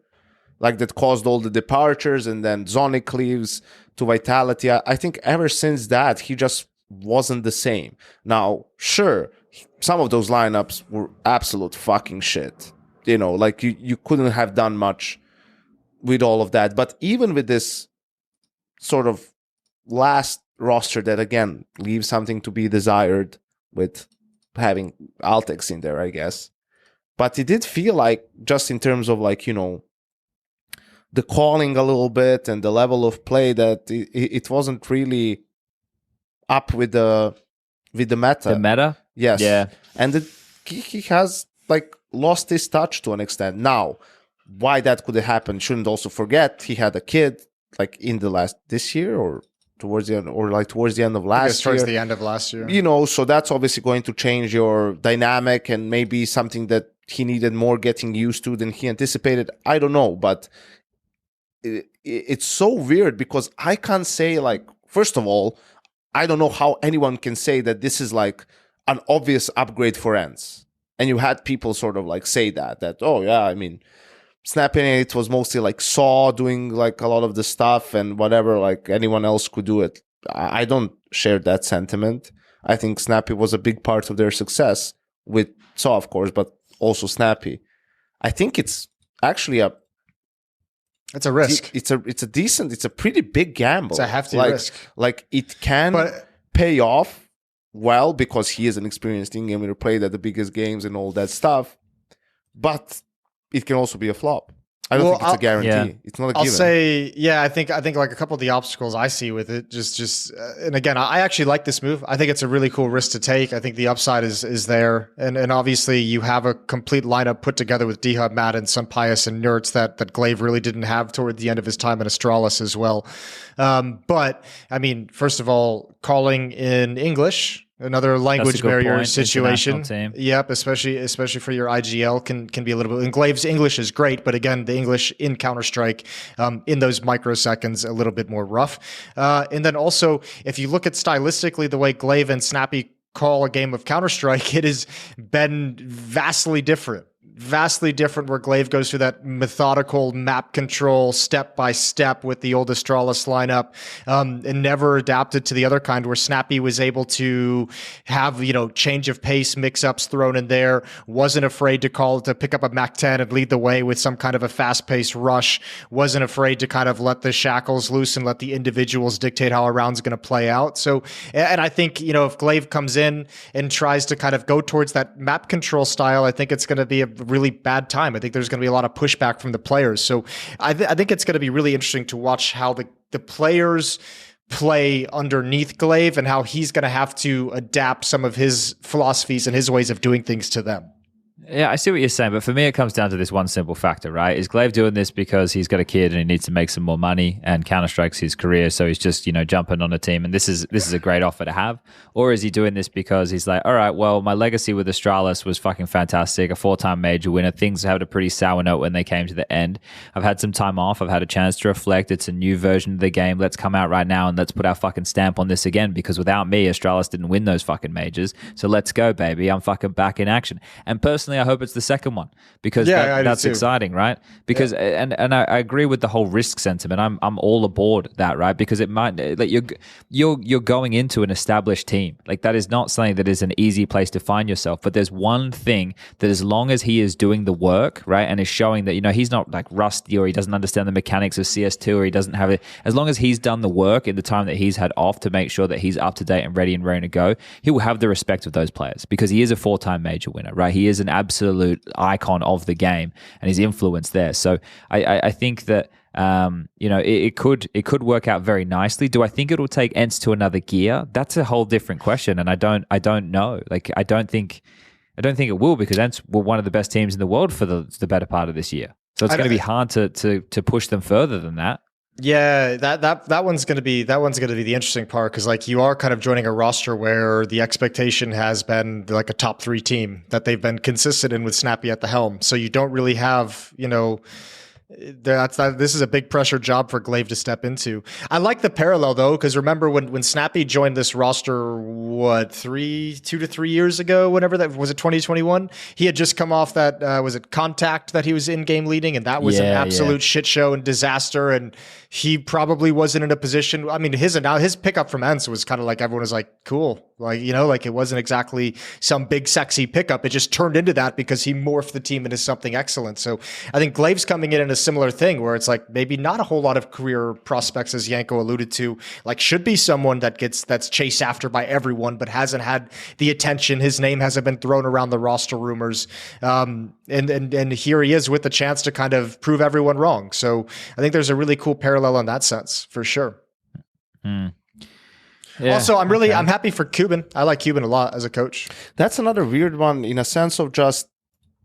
like that caused all the departures, and then Zonic leaves to Vitality. I think ever since that, he just wasn't the same. Now, sure, some of those lineups were absolute fucking shit. Like you couldn't have done much with all of that. But even with this sort of last roster that, again, leaves something to be desired with having Altex in there, I guess. But it did feel like, just in terms of like, the calling a little bit and the level of play, that it wasn't really up with the meta. The meta? Yes. Yeah. And he has like lost his touch to an extent. Now, why that could have happened, shouldn't also forget he had a kid like in this year or towards the end, or like towards the end of last year. Towards the end of last year. So that's obviously going to change your dynamic and maybe something that he needed more getting used to than he anticipated. I don't know, but it's so weird because I can't say, like, first of all, I don't know how anyone can say that this is like an obvious upgrade for ENCE. And you had people sort of like say that, oh yeah, I mean, Snapping it was mostly like Saw doing like a lot of the stuff and whatever, like anyone else could do it. I don't share that sentiment. I think Snappy was a big part of their success with Saw, of course, but also Snappy. I think it's actually it's a risk. It's a pretty big gamble. It's a hefty risk. Like it can pay off well because he is an experienced in-game leader, played at the biggest games and all that stuff. But it can also be a flop. I don't think it's a guarantee. Yeah. It's not a given. I'll say, I think like a couple of the obstacles I see with it, just and again, I actually like this move. I think it's a really cool risk to take. I think the upside is there, and obviously you have a complete lineup put together with D-Hub, Madden, Sunpius, and Nerds that GLAIVE really didn't have toward the end of his time at Astralis as well. But I mean, first of all, calling in English. Another language barrier situation. Yep, especially for your IGL can be a little bit. And GLAIVE's English is great, but again, the English in Counter-Strike in those microseconds a little bit more rough. And then also, if you look at stylistically the way GLAIVE and Snappy call a game of Counter-Strike, it has been vastly different. Where GLAIVE goes through that methodical map control step by step with the old Astralis lineup, and never adapted to the other kind where Snappy was able to have, change of pace mix-ups thrown in there, wasn't afraid to pick up a Mac-10 and lead the way with some kind of a fast-paced rush, wasn't afraid to kind of let the shackles loose and let the individuals dictate how a round's going to play out. So, and I think, if GLAIVE comes in and tries to kind of go towards that map control style, I think it's going to be a really bad time. I think there's going to be a lot of pushback from the players. So I think it's going to be really interesting to watch how the players play underneath GLAIVE and how he's going to have to adapt some of his philosophies and his ways of doing things to them. Yeah, I see what you're saying, but for me, it comes down to this one simple factor, right? Is GLAIVE doing this because he's got a kid and he needs to make some more money and Counter-Strike's his career, so he's just, jumping on a team and this is a great offer to have? Or is he doing this because he's like, all right, well, my legacy with Astralis was fucking fantastic, a 4-time major winner, things had a pretty sour note when they came to the end. I've had some time off, I've had a chance to reflect, it's a new version of the game, let's come out right now and let's put our fucking stamp on this again, because without me, Astralis didn't win those fucking majors, so let's go, baby, I'm fucking back in action. And personally, I hope it's the second one, because that's exciting, right? Because and I agree with the whole risk sentiment. I'm all aboard that, right? Because it might, like, you're going into an established team. Like, that is not something that is an easy place to find yourself. But there's one thing that, as long as he is doing the work, right, and is showing that he's not like rusty or he doesn't understand the mechanics of CS2 or he doesn't have it. As long as he's done the work in the time that he's had off to make sure that he's up to date and ready to go, he will have the respect of those players, because he is a 4-time major winner, right? He is an absolute icon of the game and his influence there. So I think that it could work out very nicely. Do I think it'll take ENCE to another gear? That's a whole different question, and I don't know. Like, I don't think it will, because ENCE were one of the best teams in the world for the better part of this year. So it's going to be hard to push them further than that. Yeah, that one's going to be the interesting part, because like, you are kind of joining a roster where the expectation has been like a top 3 team that they've been consistent in with Snappy at the helm. So you don't really have, this is a big pressure job for GLAIVE to step into. I like the parallel though, because remember when Snappy joined this roster, 2 to 3 years ago, whenever that was, it 2021? He had just come off that, was it Contact that he was in-game leading, and that was an absolute shit show and disaster, and he probably wasn't in a position. I mean, his pickup from ENCE was kind of like, everyone was like, cool. Like, like, it wasn't exactly some big sexy pickup. It just turned into that because he morphed the team into something excellent. So I think GLAIVE's coming in a similar thing, where it's like maybe not a whole lot of career prospects, as Yanko alluded to, like, should be someone that's chased after by everyone, but hasn't had the attention. His name hasn't been thrown around the roster rumors. And here he is with the chance to kind of prove everyone wrong. So I think there's a really cool parallel in that sense, for sure. Yeah, also, I'm happy for Cuban. I like Cuban a lot as a coach. That's another weird one, in a sense of just,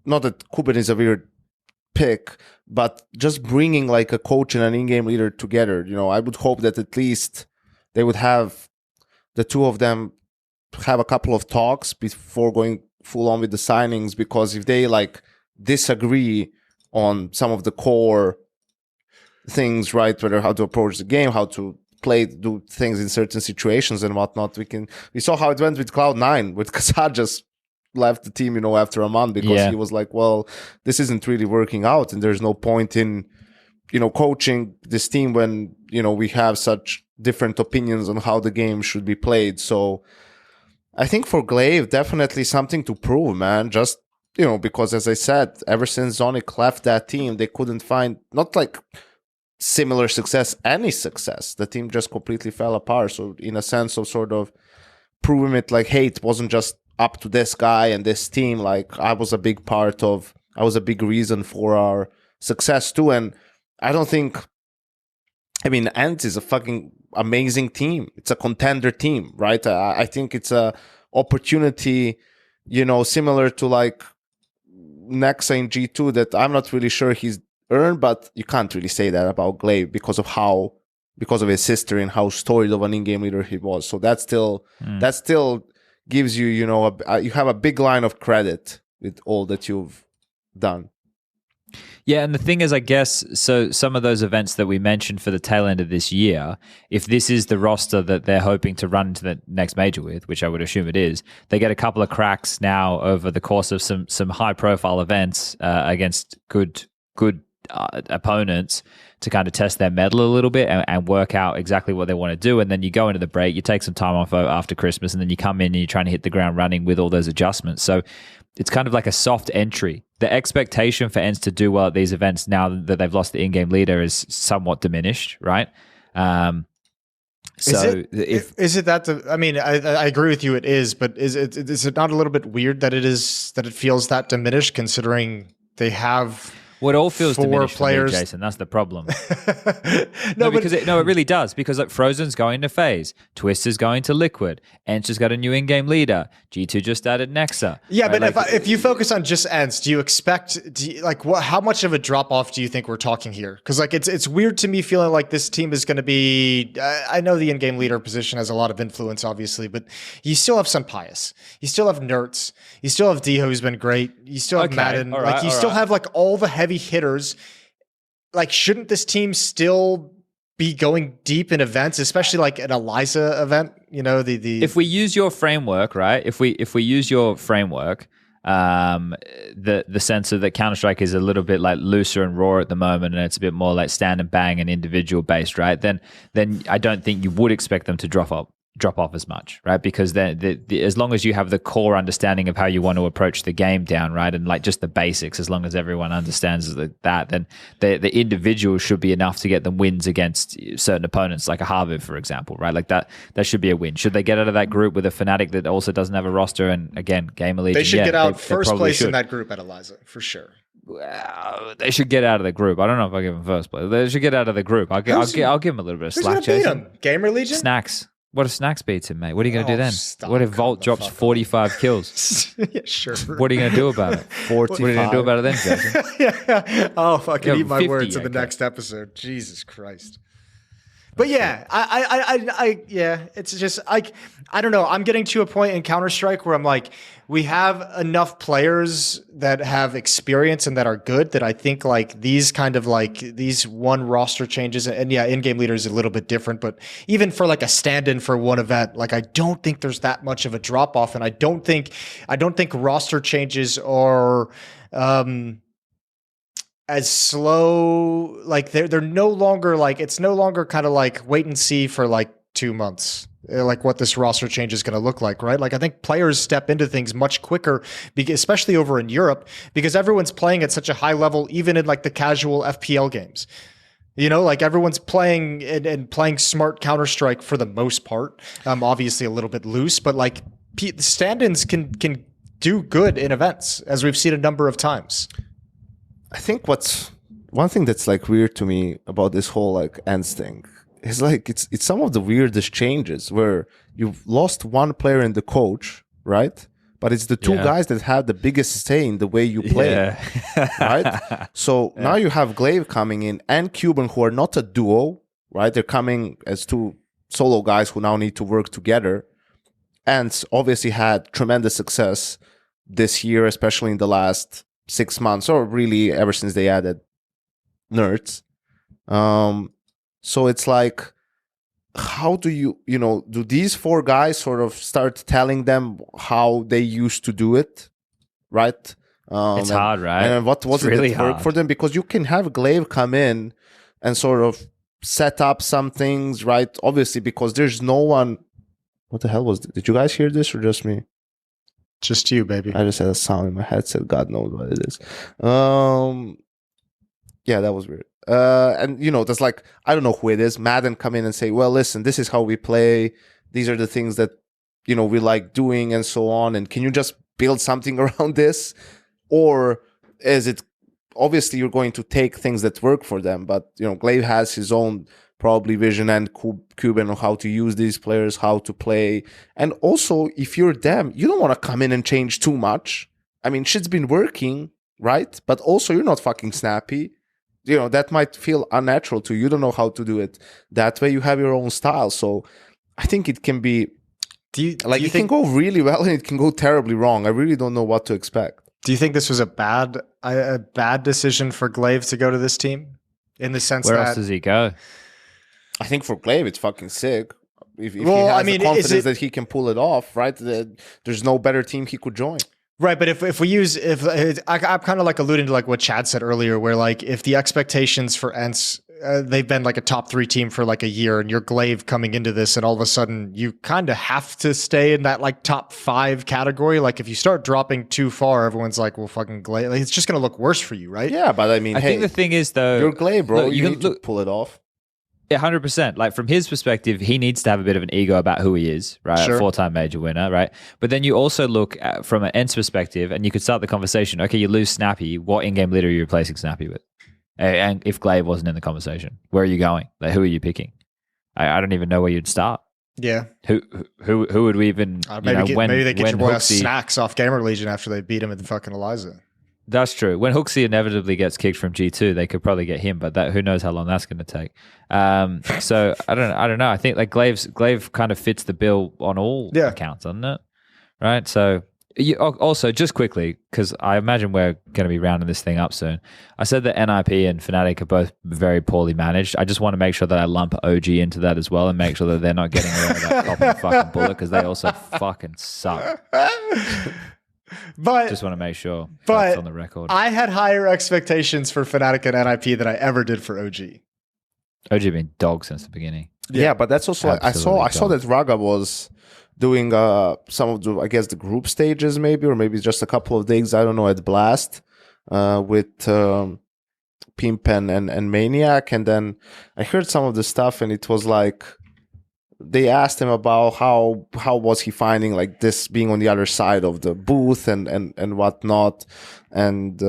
not that Cuban is a weird pick, but just bringing like a coach and an in-game leader together. I would hope that at least they would have the two of them have a couple of talks before going full on with the signings, because if they like disagree on some of the core things, right, whether how to approach the game, how to do things in certain situations and whatnot, we saw how it went with Cloud9, with Kazaa just left the team, after a month, because he was like, well, this isn't really working out, and there's no point in, coaching this team when, we have such different opinions on how the game should be played. So I think for GLAIVE, definitely something to prove, man. Just, because as I said, ever since Zonic left that team, they couldn't find, not like similar success, any success. The team just completely fell apart. So in a sense of sort of proving it, like, hey, it wasn't just up to this guy and this team. Like, I was a big reason for our success too. And I don't think, ENCE is a fucking amazing team. It's a contender team, right? I think it's a opportunity, similar to like Nexa in G2, that I'm not really sure he's earned, but you can't really say that about GLAIVE because of his history and how storied of an in-game leader he was. So that still gives you, you have a big line of credit with all that you've done. Yeah, and the thing is, I guess, so some of those events that we mentioned for the tail end of this year, if this is the roster that they're hoping to run into the next major with, which I would assume it is, they get a couple of cracks now over the course of some high-profile events against good opponents to kind of test their mettle a little bit and work out exactly what they want to do. And then you go into the break, you take some time off after Christmas, and then you come in and you're trying to hit the ground running with all those adjustments. So it's kind of like a soft entry. The expectation for ENCE to do well at these events now that they've lost the in-game leader is somewhat diminished, right? Is it that? I mean, I agree with you. It is, but is it not a little bit weird that it feels that diminished considering they have? Well, it all feels diminished players. For me, Jason. That's the problem. It really does. Because like Frozen's going to FaZe, Twister's going to Liquid, ENCE has got a new in-game leader, G2 just added Nexa. Yeah, right? But if you focus on just ENCE, do you expect how much of a drop off do you think we're talking here? Because like it's weird to me feeling like this team is going to be. I know the in-game leader position has a lot of influence, obviously, but you still have Sun Pius, you still have Nertz, you still have Diho, who's been great, you still have Madden, you still have like all the heavy hitters. Like, shouldn't this team still be going deep in events, especially like an Eliza event? You know, the if we use your framework, right? If we use your framework, the sense of that Counter-Strike is a little bit like looser and raw at the moment, and it's a bit more like stand and bang and individual based, right? Then I don't think you would expect them to drop off as much, right? Because then as long as you have the core understanding of how you want to approach the game down, right, and like just the basics, as long as everyone understands that, then the individuals should be enough to get them wins against certain opponents, like a Harvard, for example, right? Like that should be a win. Should they get out of that group with a Fnatic that also doesn't have a roster and again, Gamer Legion? They should get out first place in that group at Eliza for sure. Well, they should get out of the group. I don't know if I give them first place. They should get out of the group. I'll give them a little bit of slack. Who's gonna beat them? Gamer Legion? Snacks. What if Snacks beats him, mate? What are you going to do then? Stop. What if Volt drops 45 kills? Yeah, sure. What are you going to do about it? 45. What are you going to do about it then, Jason? Yeah. Oh, fucking eat my 50, words in the next episode. Jesus Christ. But yeah, yeah, it's just like, I don't know. I'm getting to a point in Counter-Strike where I'm like, we have enough players that have experience and that are good that I think like these kind of like these one roster changes and yeah, in-game leader is a little bit different, but even for like a stand-in for one event, like I don't think there's that much of a drop off, and I don't think roster changes are as slow. Like they're no longer like, it's no longer kind of like wait and see for like 2 months, like what this roster change is going to look like, right? Like I think players step into things much quicker, especially over in Europe, because everyone's playing at such a high level, even in like the casual FPL games. You know, like everyone's playing and playing smart Counter-Strike for the most part. Obviously a little bit loose, but like stand-ins can do good in events, as we've seen a number of times. I think what's one thing that's like weird to me about this whole like ENCE thing is like it's some of the weirdest changes where you've lost one player in the coach, right? But it's the two guys that have the biggest say in the way you play, right? So now you have GLAIVE coming in and Cuban, who are not a duo, right? They're coming as two solo guys who now need to work together. ENCE obviously had tremendous success this year, especially in the last 6 months, or really ever since they added Nertz. So it's like, how do do these four guys sort of start telling them how they used to do it, right? It's hard, right? And what was it that worked for them? Because you can have GLAIVE come in and sort of set up some things, right? Obviously, because there's no one. What the hell was it? Did you guys hear this or just me? Just you, baby. I just had a sound in my headset. God knows what it is. Yeah, that was weird. And there's like, I don't know who it is. Madden come in and say, well, listen, this is how we play. These are the things that, we like doing and so on. And can you just build something around this? Or is it, obviously you're going to take things that work for them, but, GLAIVE has his own probably vision and Cuban on how to use these players, how to play. And also, if you're them, you don't want to come in and change too much. I mean, shit's been working, right? But also, you're not fucking snappy. That might feel unnatural to you. You don't know how to do it that way. You have your own style. So I think it can be, it can go really well and it can go terribly wrong. I really don't know what to expect. Do you think this was a bad decision for GLAIVE to go to this team? In the sense Where that else does he go? I think for GLAIVE, it's fucking sick. If he Well, has I mean, the confidence is it- that he can pull it off, right? There's no better team he could join. right, but if we use I'm kind of like alluding to like what Chad said earlier, where like if the expectations for ENCE they've been like a top 3 team for like a year, and you're GLAIVE coming into this, and all of a sudden you kind of have to stay in that like top 5 category. Like if you start dropping too far, everyone's like, well, fucking GLAIVE, like, it's just gonna look worse for you, right? Yeah, but I mean, I hey, think the thing is though, you're GLAIVE, bro. look, you can need to pull it off. 100%. Like from his perspective, he needs to have a bit of an ego about who he is, right? Sure. A 4-time major winner, right? But then you also look at, from an ENCE perspective, and you could start the conversation. Okay, you lose Snappy. What in-game leader are you replacing Snappy with? And if GLAIVE wasn't in the conversation, where are you going? Like, who are you picking? I don't even know where you'd start. Yeah. Who would we even? Maybe they get your boy Hooksy, Snacks off Gamer Legion after they beat him at the fucking Eliza. That's true. When Hooksy inevitably gets kicked from G2, they could probably get him, but who knows how long that's going to take. So I don't know. I think like GLAIVE kind of fits the bill on all accounts, doesn't it? Right. So also just quickly, because I imagine we're going to be rounding this thing up soon. I said that NIP and Fnatic are both very poorly managed. I just want to make sure that I lump OG into that as well, and make sure that they're not getting away with that cop and fucking bullet, because they also fucking suck. But Just want to make sure but that's on the record. I had higher expectations for Fnatic and NIP than I ever did for OG. OG been dog since the beginning. Yeah, but that's also I saw Absolutely that Raga was doing some of the, I guess, the group stages maybe, or maybe just a couple of days, I don't know, at Blast with Pimp and Maniac, and then I heard some of the stuff, and it was like they asked him about how was he finding like this being on the other side of the booth and whatnot, and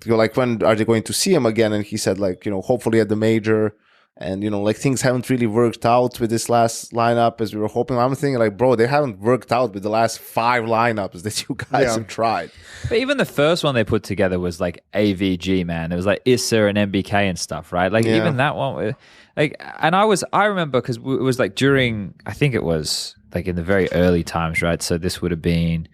like when are they going to see him again? And he said like, hopefully at the major. And, like things haven't really worked out with this last lineup as we were hoping. I'm thinking like, bro, they haven't worked out with the last 5 lineups that you guys have tried. But even the first one they put together was like AVG, man. It was like Issa and MBK and stuff, right? Like even that one, like, and I remember because it was like during, I think it was like in the very early times, right? So this would have been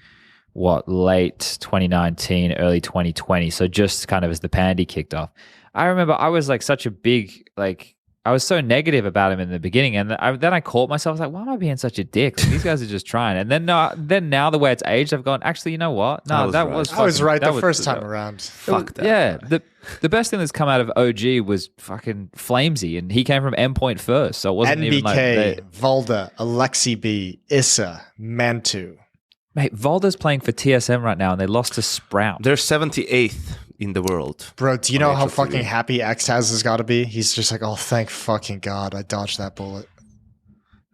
late 2019, early 2020. So just kind of as the pandy kicked off. I remember I was like such a big, like, I was so negative about him in the beginning, and then I caught myself. I was like, "Why am I being such a dick? Like, these guys are just trying." And then now the way it's aged, I've gone, "Actually, you know what? No, I was right the first time around. Fuck that. Yeah, the best thing that's come out of OG was fucking Flamesy, and he came from Endpoint first, so it wasn't NBK, even like Valda, Alexi B, Issa, Mantu. Mate, Valda's playing for TSM right now, and they lost to Sprout. They're 78th in the world. Bro, do you know how HLTV. fucking happy Xtaz has got to be? He's just like, oh, thank fucking God, I dodged that bullet.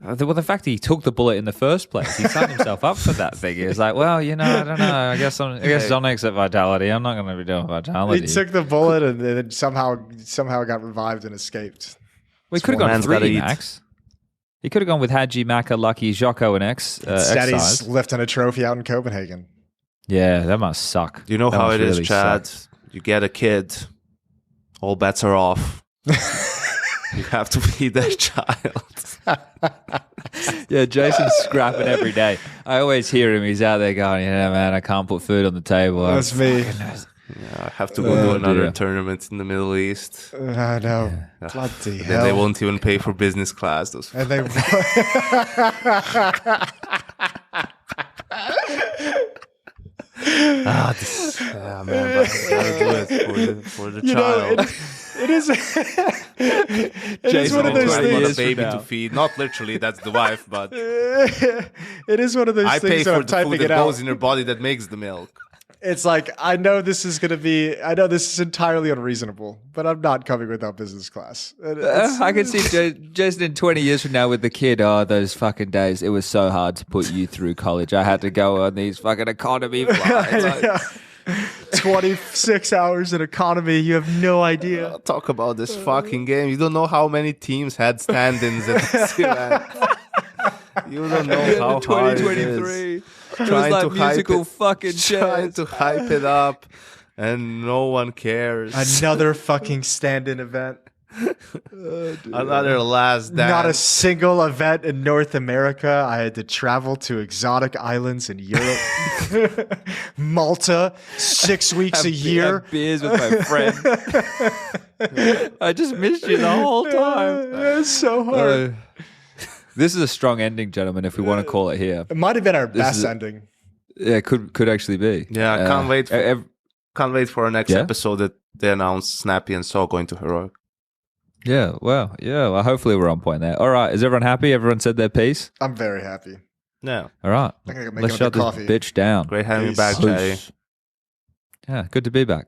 Well, the fact that he took the bullet in the first place, he signed himself up for that thing. He was like, well, I don't know. I guess Onyx at Vitality. I'm not going to be doing Vitality. He took the bullet and then somehow got revived and escaped. We could have gone man's gotta 3, eat. Max. He could have gone with Hadji, Maka, Lucky, Jocko, and Instead, he's X-Size. lifting a trophy out in Copenhagen. Yeah, that must suck. You know That how must it is, really Chad. suck. You get a kid, all bets are off. You have to feed that child. Yeah, Jason's scrapping every day. I always hear him. He's out there going, "Yeah, man, I can't put food on the table." That's me. Yeah, I have to go to another tournament in the Middle East. I know. Bloody Then hell. they won't even pay for business class. Those And they. man, but I gotta do it for the You know, child. it is. It is one of those I got things. a baby to feed. Not literally, that's the wife, but It is one of those I pay things that for I'm the food typing that it out. goes in her body that makes the milk. It's like, I know this is entirely unreasonable, but I'm not coming without business class. I can see Jason in 20 years from now with the kid. Oh, those fucking days. It was so hard to put you through college. I had to go on these fucking economy flights. Yeah. 26 hours in economy. You have no idea. Talk about this fucking game. You don't know how many teams had stand-ins at this event. You don't know how hard it is. 2023. It was Trying like to hype musical it- fucking Trying chairs. to hype it up, and no one cares. Another fucking stand-in event. Another last dance. Not a single event in North America. I had to travel to exotic islands in Europe. Malta, 6 weeks a year. Have beers with my friend. I just missed you the whole time. It's so hard. This is a strong ending, gentlemen, if we want to call it here. It might have been our This best is ending. Yeah, could actually be. Yeah, I can't wait. Can't wait for our next Yeah? episode that they announce Snappy and Saw going to Heroic. Yeah, well, hopefully we're on point there. All right, is everyone happy? Everyone said their piece? I'm very happy. Yeah. All right, I'm gonna make let's another shut this coffee. bitch down. Great having you Peace. back, Jay. Yeah, good to be back.